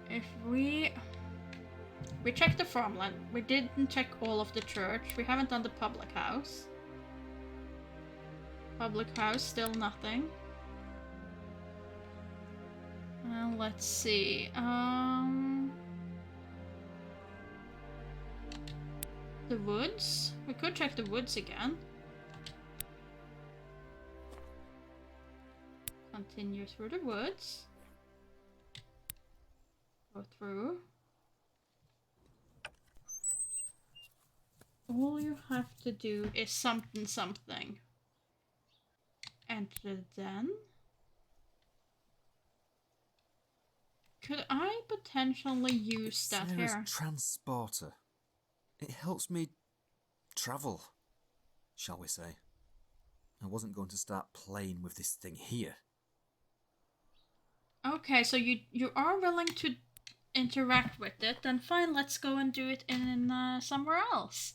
If we checked the farmland. We didn't check all of the church. We haven't done the public house. Public house, still nothing. Let's see. The woods. We could check the woods again. Continue through the woods. Go through. All you have to do is something. Enter then. Could I potentially use that Sarah's here? transporter. It helps me travel, shall we say. I wasn't going to start playing with this thing here. Okay, so you are willing to interact with it, then fine, let's go and do it in somewhere else.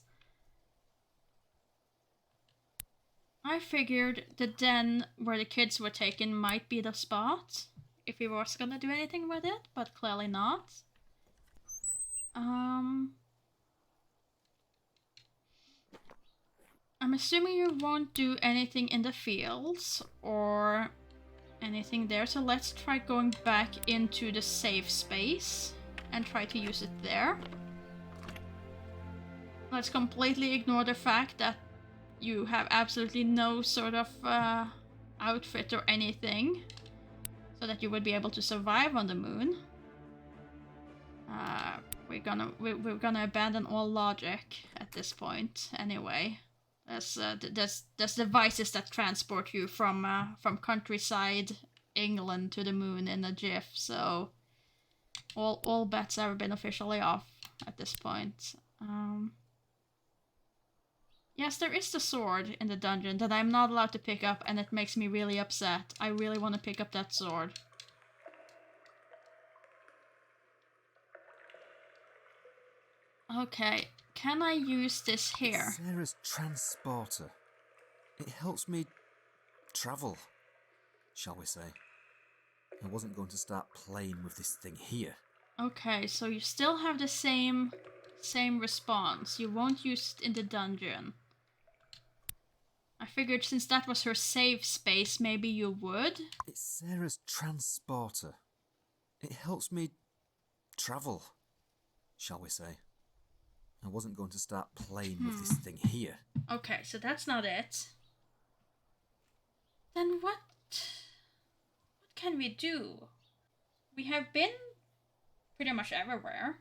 I figured the den where the kids were taken might be the spot. if he was gonna do anything with it, but clearly not. I'm assuming you won't do anything in the fields or anything there, so let's try going back into the safe space and try to use it there. Let's completely ignore the fact that you have absolutely no sort of outfit or anything, so that you would be able to survive on the moon. We're gonna abandon all logic at this point anyway. There's devices that transport you from countryside England to the moon in a jiff, so all bets have been officially off at this point. Yes, there is the sword in the dungeon that I'm not allowed to pick up, and it makes me really upset. I really want to pick up that sword. Okay, can I use this here? It's Sarah's transporter. It helps me travel, shall we say. I wasn't going to start playing with this thing here. Okay, so you still have the same response. You won't use it in the dungeon. I figured since that was her safe space, maybe you would. It's Sarah's transporter. It helps me travel, shall we say. I wasn't going to start playing with this thing here. Okay, so that's not it. Then what can we do? We have been pretty much everywhere.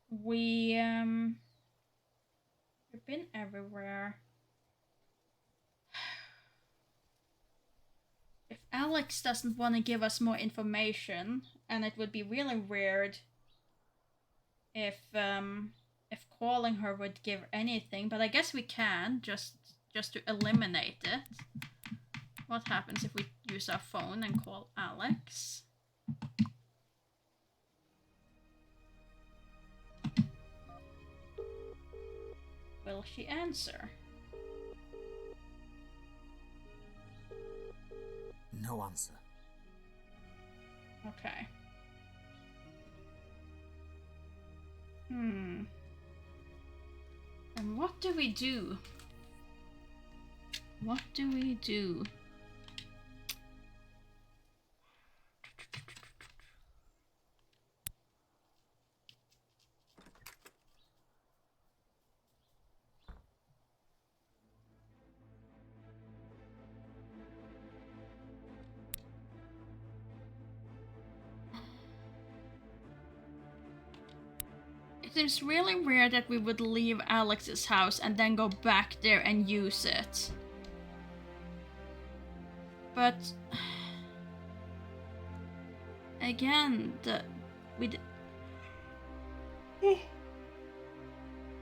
We've been everywhere. If Alex doesn't want to give us more information, and it would be really weird if calling her would give anything, but I guess we can just to eliminate it. What happens if we use our phone and call Alex? Will she answer? No answer. Okay. And what do we do? What do we do? It seems really weird that we would leave Alex's house and then go back there and use it. But again, we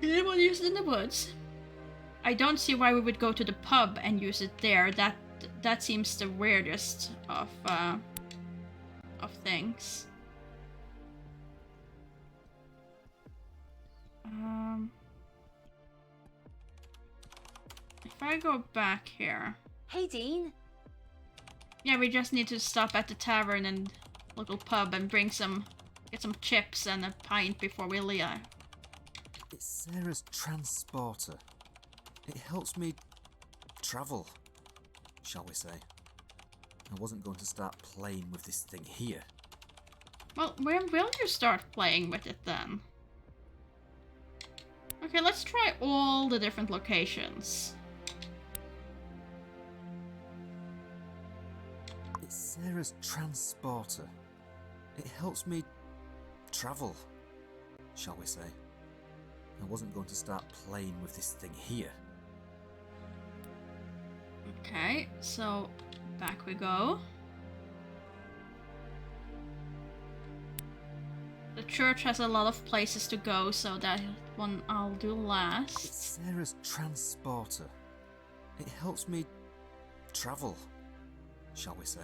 didn't want to use it in the woods. I don't see why we would go to the pub and use it there. That seems the weirdest of things. If I go back here. Hey, Dean. Yeah, we just need to stop at the tavern and local pub and get some chips and a pint before we leave. It's Sarah's transporter. It helps me travel, shall we say. I wasn't going to start playing with this thing here. Well, where will you start playing with it then? Okay, let's try all the different locations. It's Sarah's transporter. It helps me travel, shall we say. I wasn't going to start playing with this thing here. Okay, so back we go. The church has a lot of places to go, so that one I'll do last. It's Sarah's transporter. It helps me travel, shall we say.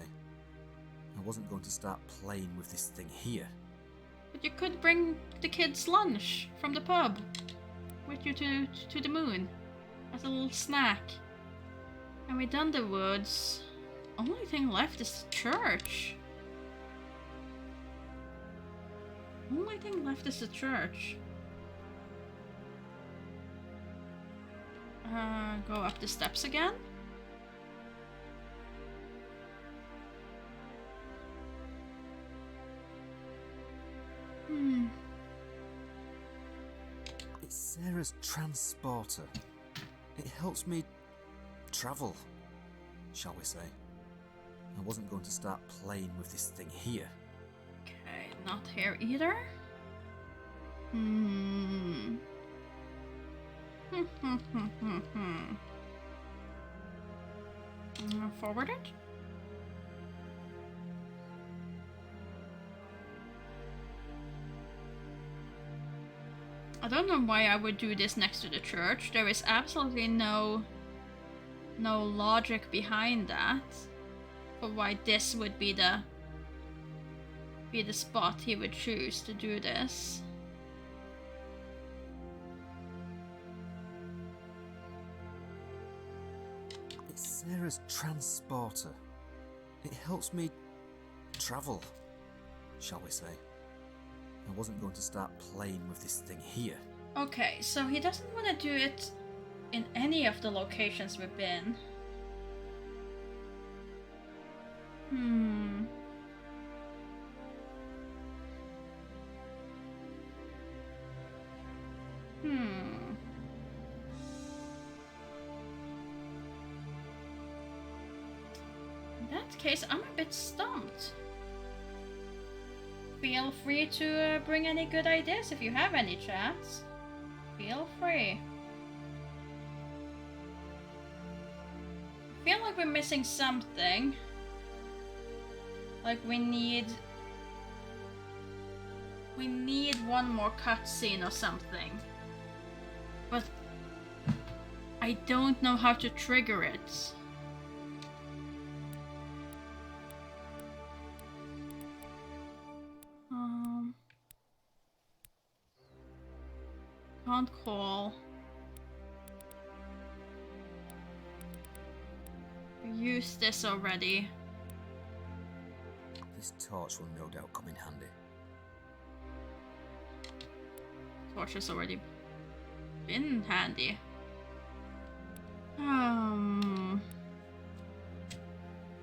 I wasn't going to start playing with this thing here. But you could bring the kids lunch from the pub with you to the moon as a little snack. And we done the woods. Only thing left is the church. Only thing left is the church. Go up the steps again. It's Sarah's transporter. It helps me travel, shall we say. I wasn't going to start playing with this thing here. Okay, not here either. Forward it. I don't know why I would do this next to the church. There is absolutely no logic behind that. For why this would be the spot he would choose to do this. It's Sarah's transporter. It helps me travel, shall we say. I wasn't going to start playing with this thing here. Okay, so he doesn't want to do it in any of the locations we've been. In that case, I'm a bit stumped. Feel free to bring any good ideas if you have any, chats. Feel free. I feel like we're missing something. Like we need one more cutscene or something. But I don't know how to trigger it. Can't call. We used this already. This torch will no doubt come in handy. Torch has already been handy.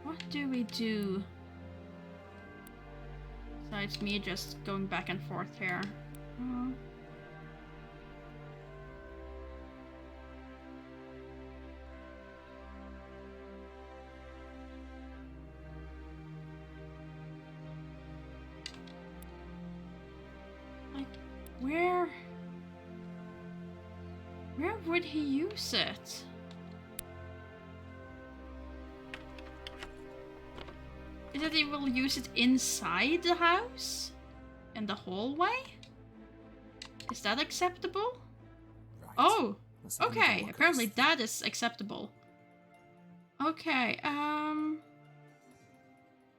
What do we do? Besides me just going back and forth here. Where would he use it? Is it he will use it inside the house? In the hallway? Is that acceptable? Right. Oh! Okay, apparently that is acceptable. Okay,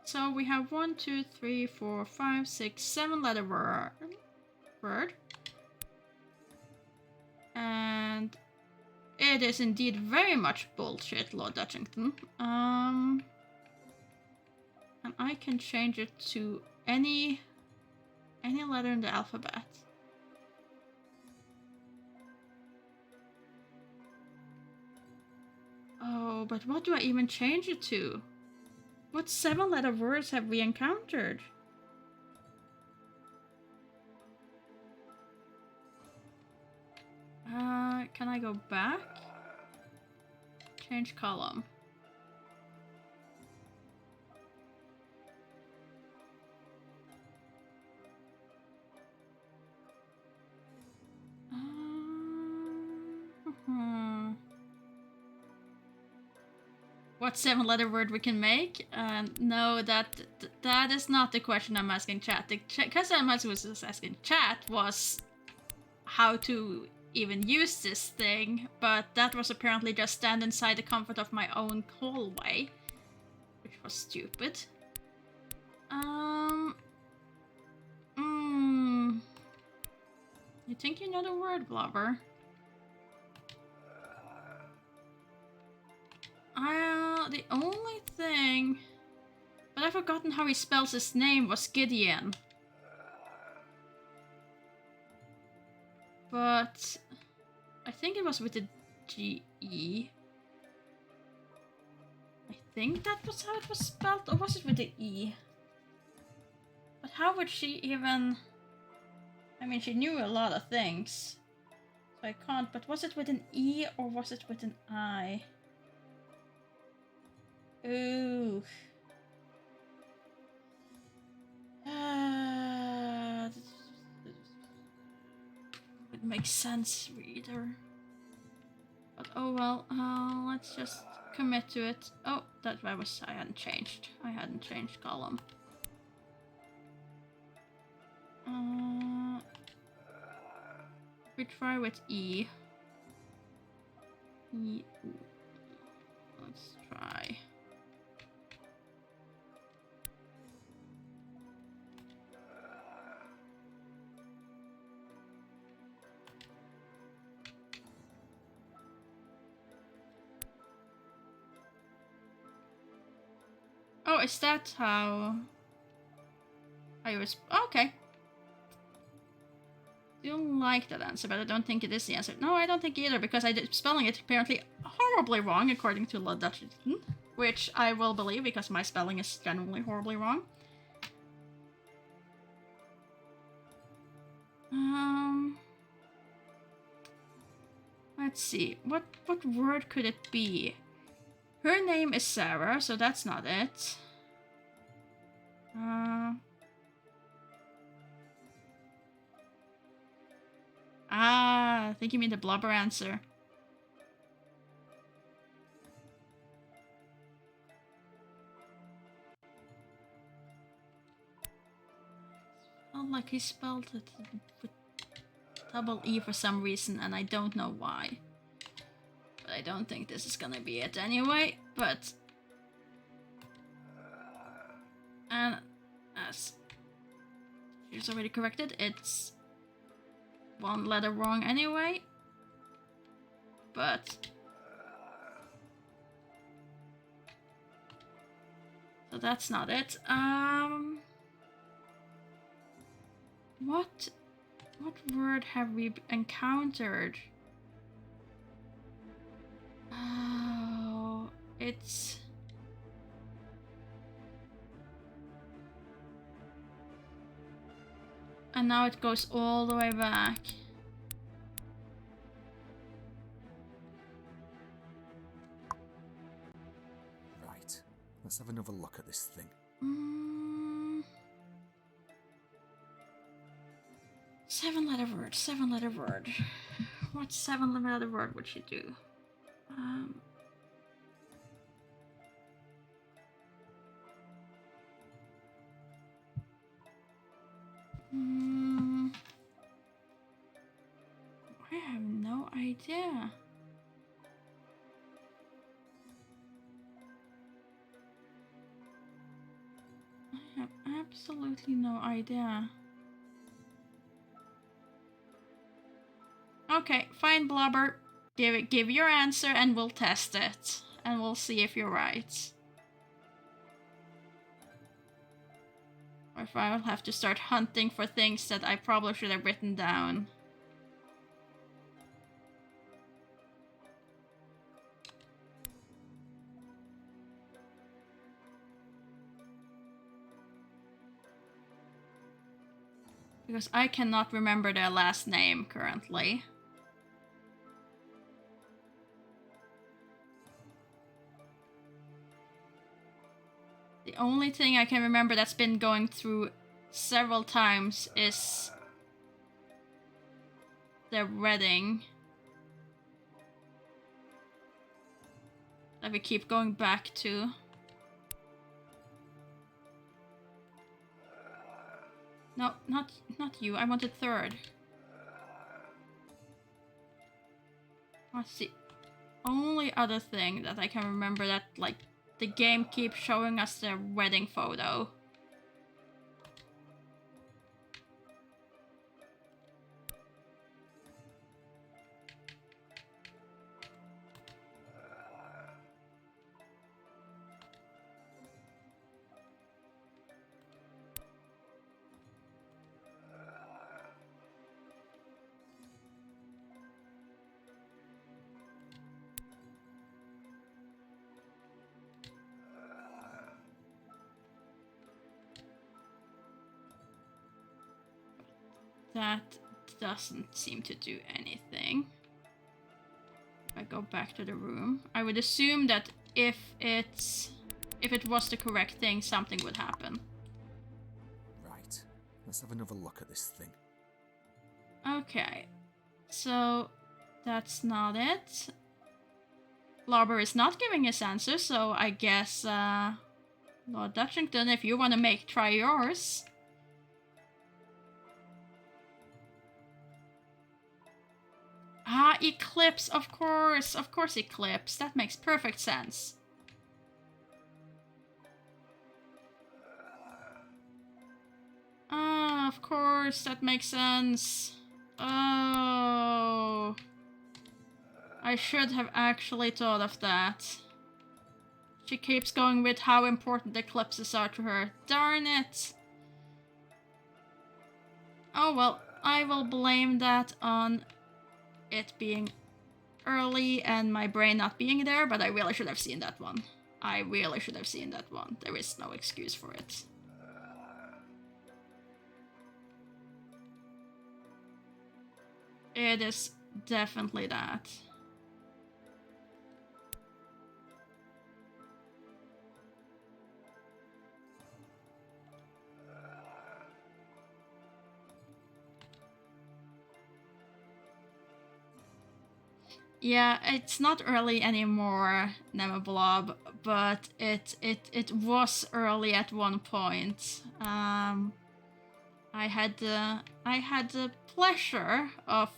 so we have 1, 2, 3, 4, 5, 6, 7 letter word. And it is indeed very much bullshit, Lord Dutchington. And I can change it to any letter in the alphabet. Oh, but what do I even change it to? What 7-letter words have we encountered? Can I go back? Change column. What 7-letter word we can make? No, that is not the question I'm asking chat. The question I'm asking chat was how to even use this thing, but that was apparently just stand inside the comfort of my own hallway, which was stupid. You think you know the word, Blubber? The only thing forgotten how he spells his name, was Gideon. But I think it was with a G-E. I think that was how it was spelled, or was it with the E? But how would she even... I mean, she knew a lot of things. So I can't, but was it with an E or was it with an I? Ooh. It makes sense, reader. But oh well, let's just commit to it. Oh, that was... I hadn't changed. I hadn't changed column. We try with E. E. Let's try. Oh, is that how I was... Okay. Don't like that answer, but I don't think it is the answer. No, I don't think either, because I did spelling it apparently horribly wrong according to Lord Dutchton, which I will believe because my spelling is genuinely horribly wrong. Let's see. What word could it be? Her name is Sarah, so that's not it. I think you mean the blubber answer. Felt like he spelled it with double E for some reason, and I don't know why. But I don't think this is gonna be it anyway, but... And as she's already corrected, it's one letter wrong anyway. But... So that's not it. What word have we encountered? Oh, it's... And now it goes all the way back. Right, let's have another look at this thing. Seven-letter word, seven-letter word. What seven-letter word would she do? I have no idea. I have absolutely no idea. Okay, fine, Blubber. Give your answer and we'll test it. And we'll see if you're right. Or if I will have to start hunting for things that I probably should have written down. Because I cannot remember their last name currently. The only thing I can remember that's been going through several times is the wedding. That we keep going back to. No, not you. I wanted third. What's the only other thing that I can remember that, like, the game keeps showing us the wedding photo? That doesn't seem to do anything. If I go back to the room, I would assume that if it was the correct thing, something would happen. Right. Let's have another look at this thing. Okay. So that's not it. Larber is not giving his answer, so I guess Lord Dutchington, if you want to try yours. Ah, Eclipse, of course, Eclipse. That makes perfect sense. Ah, of course, that makes sense. Oh, I should have actually thought of that. She keeps going with how important eclipses are to her. Darn it. Oh well, I will blame that on it being early and my brain not being there, but I really should have seen that one. I really should have seen that one. There is no excuse for it. It is definitely that. Yeah, it's not early anymore, Nemablob, but it was early at one point. I had the pleasure of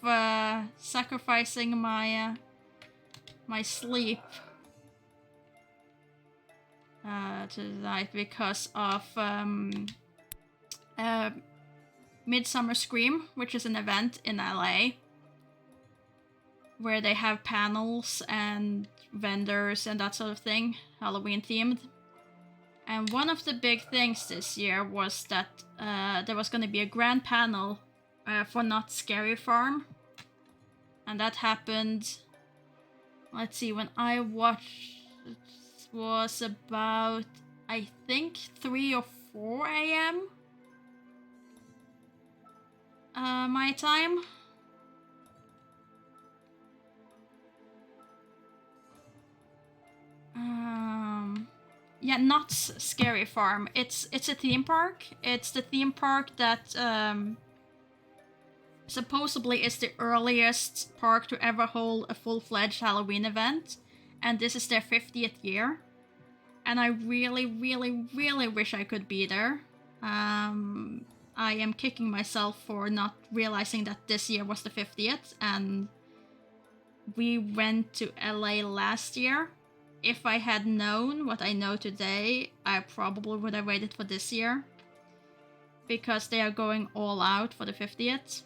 sacrificing my my sleep tonight because of Midsummer Scream, which is an event in LA where they have panels and vendors and that sort of thing, Halloween themed. And one of the big things this year was that there was going to be a grand panel for Not Scary Farm. And that happened, let's see, when I watched, it was about, I think, 3 or 4 a.m. My time. Yeah, not Scary Farm. It's a theme park. It's the theme park that supposedly is the earliest park to ever hold a full-fledged Halloween event, and this is their 50th year. And I really, really, really wish I could be there. I am kicking myself for not realizing that this year was the 50th, and we went to LA last year. If I had known what I know today, I probably would have waited for this year, because they are going all out for the 50th.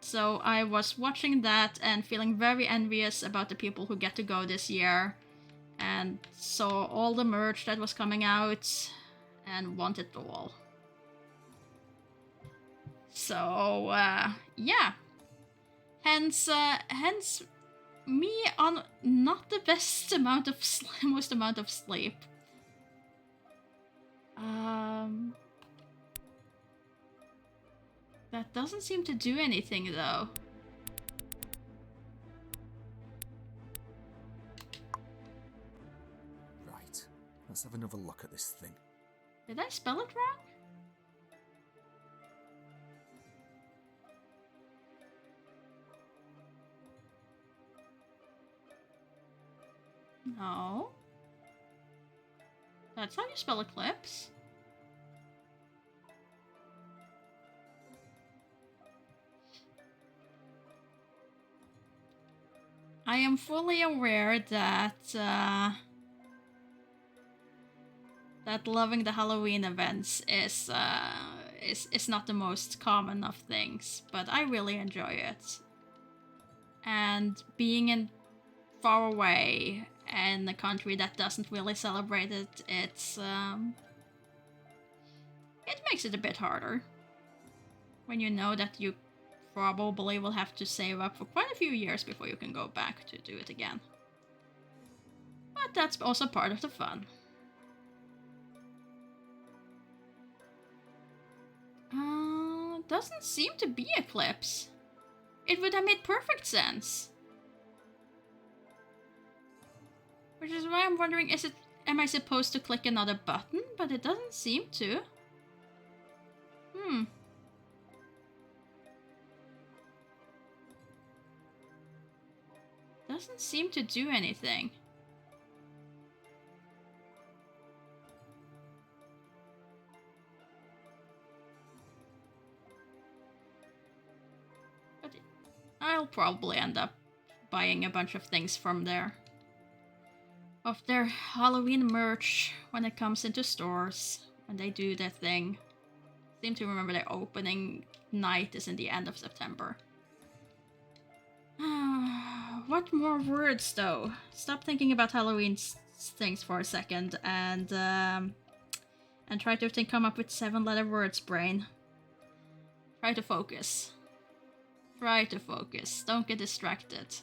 So I was watching that and feeling very envious about the people who get to go this year, and saw all the merch that was coming out and wanted it all. So yeah, hence me on not the best amount of most amount of sleep. That doesn't seem to do anything though. Right. Let's have another look at this thing. Did I spell it wrong? No. That's how you spell eclipse. I am fully aware that that loving the Halloween events is not the most common of things, but I really enjoy it. And being in far away in a country that doesn't really celebrate it, it makes it a bit harder when you know that you probably will have to save up for quite a few years before you can go back to do it again. But that's also part of the fun. doesn't seem to be Eclipse. It would have made perfect sense. Which is why I'm wondering, am I supposed to click another button? But it doesn't seem to. Doesn't seem to do anything. But I'll probably end up buying a bunch of things from there. Of their Halloween merch when it comes into stores, when they do their thing. I seem to remember their opening night is in the end of September. What more words though? Stop thinking about Halloween things for a second and try to come up with 7-letter words, brain. Try to focus. Try to focus. Don't get distracted.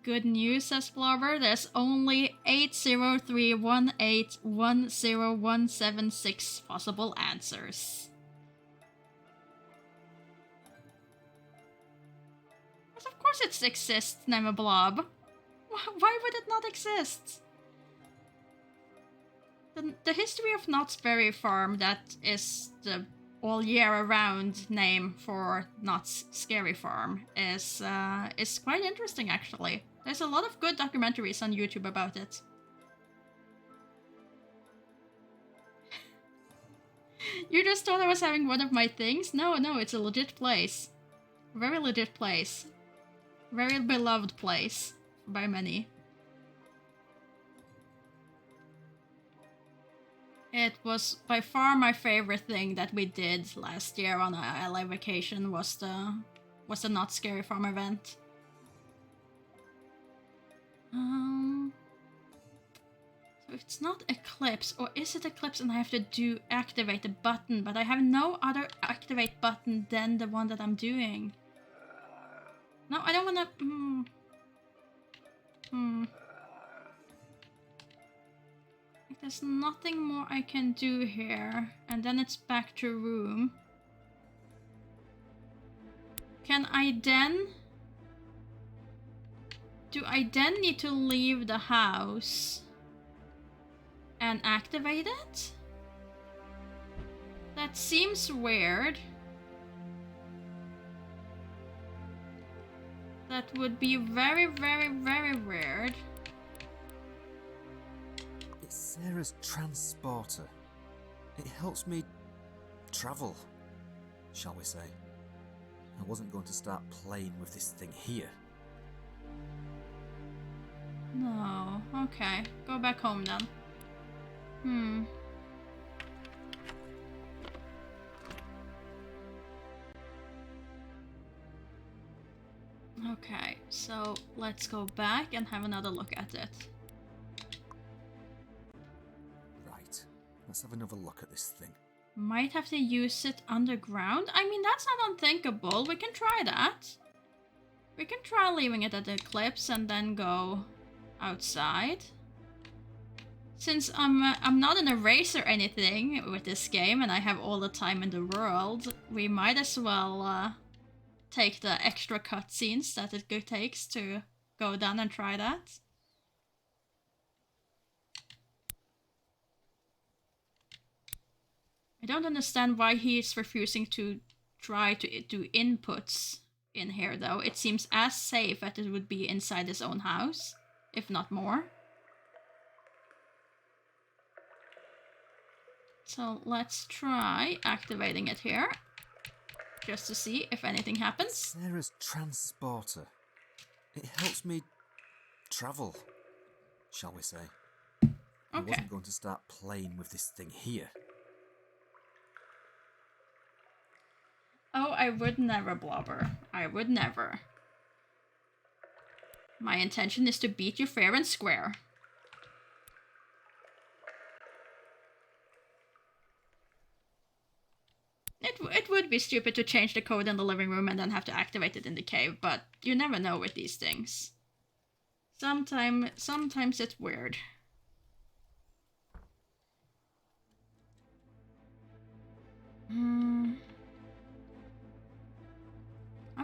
Good news, says Blobber. There's only 803181076 possible answers. Of course it exists, Nemablob. Why would it not exist? The history of Knott's Berry Farm, that is the all year around name for Knott's Scary Farm, is quite interesting actually. There's a lot of good documentaries on YouTube about it. You just thought I was having one of my things? No, it's a legit place. Very legit place. Very beloved place by many. It was by far my favorite thing that we did last year on a LA vacation was the Not Scary Farm event. So it's not Eclipse, or is it Eclipse and I have to activate the button, but I have no other activate button than the one that I'm doing. No, I don't wanna... There's nothing more I can do here. And then it's back to room. Can I then... Do I then need to leave the house and activate it? That seems weird. That would be very, very, very weird. It's Sarah's transporter. It helps me travel, shall we say. I wasn't going to start playing with this thing here. No, okay. Go back home then. Okay, so let's go back and have another look at it. Right, let's have another look at this thing. Might have to use it underground? I mean, that's not unthinkable. We can try that. We can try leaving it at Eclipse and then go outside. Since I'm not in a race or anything with this game and I have all the time in the world, we might as well take the extra cutscenes that it takes to go down and try that. I don't understand why he's refusing to try to do inputs in here though. It seems as safe as it would be inside his own house, if not more. So let's try activating it here, just to see if anything happens. Sarah's transporter. It helps me travel, shall we say. I wasn't going to start playing with this thing here. Oh, I would never, Blobber. I would never. My intention is to beat you fair and square. It would be stupid to change the code in the living room and then have to activate it in the cave, but you never know with these things. Sometimes it's weird.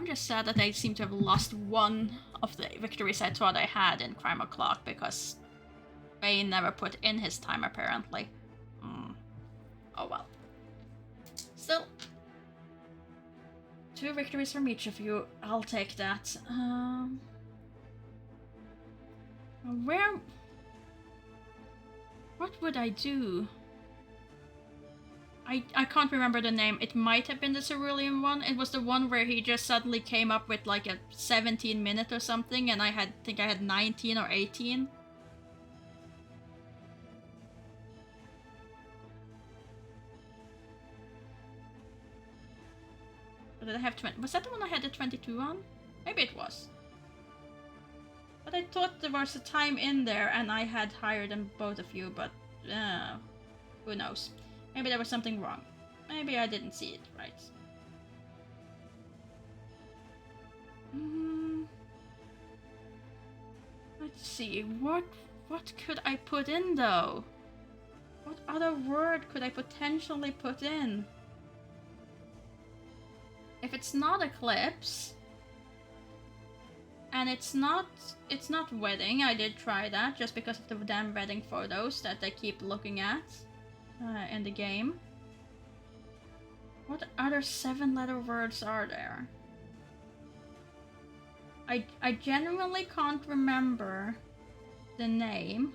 I'm just sad that I seem to have lost one of the victories I thought I had in Crime O'Clock because Bane never put in his time apparently. Oh well. Still, 2 victories from each of you. I'll take that. What would I do? I can't remember the name. It might have been the Cerulean one. It was the one where he just suddenly came up with like a 17-minute or something, and I think I had 19 or 18. Or did I have 20? Was that the one I had the 22 on? Maybe it was. But I thought there was a time in there and I had higher than both of you, but who knows. Maybe there was something wrong. Maybe I didn't see it right. Let's see, what could I put in though? What other word could I potentially put in? If it's not eclipse, and it's not wedding, I did try that just because of the damn wedding photos that they keep looking at in the game. What other 7-letter words are there? I genuinely can't remember the name,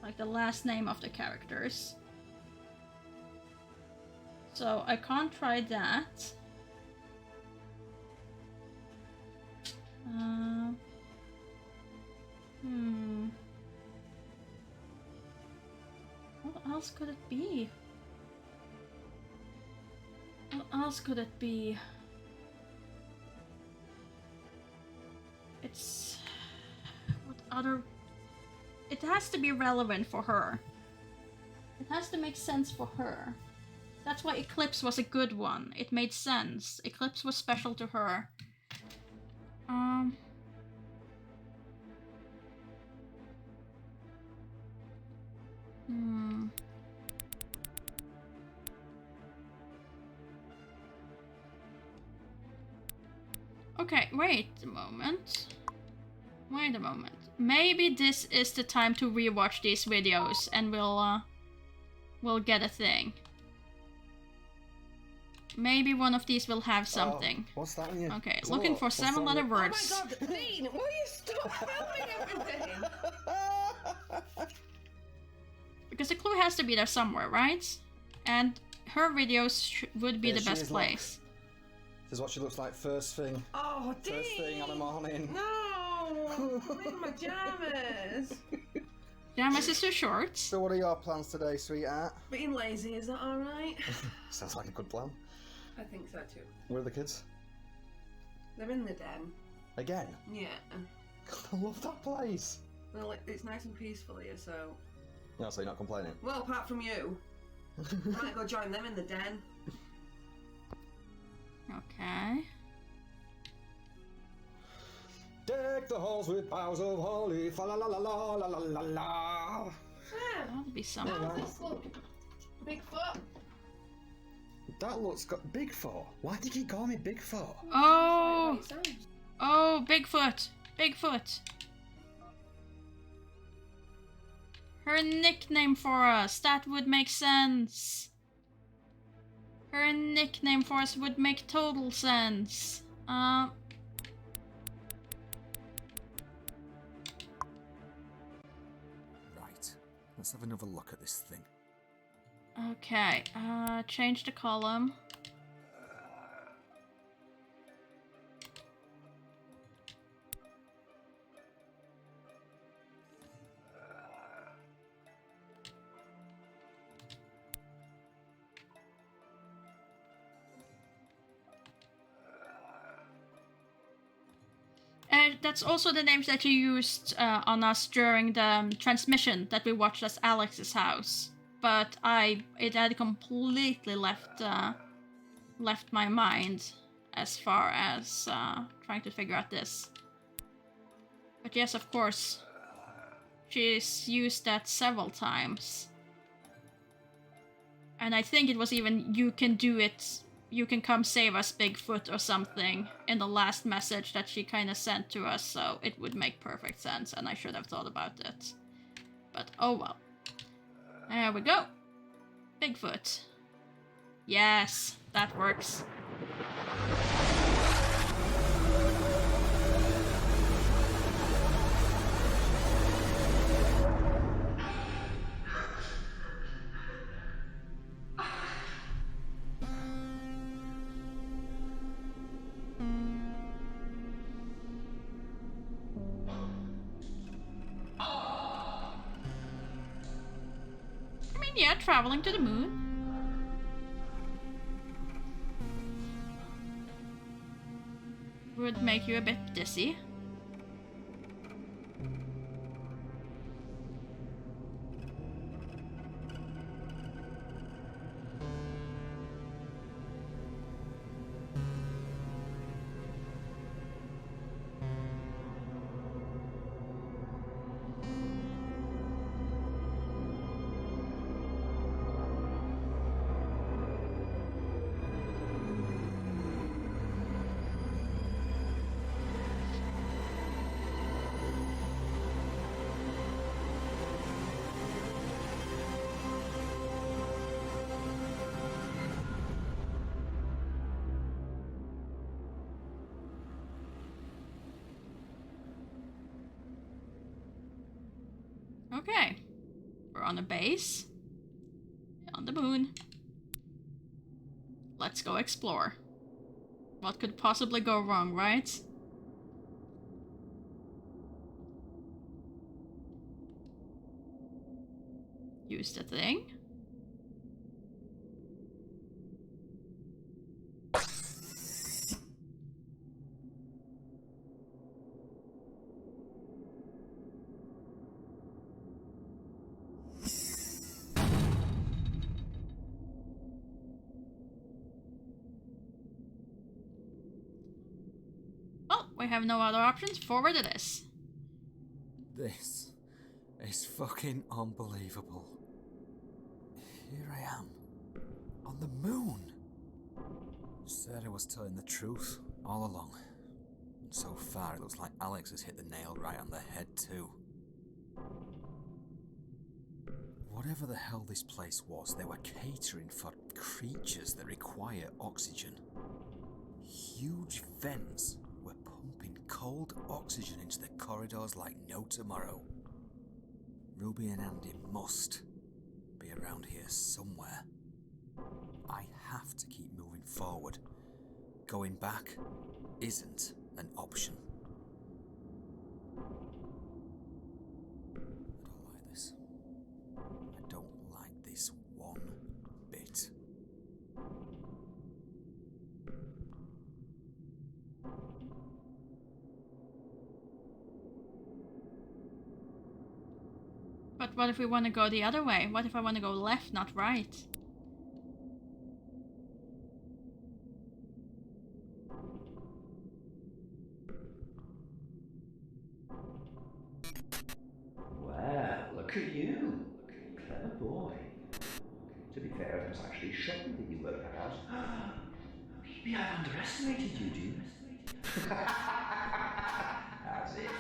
like the last name of the characters. So I can't try that. What else could it be? What else could it be? It's... What other... It has to be relevant for her. It has to make sense for her. That's why Eclipse was a good one. It made sense. Eclipse was special to her. Okay, wait a moment. Wait a moment. Maybe this is the time to rewatch these videos and we'll get a thing. Maybe one of these will have something. Oh, what's that on you? Okay, looking for 7-letter words. Oh my god, Dean, will you stop filming everything? Because the clue has to be there somewhere, right? And her videos would be the best place. This is what she looks like first thing. Oh, Dean! First thing on the morning. No! I'm in my jammies. Pajamas is too short. So what are your plans today, sweetheart? Being lazy, is that alright? Sounds like a good plan. I think so too. Where are the kids? They're in the den. Again? Yeah. I love that place. Well, it's nice and peaceful here, so... No, so you're not complaining? Well, apart from you. I might go join them in the den. Okay. Deck the halls with boughs of holly, fa la la la la la la la la. That'll be something. Bigfoot. That looks got Bigfoot. Why did you call me Bigfoot? Oh! Oh, Bigfoot! Bigfoot! Her nickname for us, that would make sense. Her nickname for us would make total sense. Right. Let's have another look at this thing. Okay, change the column. That's also the names that you used on us during the transmission that we watched at Alex's house. But it had completely left my mind as far as trying to figure out this. But yes, of course, she's used that several times. And I think it was even you can do it you can come save us, Bigfoot, or something in the last message that she kind of sent to us, so it would make perfect sense, and I should have thought about it. But oh well. There we go. Bigfoot. Yes, that works. I mean, yeah, traveling to the moon. Would make you a bit dizzy. Okay, we're on a base, on the moon. Let's go explore. What could possibly go wrong, right? Use the thing. We have no other options. Forward it is. This is fucking unbelievable. Here I am, on the moon. Sarah was telling the truth all along. And so far, it looks like Alex has hit the nail right on the head too. Whatever the hell this place was, they were catering for creatures that require oxygen. Huge vents were pumping cold oxygen into the corridors like no tomorrow. Ruby and Andy must be around here somewhere. I have to keep moving forward. Going back isn't an option. I don't like this one bit. But what if we want to go the other way? What if I want to go left, not right? Well, look at you. Clever boy. To be fair, it was actually shocking that you worked that out. Maybe I've underestimated you, dude. As if.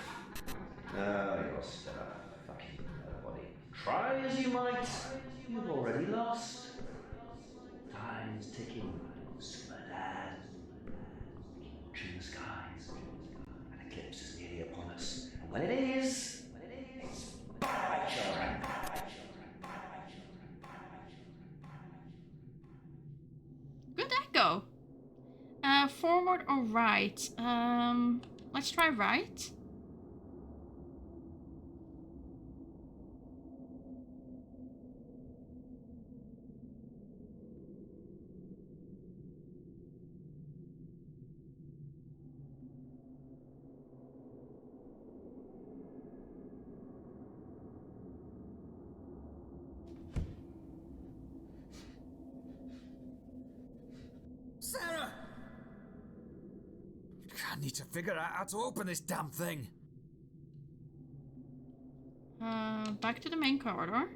Oh, you're still a fucking nobody. Try as you might, you've already lost. Time's ticking, Super Dad. Keep watching the skies. An eclipse is nearly upon us. And when it is, it's bye-bye, children. Good echo. Forward or right? Let's try right. Sarah! I need to figure out how to open this damn thing. Back to the main corridor.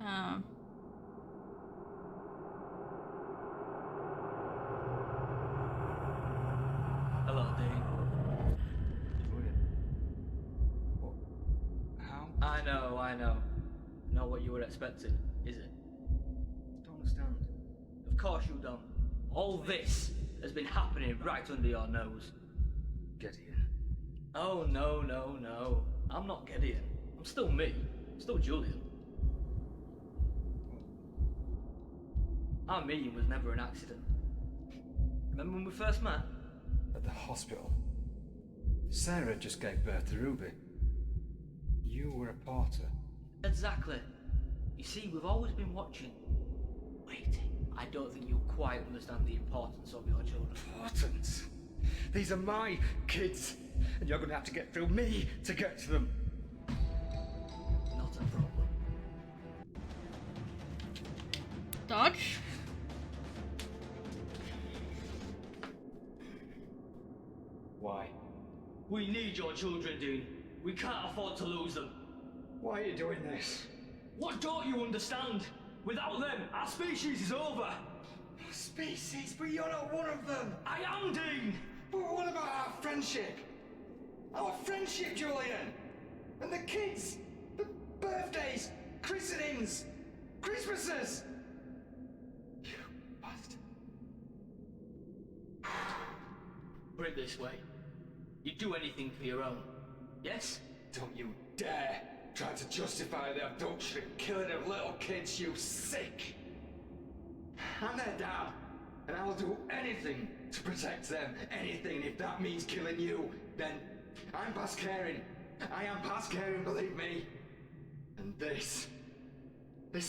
Um. Hello, Dean. How? I know, I know. Not what you were expecting, is it? Don't understand. Of course you don't. All this has been happening right under your nose. Gideon. Oh, no, no, no. I'm not Gideon. I'm still me. I'm still Julian. Our meeting was never an accident. Remember when we first met? At the hospital. Sarah just gave birth to Ruby. You were a porter. Exactly. You see, we've always been watching. Waiting. I don't think you quite understand the importance of your children. Importance? These are my kids, and you're going to have to get through me to get to them. Not a problem. Dodge. Why? We need your children, Dean. We can't afford to lose them. Why are you doing this? What don't you understand? Without them, our species is over. Species? But you're not one of them. I am, Dean. But what about our friendship? Our friendship, Julian. And the kids. The birthdays. Christenings. Christmases. You bastard. Put it this way. You'd do anything for your own. Yes? Don't you dare try to justify the abduction and killing of little kids, you sick! I'm their dad, and I'll do anything to protect them. Anything. If that means killing you, then I'm past caring. I am past caring, believe me. And this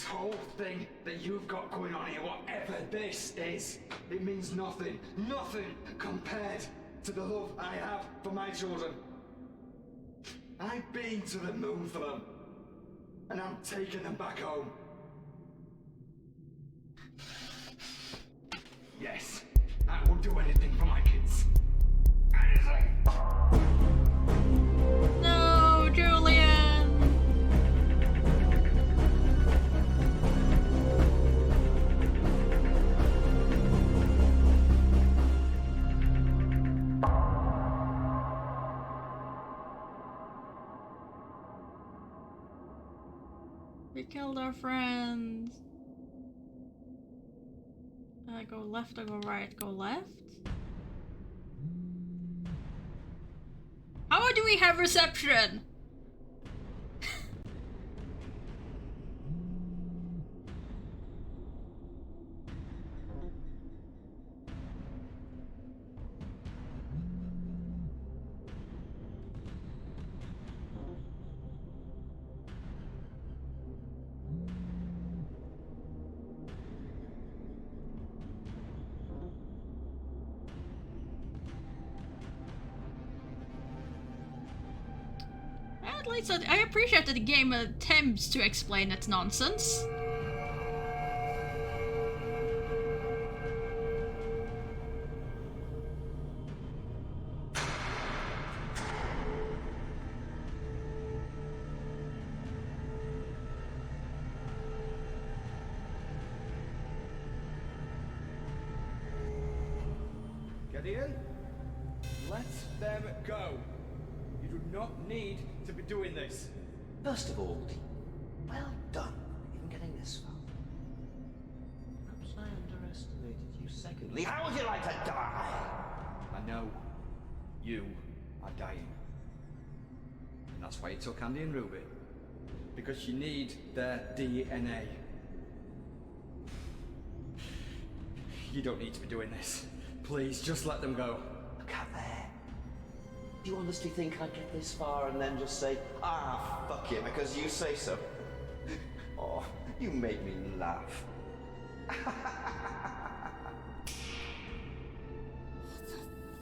whole thing that you've got going on here, whatever this is, it means nothing. Nothing compared to the love I have for my children. I've been to the moon for them, and I'm taking them back home. Yes, I will do anything for my kids. Anything! No, Julian! We killed our friends. Go left or go right? Go left? How do we have reception? At least I appreciate that the game attempts to explain its nonsense. Gideon, let them go. You do not need to be doing this. First of all, well done for even getting this far. Perhaps I underestimated you. Secondly, how would you like to die? I know. You are dying. And that's why you took Andy and Ruby. Because you need their DNA. You don't need to be doing this. Please, just let them go. Look out there. Do you honestly think I'd get this far and then just say, ah, fuck it, because you say so? Oh, you made me laugh.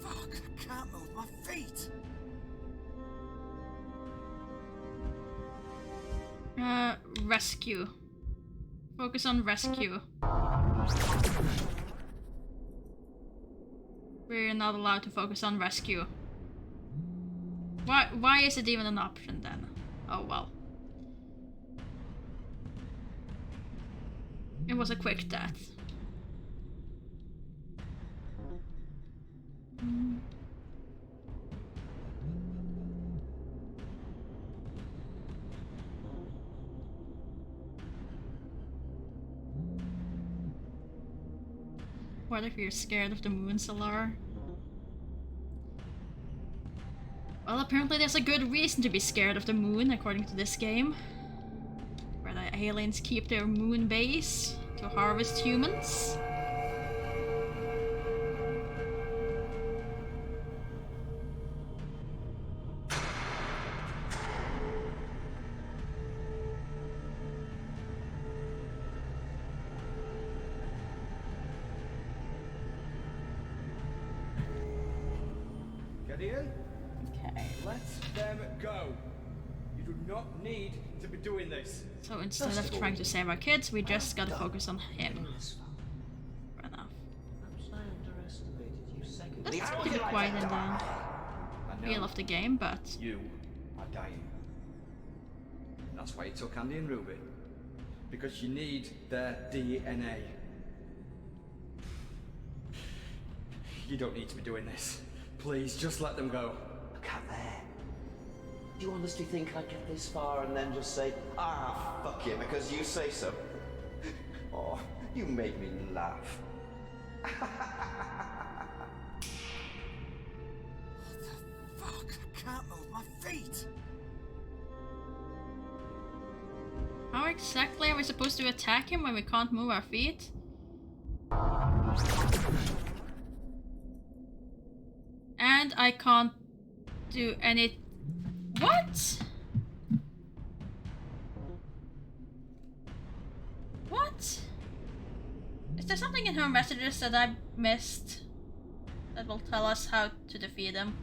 Fuck, I can't move my feet. Rescue. Focus on rescue. We're not allowed to focus on rescue. Why is it even an option then? Oh well. It was a quick death. What if you're scared of the moon, Solar? Well, apparently there's a good reason to be scared of the moon, according to this game. Where the aliens keep their moon base to harvest humans. Gideon? Okay. Let them go. You do not need to be doing this. So instead of trying to save our kids, we just gotta focus on him. Fair enough. That's pretty quiet in the feel of the game, but... You are dying. That's why you took Andy and Ruby. Because you need their DNA. You don't need to be doing this. Please, just let them go. Look out there. Do you honestly think I'd get this far and then just say, ah, fuck it, because you say so? Oh, you make me laugh. Fuck, I can't move my feet. How exactly are we supposed to attack him when we can't move our feet? And I can't do any... What? What? Is there something in her messages that I missed that will tell us how to defeat him?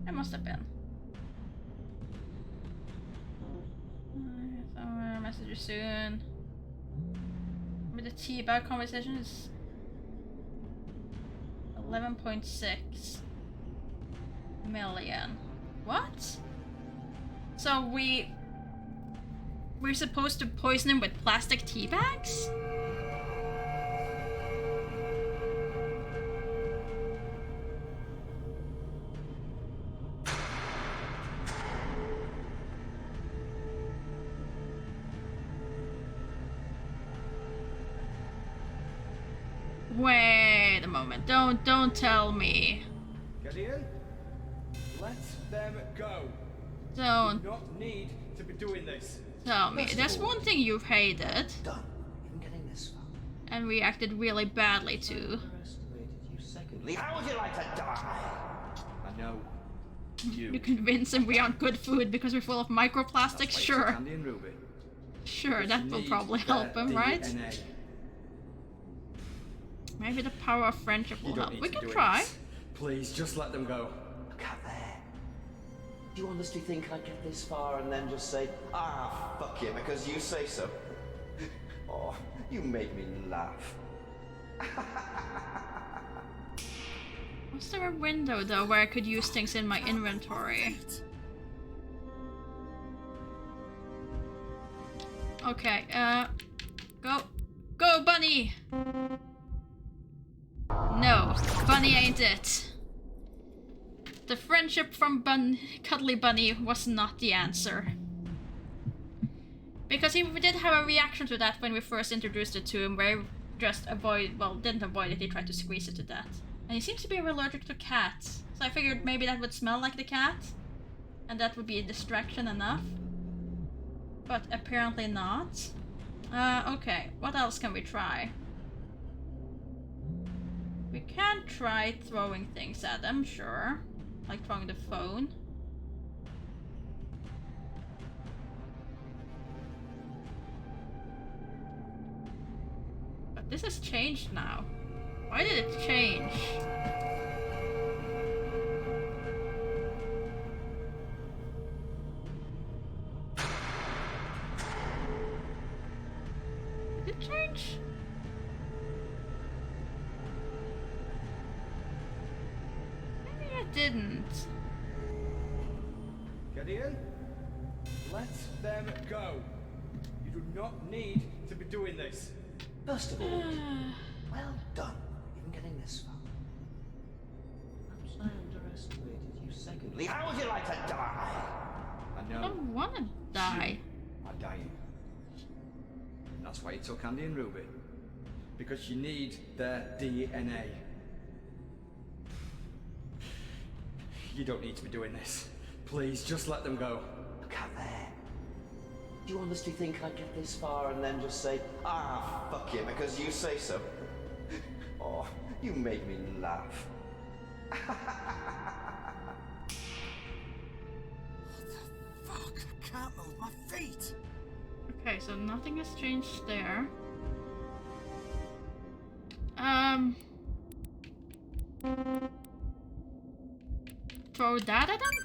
There must have been. Somewhere, messages soon. With the T-bag conversation is 11.6 million. What? So we're supposed to poison him with plastic tea bags? Wait a moment. Don't tell me. Gideon, let them go. Don't You do not need to be doing this. tell me. There's one thing you've hated. Done. Even getting this far. And reacted really badly to. Secondly, how would you like to die? I know. You convince him we aren't good food because we're full of microplastics? Sure. Andy and Ruby. Sure, that will probably help him, right? DNA. Maybe the power of friendship will You don't help. need We to can do try. this. Please, just let them go. Look out there. Do you honestly think I'd get this far and then just say, ah, fuck it, because you say so? Oh, you make me laugh. Was there a window though where I could use things in my inventory? Okay, go Bunny! No, Bunny ain't it. The friendship from Cuddly Bunny was not the answer. Because we did have a reaction to that when we first introduced it to him, where he just didn't avoid it, he tried to squeeze it to death. And he seems to be allergic to cats, so I figured maybe that would smell like the cat, and that would be a distraction enough. But apparently not. Okay, what else can we try? We can try throwing things at them, sure. Like throwing the phone. But this has changed now. Why did it change? Did it change? Maybe it didn't. Gideon, let them go. You do not need to be doing this. First of all, well done for even getting this far. Perhaps I underestimated you. Secondly, how would you like to die? I I know. don't wanna die. You are dying. That's why you took Andy and Ruby. Because you need their DNA. You don't need to be doing this. Please, just let them go. Look out there. Do you honestly think I'd get this far and then just say, ah, fuck you, because you say so? Oh, you make me laugh. Fuck, I can't move my feet. Okay, so nothing has changed there. Throw that at him?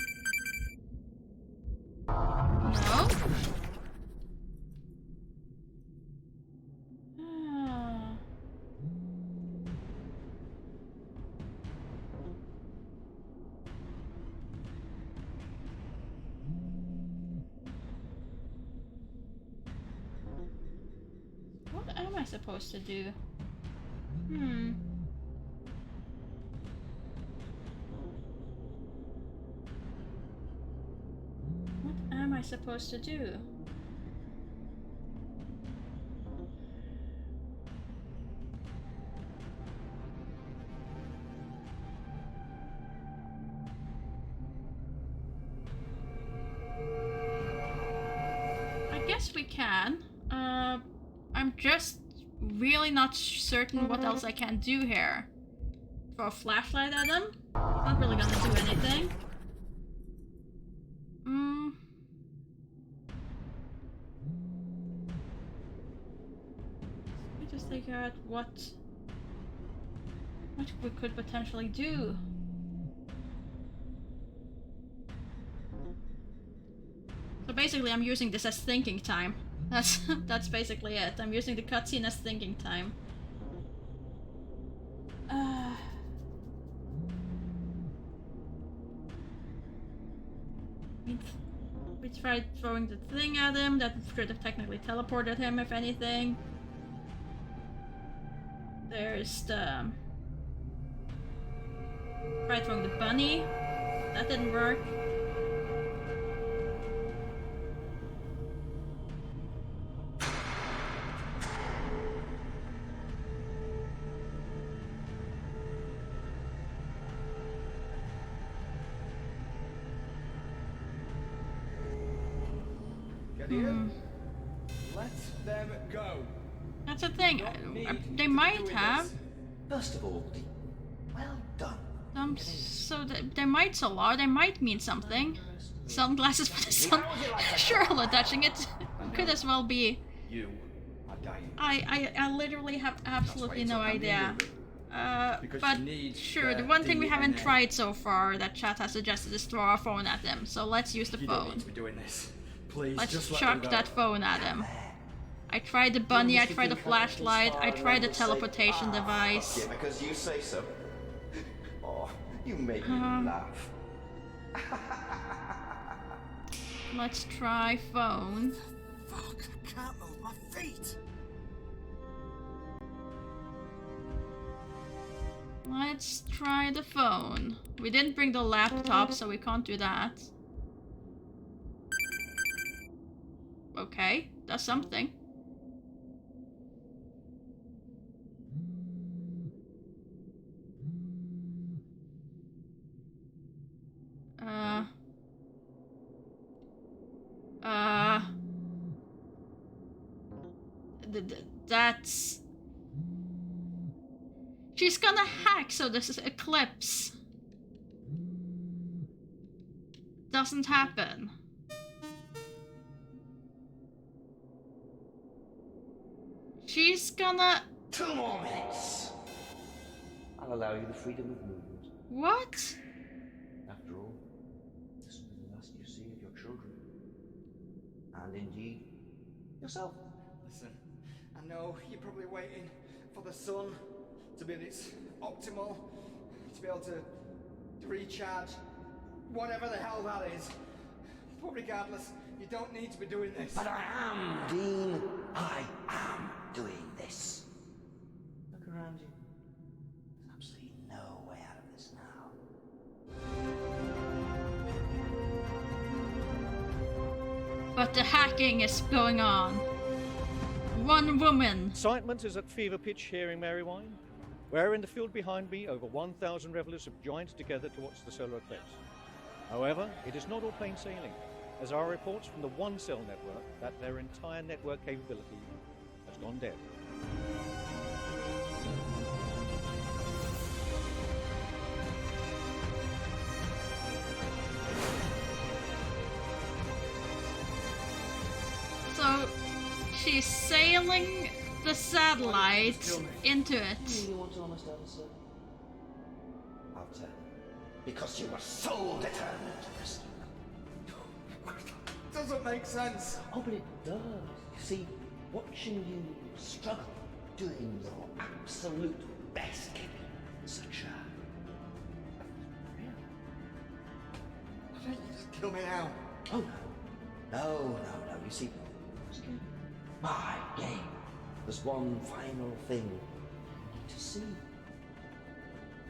No? Ah. What am I supposed to do? What am I supposed to do? I guess we can. I'm just really not certain what else I can do here. Throw a flashlight at him? Not really gonna do anything. Let me just figure out what we could potentially do. So basically I'm using this as thinking time. That's basically it. I'm using the cutscene as thinking time. We tried throwing the thing at him. That should have technically teleported him, if anything. There's the... Tried throwing the bunny. That didn't work. Let them go. That's the thing. They might have. First of all, well done. So they might allow. They might mean something. Sunglasses for the sun. Charlotte touching it could as well be. You are dying. I literally have absolutely no idea. Because But you need sure, the their one thing we haven't DNA. tried so far that chat has suggested is throw our phone at them. So let's use the You don't phone. need to be doing this. Please, Let's just let chuck them go. that phone at him. I tried the bunny, I tried the flashlight, I tried the teleportation device. Yeah, because you say so. Oh, you make me laugh. Let's try phone. Fuck, I can't move my feet. Let's try the phone. We didn't bring the laptop, so we can't do that. Okay, that's something. That's... She's gonna hack, so this is Eclipse. Doesn't happen. She's gonna... 2 more minutes. I'll allow you the freedom of movement. What? After all, this will be the last you see of your children. And indeed, yourself. Listen, I know you're probably waiting for the sun to be at its optimal, to be able to recharge, whatever the hell that is. But regardless, you don't need to be doing this. But I am, Dean. I am doing this. Look around you. There's absolutely no way out of this now. But the hacking is going on. One woman. Excitement is at fever pitch here in Merrywine, where in the field behind me over 1,000 revelers have joined together to watch the solar eclipse. However, it is not all plain sailing, as are reports from the One Cell network that their entire network capability has gone dead. So she's sailing the satellite into it. You want to almost have a say? I'll tell you. Because you were so determined to rescue them. Doesn't make sense. Oh, but it does. You see, watching you struggle, doing your absolute best, kid, such a... Why don't you just kill me now? Oh, no. No. You see, my game. There's one final thing you need to see.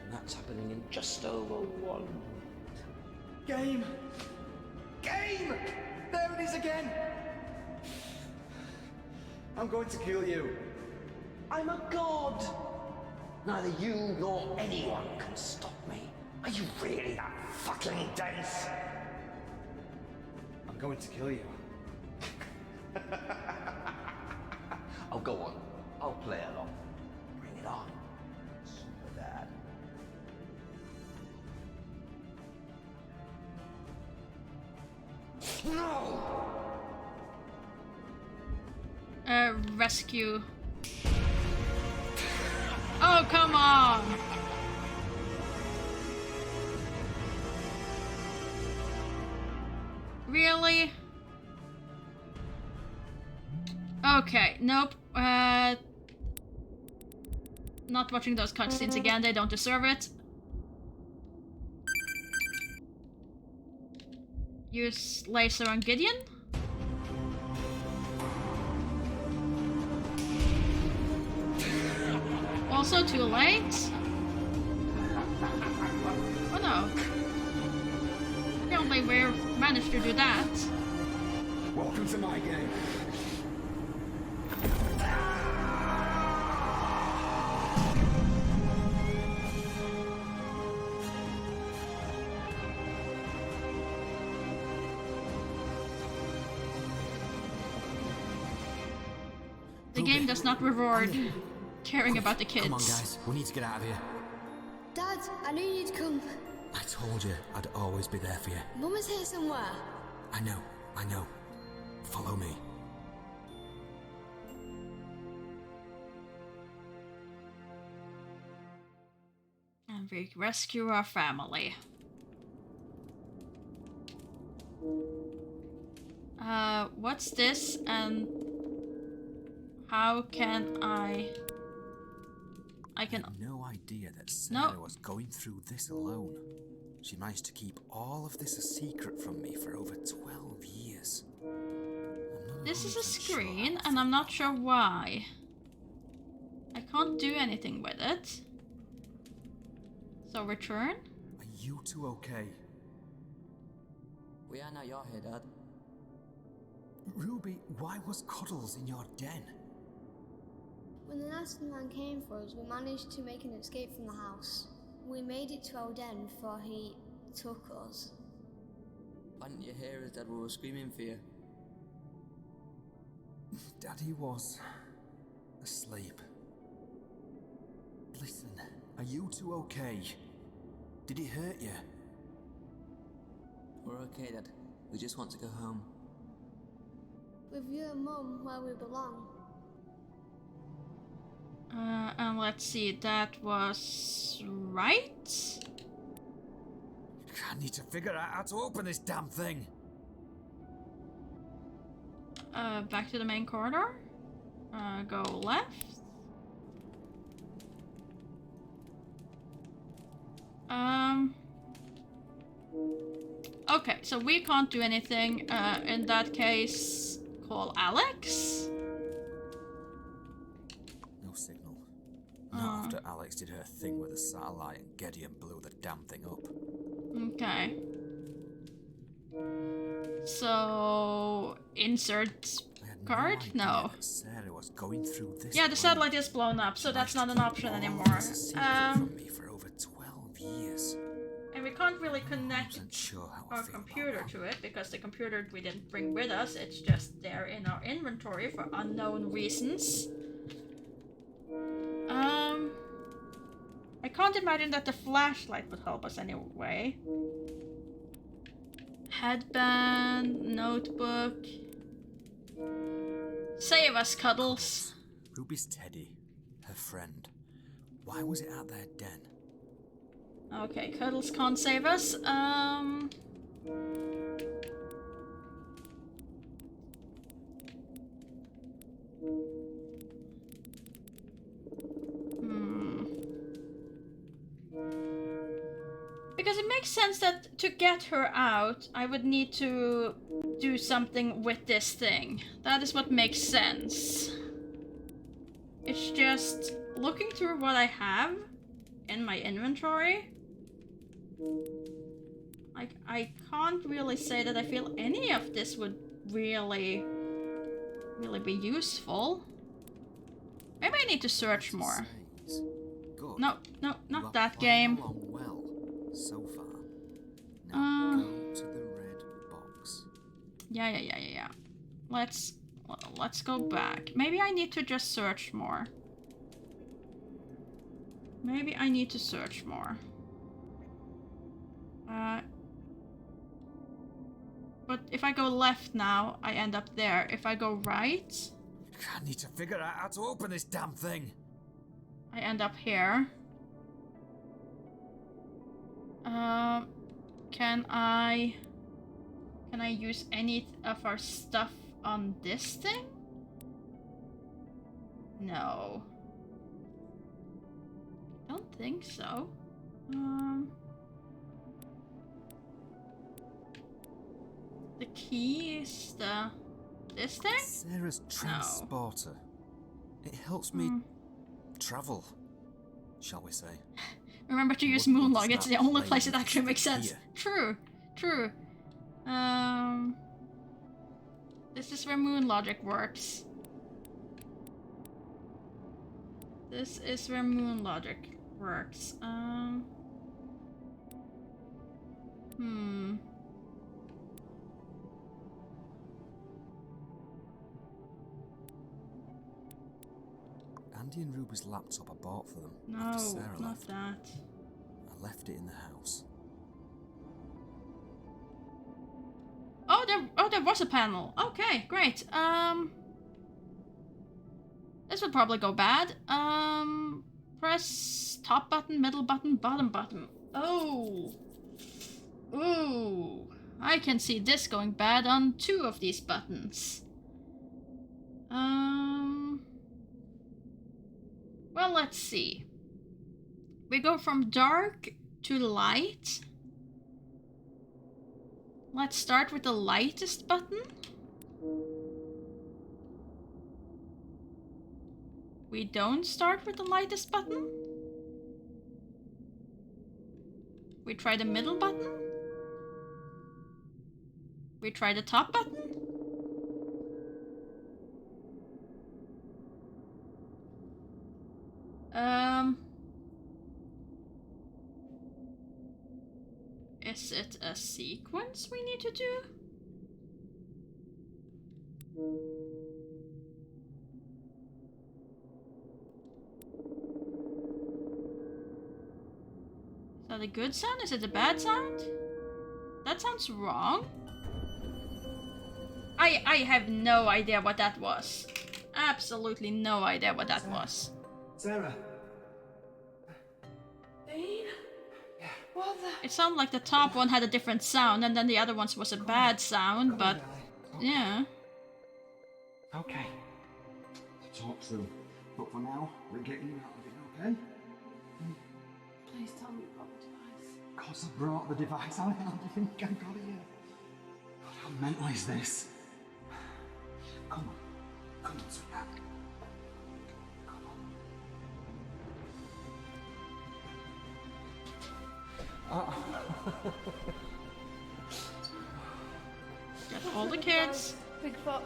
And that's happening in just over 1 minute. Game! There it is again! I'm going to kill you. I'm a god! Neither you nor anyone can stop me. Are you really that fucking dense? I'm going to kill you. Oh, go on. I'll play along. Bring it on. Super Dad. No! Rescue. Oh, come on! Really? Okay, nope. Not watching those cutscenes again, they don't deserve it. Use laser on Gideon. Also too late. Oh no. Apparently we managed to do that. Welcome to my game. The game does not reward caring about the kids. Come on, guys. We need to get out of here. Dad, I knew you'd come. I told you I'd always be there for you. Mum is here somewhere. I know. Follow me. And we rescue our family. What's this and how can I can... I had no idea that Sarah was going through this alone. She managed to keep all of this a secret from me for over 12 years. This is a screen and I'm not sure why. I can't do anything with it. So return? Are you two okay? We are now you're here, Dad. Ruby, why was Cuddles in your den? When the nasty man came for us, we managed to make an escape from the house. We made it to our den before he took us. Why didn't you hear us, Dad? We were screaming for you. Daddy was asleep. Listen, are you two okay? Did he hurt you? We're okay, Dad. We just want to go home. With you and Mum where we belong. And let's see, that was right? I need to figure out how to open this damn thing. Back to the main corridor. Go left. Okay, so we can't do anything. In that case, call Alex. No signal. Not after Alex did her thing with the satellite and Gideon blew the damn thing up. Okay. So insert card? No. Sarah was going through this. Yeah, the satellite is blown up, so that's not an option anymore. From me for over 12 years. And we can't really connect Sure how our computer to it because the computer we didn't bring with us. It's just there in our inventory for unknown reasons. I can't imagine that the flashlight would help us anyway. Headband, notebook. Save us, Cuddles. Ruby's teddy, her friend. Why was it at their den? Okay, Cuddles can't save us. Because it makes sense that to get her out, I would need to do something with this thing. That is what makes sense. It's just looking through what I have in my inventory. Like, I can't really say that I feel any of this would really be useful. Maybe I need to search more. No, not that game. Well, so far. Now go to the red box. Yeah. Let's go back. Maybe I need to just search more. Maybe I need to search more. But if I go left now, I end up there. If I go right, I need to figure out how to open this damn thing. I end up here. Can I use any of our stuff on this thing? No. I don't think so. The key is this thing? Sarah's transporter. No. It helps me travel, shall we say. Remember to use Moonlog, it's the only place it actually makes sense. True. This is where moon logic works. This is where moon logic works. Andy and Ruby's laptop I bought for them No, after Sarah not left. that. I left it in the house. Oh, there was a panel. Okay, great. This would probably go bad. Press top button, middle button, bottom button. Oh. Ooh. I can see this going bad on 2 of these buttons. Well, let's see. We go from dark to light. Let's start with the lightest button. We don't start with the lightest button. We try the middle button. We try the top button. Is it a sequence we need to do? Is that a good sound? Is it a bad sound? That sounds wrong. I have no idea what that was. Absolutely no idea what that was. Sarah. Dean? What the? It sounded like the top one had a different sound and then the other one's was a bad sound, but yeah. Okay. To talk through. But for now, we're getting you out of it, okay? Please tell me proper device. Of course I brought the device. How the hell do you think I got it here? God, how mental is this? Come on, sweetheart. Get all the kids. Bigfoot.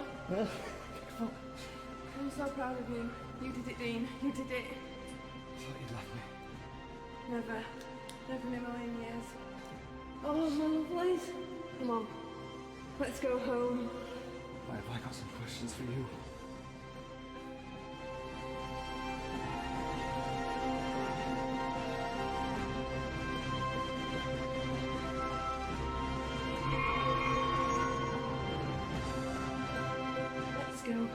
I'm so proud of you. You did it, Dean. You did it. I thought you'd left me. Never. Never in a million years. Oh, my lovelies. Come on. Let's go home. Why have I got some questions for you? Let's go home.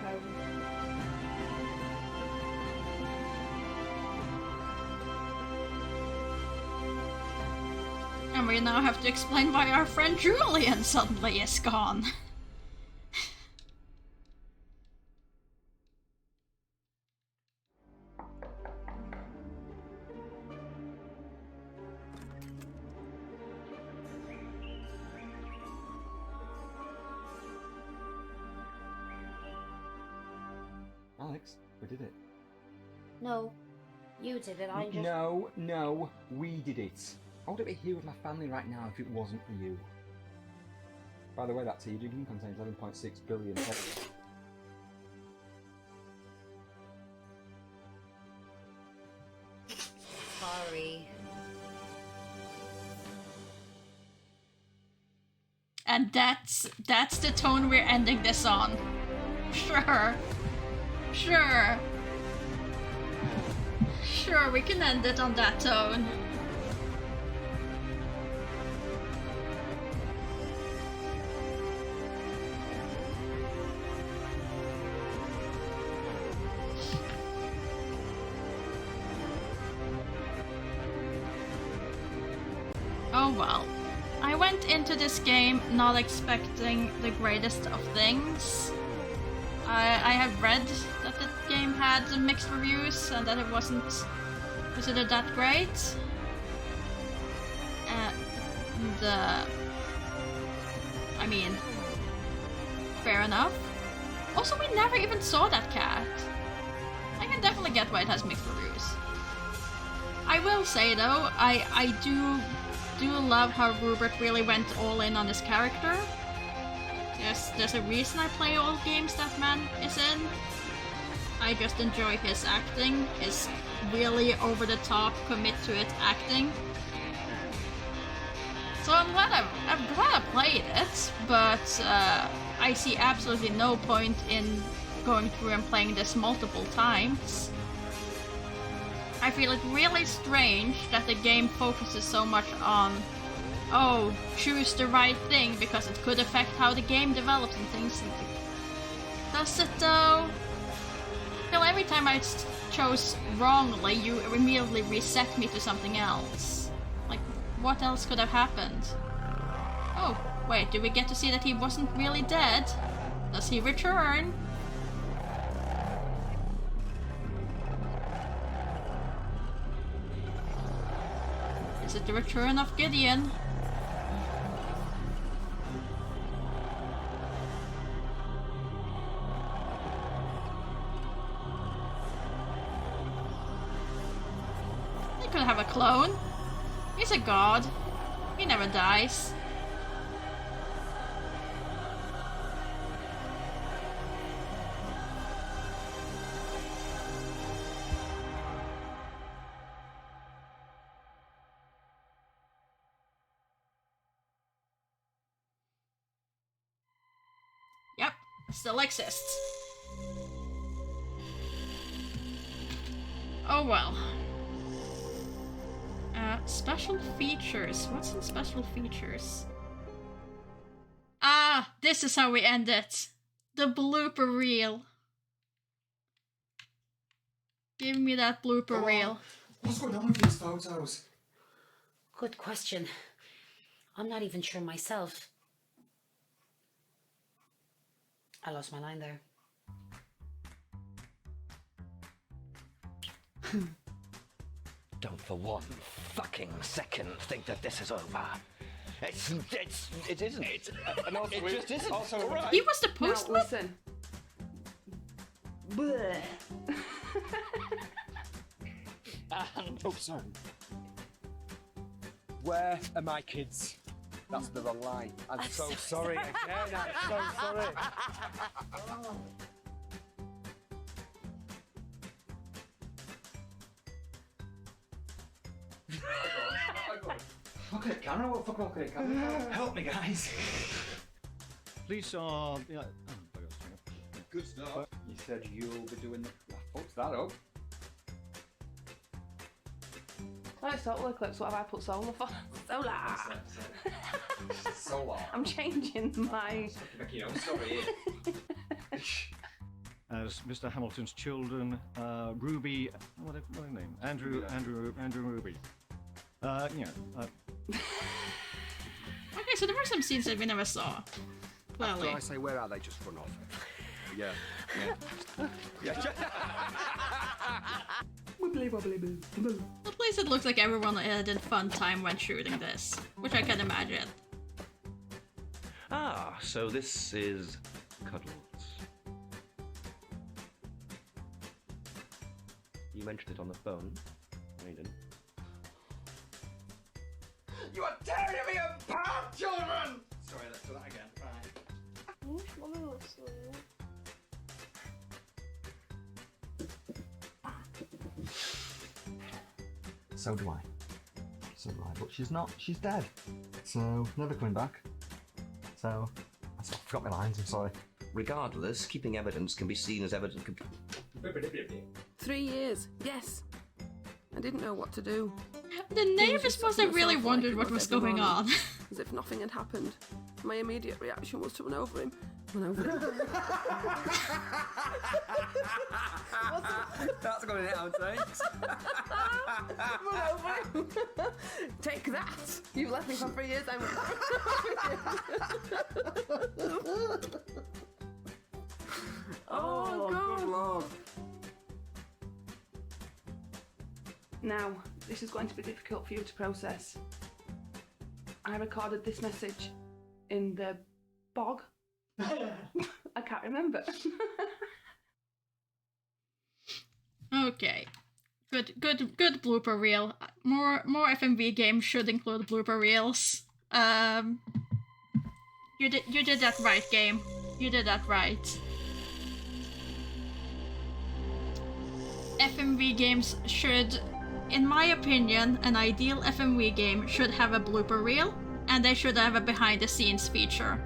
And we now have to explain why our friend Julian suddenly is gone. Alex, we did it. No, you did it. I just. No, we did it. I wouldn't be here with my family right now if it wasn't for you. By the way, that tea you're drinking contains 11.6 billion Sorry. And that's the tone we're ending this on. Sure. Sure, we can end it on that tone. Oh well. I went into this game not expecting the greatest of things. I have read that the game had mixed reviews and that it wasn't considered that great. And I mean, fair enough. Also, we never even saw that cat. I can definitely get why it has mixed reviews. I will say though, I do love how Rupert really went all in on this character. There's a reason I play all games that man is in. I just enjoy his acting, his really over the top, commit to it acting. So I'm glad I played it, but I see absolutely no point in going through and playing this multiple times. I feel it really strange that the game focuses so much on, oh, choose the right thing because it could affect how the game develops and things. Does it though? Well, every time I chose wrongly, you immediately reset me to something else. Like, what else could have happened? Oh, wait, do we get to see that he wasn't really dead? Does he return? Is it the return of Gideon? He could have a clone. He's a god. He never dies. Yep, still exists. Oh well. Special features. What's in special features? Ah, this is how we end it. The blooper reel. Give me that blooper reel. What's going on with these photos? Good question. I'm not even sure myself. I lost my line there. Don't for one fucking second think that this is over. It isn't. And also, It just isn't. Also, He was the post. Now, listen. Bleh. Oh, sorry. Where are my kids? That's the wrong line. I'm so sorry again. I'm so sorry. Look at the camera. What fucking look at the camera? Help me, guys. Police are. Yeah, Good stuff. You said you'll be doing the. I fucked that up. Oh, it's solar eclipse. What have I put solar for? Solar. Solar. I'm changing my. As Mr. Hamilton's children, Ruby, what her name? Andrew Ruby. Okay, so there were some scenes that we never saw. Clearly. After I say where are they, just run off. Yeah. Wibbly wobbly boo. At least it looks like everyone had a fun time when shooting this, which I can imagine. Ah, so this is Cuddles. You mentioned it on the phone. No, you didn't. You are tearing me apart, children! Sorry, let's do that again. Right. So do I. But she's not. She's dead. So, never coming back. So, I forgot my lines, I'm sorry. Regardless, keeping evidence can be seen as evidence. 3 years. Yes. I didn't know what to do. The neighbors must have really wondered what was going on. As if nothing had happened. My immediate reaction was to run over him. That's going to hit out, thanks. Run over him. Take that. You've left me for 3 years. Oh, God. Good Lord. Now, this is going to be difficult for you to process. I recorded this message in the bog. I can't remember. Okay. Good blooper reel. More FMV games should include blooper reels. You did that right, game. You did that right. FMV games should, in my opinion, an ideal FMV game should have a blooper reel, and they should have a behind the scenes feature.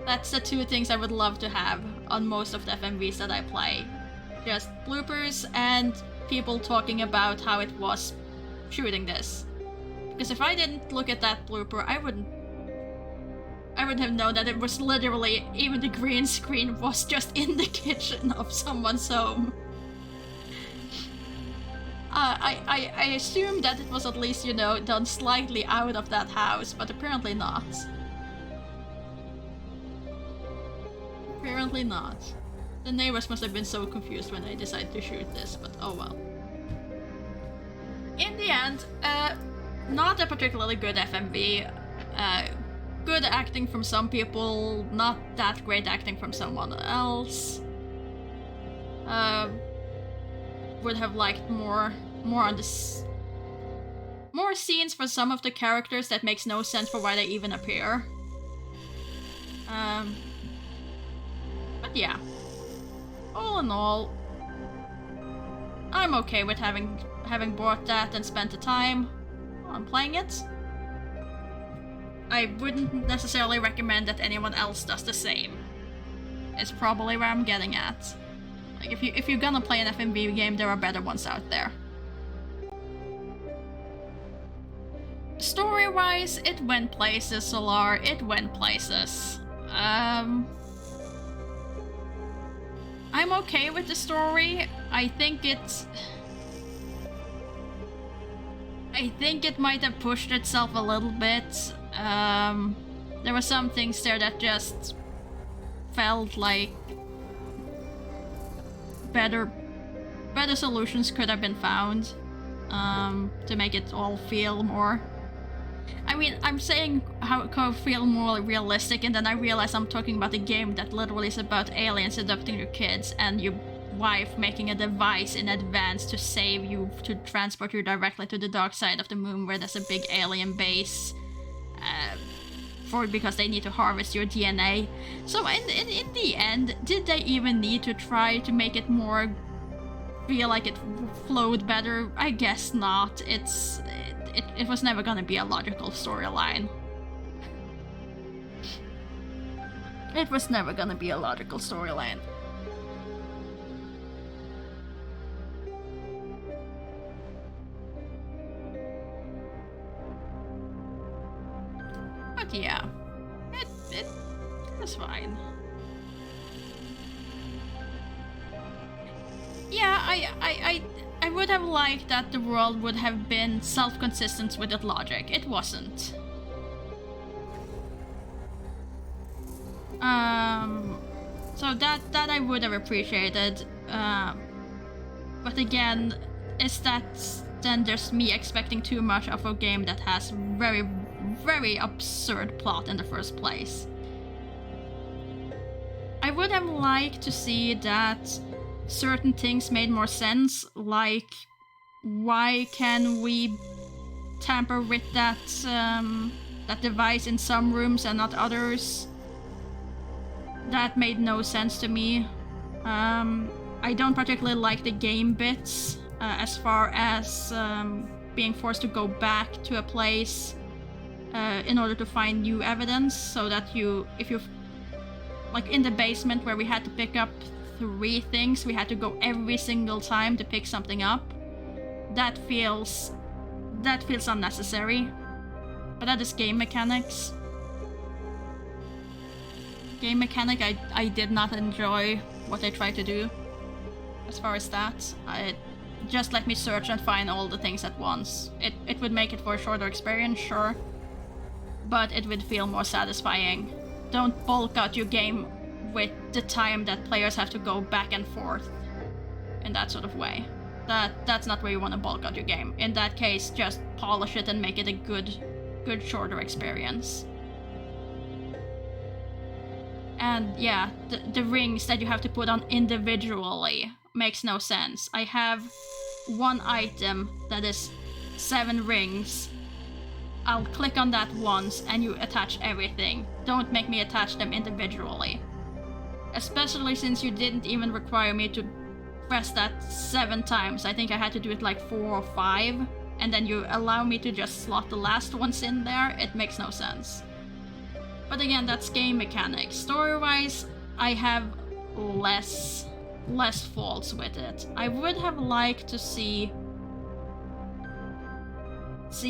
That's the two things I would love to have on most of the FMVs that I play. Just bloopers and people talking about how it was shooting this. Because if I didn't look at that blooper, I wouldn't have known that it was literally, even the green screen was just in the kitchen of someone's home. I assumed that it was at least, you know, done slightly out of that house, but apparently not. Apparently not. The neighbors must have been so confused when they decided to shoot this, but oh well. In the end, not a particularly good FMV. Good acting from some people, not that great acting from someone else. Would have liked more on this. More scenes for some of the characters that makes no sense for why they even appear. But yeah. All in all, I'm okay with having bought that and spent the time on playing it. I wouldn't necessarily recommend that anyone else does the same. It's probably where I'm getting at. Like, if you're gonna play an FMV game, there are better ones out there. Story-wise, it went places, Solar. It went places. I'm okay with the story. I think it might have pushed itself a little bit. There were some things there that just felt like better solutions could have been found. to make it all feel more... I mean, I'm saying how it could feel more realistic, and then I realize I'm talking about a game that literally is about aliens adopting your kids and your wife making a device in advance to save you, to transport you directly to the dark side of the moon where there's a big alien base because they need to harvest your DNA. So in the end, did they even need to try to make it more feel like it flowed better? I guess not. It was never gonna be a logical storyline. It was never gonna be a logical storyline. But yeah, it was fine. Yeah, I would have liked that the world would have been self-consistent with its logic. It wasn't. So that I would have appreciated. But again, is that then there's me expecting too much of a game that has very, very absurd plot in the first place. I would have liked to see that certain things made more sense, like why can we tamper with that that device in some rooms and not others? That made no sense to me. I don't particularly like the game bits as far as being forced to go back to a place in order to find new evidence, so that if you like in the basement where we had to pick up 3 things, we had to go every single time to pick something up. That feels unnecessary. But that is game mechanics. Game mechanic, I did not enjoy what they tried to do. As far as that, just let me search and find all the things at once. It would make it for a shorter experience, sure, but it would feel more satisfying. Don't bulk out your game with the time that players have to go back and forth in that sort of way. That's not where you want to bulk out your game. In that case, just polish it and make it a good shorter experience. And yeah, the rings that you have to put on individually makes no sense. I have 1 item that is 7 rings. I'll click on that once and you attach everything. Don't make me attach them individually. Especially since you didn't even require me to press that 7 times. I think I had to do it like 4 or 5, and then you allow me to just slot the last ones in there. It makes no sense. But again, that's game mechanics. Story-wise, I have less faults with it. I would have liked to see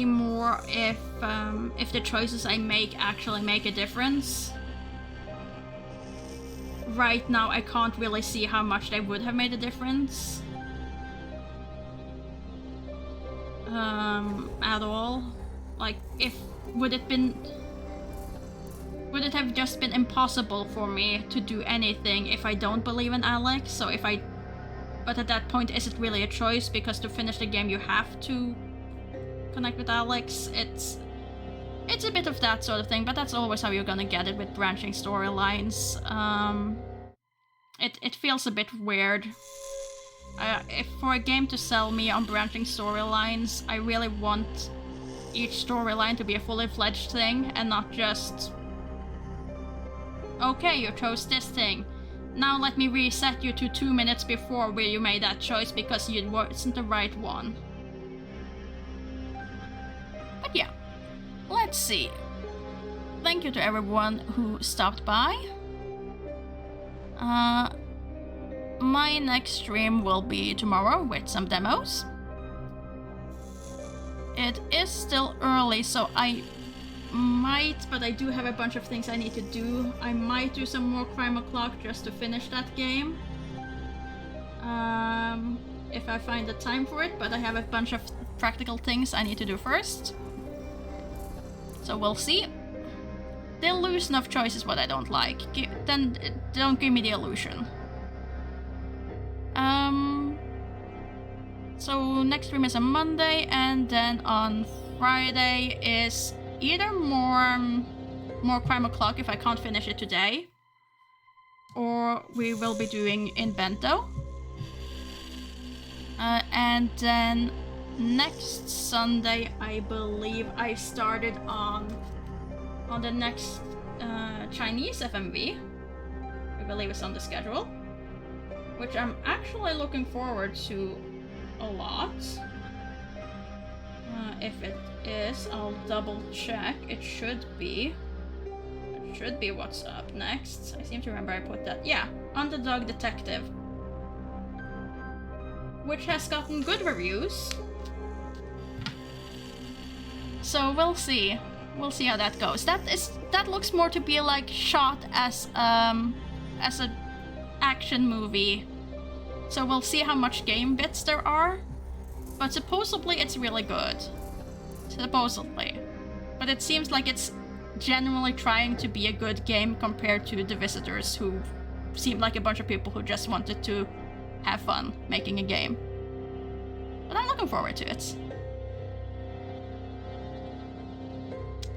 more if the choices I make actually make a difference. Right now, I can't really see how much they would have made a difference. At all. Like, would it have just been impossible for me to do anything if I don't believe in Alex? So but at that point, is it really a choice? Because to finish the game, you have to connect with Alex. It's a bit of that sort of thing, but that's always how you're gonna get it with branching storylines. It feels a bit weird. If for a game to sell me on branching storylines, I really want each storyline to be a fully fledged thing and not just, okay, you chose this thing. Now let me reset you to 2 minutes before where you made that choice because it wasn't the right one. But yeah, let's see. Thank you to everyone who stopped by. My next stream will be tomorrow with some demos. It is still early, so I might, but I do have a bunch of things I need to do. I might do some more Crime O'Clock just to finish that game. If I find the time for it, but I have a bunch of practical things I need to do first. So we'll see. The illusion of choice is what I don't like. Then don't give me the illusion. So next stream is on Monday, and then on Friday is either more Crime O'Clock if I can't finish it today, or we will be doing In Bento. And then next Sunday, I believe I started on the next Chinese FMV. I believe it's on the schedule, which I'm actually looking forward to a lot. If it is, I'll double check. It should be what's up next. I seem to remember I put that. Yeah, Underdog Detective, which has gotten good reviews. So we'll see. We'll see how that goes. That looks more to be like shot as an action movie. So we'll see how much game bits there are. But supposedly it's really good. Supposedly. But it seems like it's generally trying to be a good game compared to The Visitors, who seemed like a bunch of people who just wanted to have fun making a game. But I'm looking forward to it.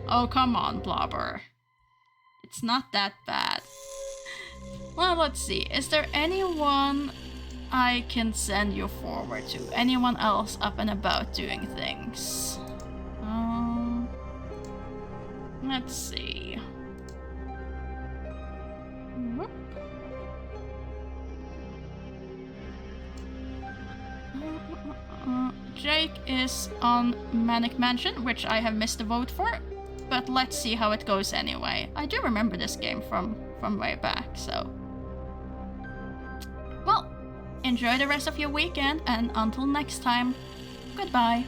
Oh, come on, Blobber. It's not that bad. Well, let's see. Is there anyone I can send you forward to? Anyone else up and about doing things? Let's see. Whoop. Jake is on Manic Mansion, which I have missed a vote for, but let's see how it goes anyway. I do remember this game from way back, so... Well, enjoy the rest of your weekend, and until next time, goodbye.